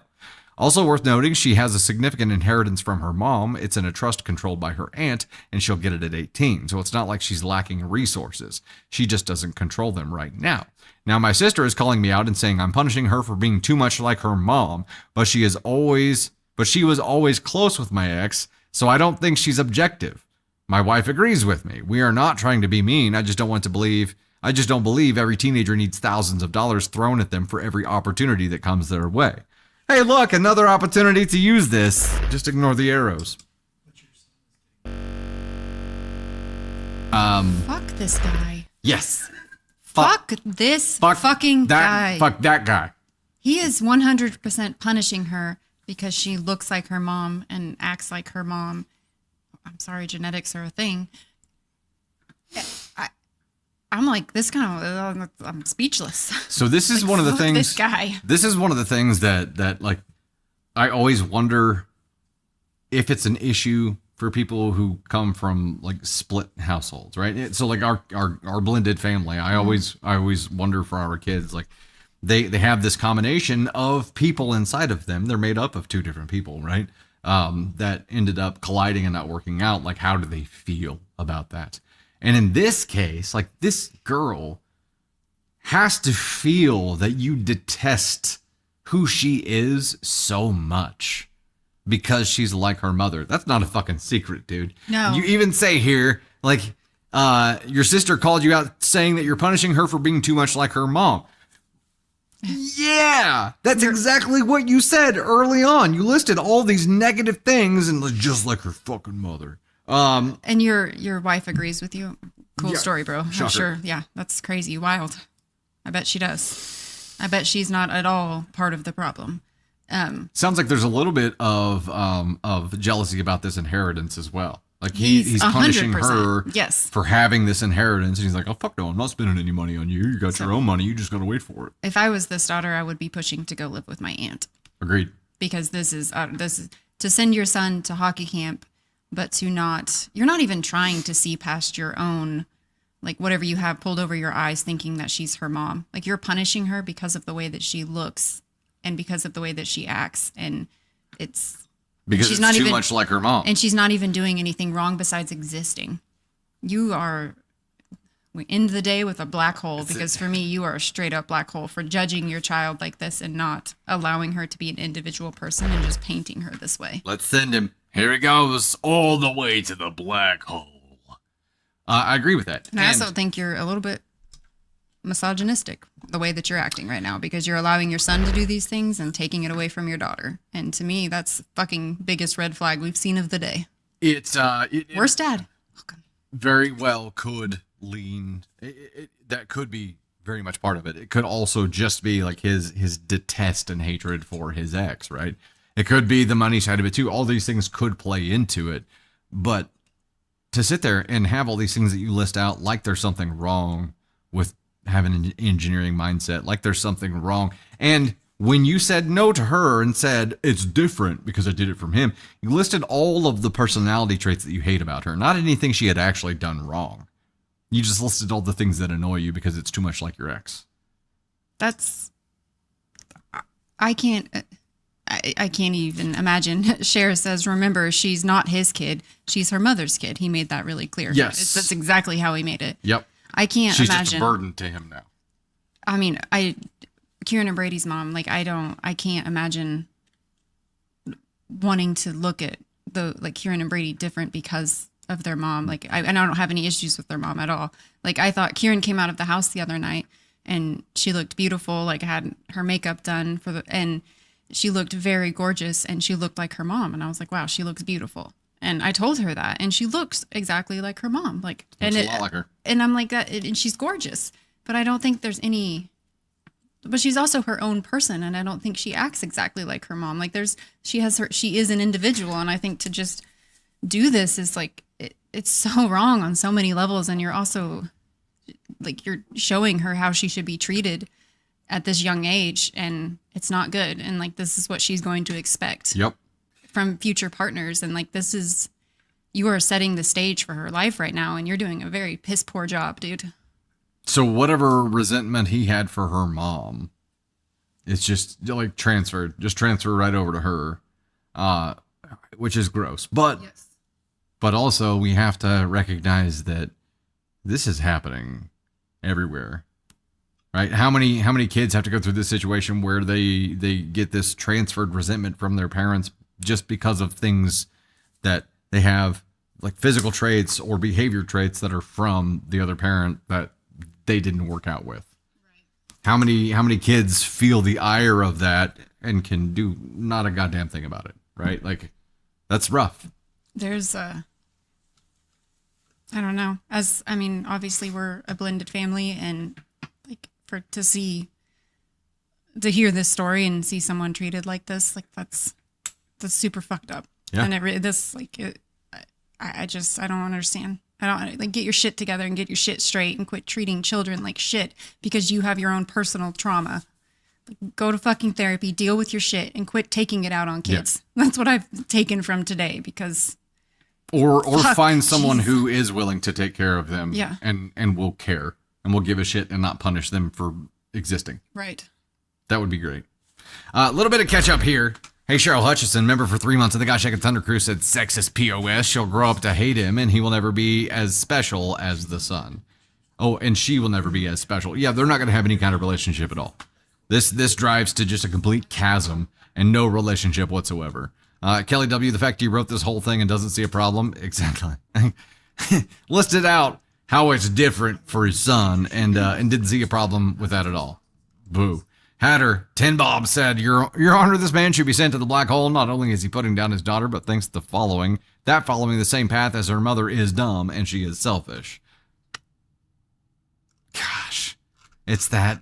Also worth noting, she has a significant inheritance from her mom. It's in a trust controlled by her aunt, and she'll get it at 18. So it's not like she's lacking resources. She just doesn't control them right now. Now, my sister is calling me out and saying I'm punishing her for being too much like her mom, but she was always close with my ex, so I don't think she's objective. My wife agrees with me. We are not trying to be mean. I just don't believe every teenager needs thousands of dollars thrown at them for every opportunity that comes their way. Hey, look, another opportunity to use this. Just ignore the arrows. Fuck this guy. Yes. Fuck this fucking guy. Fuck that guy. He is 100% punishing her because she looks like her mom and acts like her mom. I'm sorry, genetics are a thing. I'm like, this kind of, I'm speechless. So this is Like, one of the fuck things. this guy. This is one of the things that like, I always wonder if it's an issue for people who come from like split households, right? So like our blended family, I always wonder for our kids, like they have this combination of people inside of them. They're made up of two different people, right? That ended up colliding and not working out. Like, how do they feel about that? And in this case, like this girl has to feel that you detest who she is so much because she's like her mother. That's not a fucking secret, dude. No. You even say here, like, your sister called you out saying that you're punishing her for being too much like her mom. Yeah, that's exactly what you said early on. You listed all these negative things and just like her fucking mother. And your wife agrees with you. Cool Yeah, story, bro. shocker. I'm sure. Yeah, that's crazy. Wild. I bet she does. I bet she's not at all part of the problem. Sounds like there's a little bit of jealousy about this inheritance as well. Like he's punishing 100%. her Yes. for having this inheritance. And he's like, oh, fuck no, I'm not spending any money on you. You got your own money. You just got to wait for it. If I was this daughter, I would be pushing to go live with my aunt Agreed. because this is to send your son to hockey camp, but you're not even trying to see past your own, like whatever you have pulled over your eyes thinking that she's her mom. Like you're punishing her because of the way that she looks and because of the way that she acts. And Because she's it's not too even- much like her mom. and she's not even doing anything wrong besides existing. We end the day with a black hole because for me, you are a straight up black hole for judging your child like this and not allowing her to be an individual person and just painting her this way. Let's send him. Here he goes all the way to the black hole. I agree with that. And I also think you're a little bit misogynistic the way that you're acting right now because you're allowing your son to do these things and taking it away from your daughter. And to me, that's the fucking biggest red flag we've seen of the day. It's Worst dad. very well could lean. That could be very much part of it. It could also just be like his detest and hatred for his ex, right? It could be the money side of it too. All these things could play into it, but to sit there and have all these things that you list out, like there's something wrong with having an engineering mindset, like there's something wrong. And when you said no to her and said it's different because I did it from him, you listed all of the personality traits that you hate about her, not anything she had actually done wrong. You just listed all the things that annoy you because it's too much like your ex. I can't even imagine. Cher says, remember, she's not his kid. She's her mother's kid. He made that really clear. Yes. That's exactly how he made it. Yep. I can't She's imagine. just a burden to him now. I mean, Kieran and Brady's mom, like, I can't imagine wanting to look at Kieran and Brady different because of their mom. Like, I don't have any issues with their mom at all. Like, I thought Kieran came out of the house the other night and she looked beautiful, like had her makeup done and she looked very gorgeous and she looked like her mom. And I was like, wow, she looks beautiful. And I told her that, and she looks exactly like her mom. Like, Looks a lot like her. And I'm like that, and she's gorgeous, but I don't think there's any. But she's also her own person, and I don't think she acts exactly like her mom. Like she is an individual, and I think to just do this is like it's so wrong on so many levels, and you're also like you're showing her how she should be treated at this young age, and it's not good. And like, this is what she's going to expect Yep. from future partners. And like, you are setting the stage for her life right now, and you're doing a very piss poor job, dude. So whatever resentment he had for her mom, it's just like transfer right over to her, which is gross. But Yes. but also we have to recognize that this is happening everywhere, right? How many kids have to go through this situation where they get this transferred resentment from their parents just because of things that they have, like physical traits or behavior traits that are from the other parent that they didn't work out with. How many kids feel the ire of that and can do not a goddamn thing about it, right? Like, that's rough. There's I don't know. Obviously we're a blended family, and like to hear this story and see someone treated like this, like that's super fucked up. Yeah. And I don't understand. I don't like, get your shit together and get your shit straight and quit treating children like shit because you have your own personal trauma. Like, go to fucking therapy, deal with your shit, and quit taking it out on kids. Yeah. That's what I've taken from today, because or fuck, find someone geez. who is willing to take care of them, Yeah. and will care and will give a shit and not punish them for existing. Right. That would be great. A little bit of catch up here. Hey, Cheryl Hutchison, member for 3 months of the Gosh Shakin' Thunder Crew, said sexist POS. She'll grow up to hate him, and he will never be as special as the son. Oh, and she will never be as special. Yeah, they're not going to have any kind of relationship at all. This drives to just a complete chasm and no relationship whatsoever. Kelly W., the fact you wrote this whole thing and doesn't see a problem. Exactly. Listed out how it's different for his son and didn't see a problem with that at all. Boo. Hatter, Tin Bob said, Your Honor, this man should be sent to the black hole. Not only is he putting down his daughter, but thinks following the same path as her mother is dumb and she is selfish. Gosh, it's that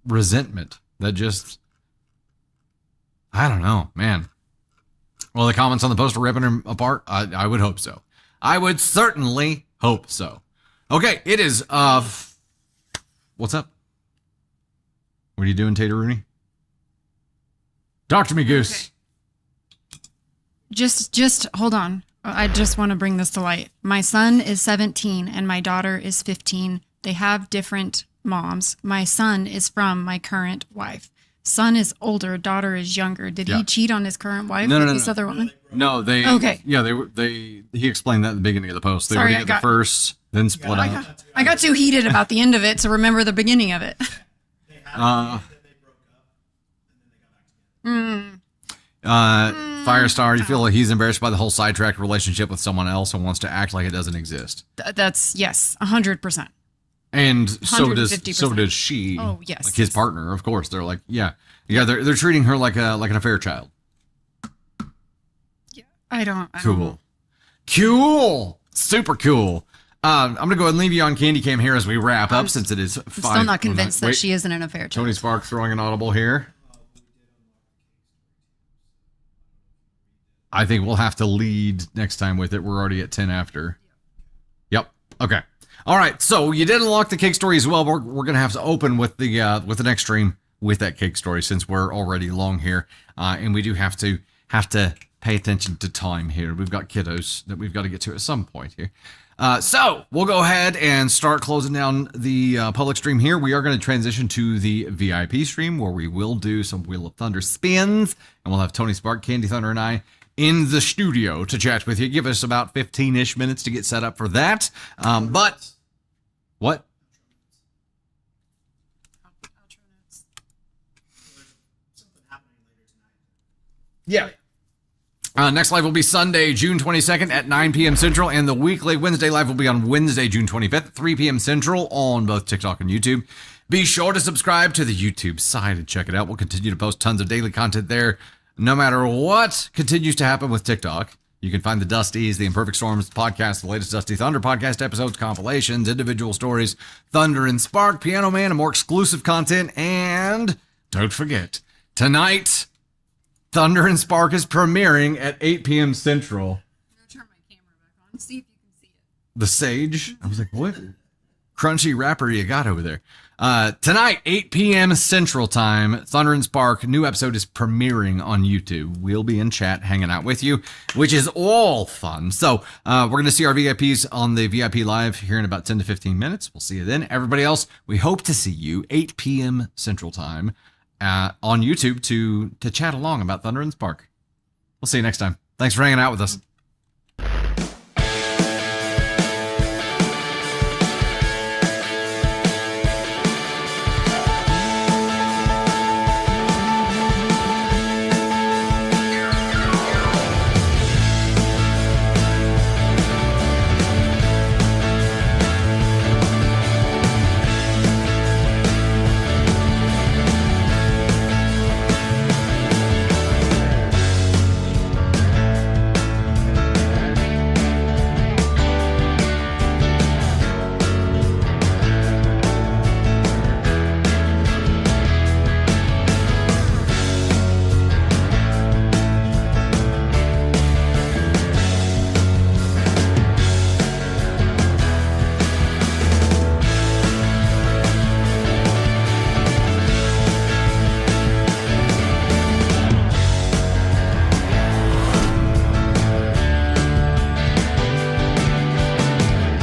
resentment that just, I don't know, man. Well, the comments on the post are ripping him apart. I would hope so. I would certainly hope so. Okay, it is, what's up? What are you doing, Tater Rooney? Talk to me, Goose. Okay. Just hold on. I just want to bring this to light. My son is 17 and my daughter is 15. They have different moms. My son is from my current wife. Son is older, daughter is younger. Did he cheat on his current wife with this other woman? No, they. Okay. Yeah, he explained that at the beginning of the post. They were together first, then split up. I got too heated about the end of it to remember the beginning of it. Firestar, you feel like he's embarrassed by the whole sidetracked relationship with someone else and wants to act like it doesn't exist. That's yes, 100%. And so 150%. does she. Oh yes, like his partner, of course. They're like, yeah. They're treating her like an affair child. Yeah, I don't Cool, super cool. I'm gonna go ahead and leave you on Candy Cam here as we wrap up, since it is 5. I'm still not convinced that she isn't an affair child. Tony Spark throwing an audible here. I think we'll have to lead next time with it. We're already at 10 after. Yep. Okay. All right. So you did unlock the cake story as well. We're gonna have to open with the next stream with that cake story, since we're already long here, and we do have to pay attention to time here. We've got kiddos that we've got to get to at some point here. So we'll go ahead and start closing down the public stream here. We are going to transition to the VIP stream, where we will do some Wheel of Thunder spins, and we'll have Tony Spark, Candy Thunder, and I in the studio to chat with you. Give us about 15-ish minutes to get set up for that. But what? Yeah. Next live will be Sunday, June 22nd at 9 p.m. Central, and the weekly Wednesday live will be on Wednesday, June 25th at 3 p.m. Central on both TikTok and YouTube. Be sure to subscribe to the YouTube side and check it out. We'll continue to post tons of daily content there, no matter what continues to happen with TikTok. You can find the Dusties, the Imperfect Storms podcast, the latest Dusty Thunder podcast episodes, compilations, individual stories, Thunder and Spark, Piano Man, and more exclusive content. And don't forget, tonight, Thunder and Spark is premiering at 8 p.m. Central. I'm gonna turn my camera back on, see if you can see it. The Sage. I was like, what crunchy wrapper you got over there? Tonight, 8 p.m. Central Time, Thunder and Spark, new episode is premiering on YouTube. We'll be in chat hanging out with you, which is all fun. So we're going to see our VIPs on the VIP Live here in about 10 to 15 minutes. We'll see you then. Everybody else, we hope to see you 8 p.m. Central Time on YouTube to chat along about Thunder and Spark. We'll see you next time. Thanks for hanging out with us.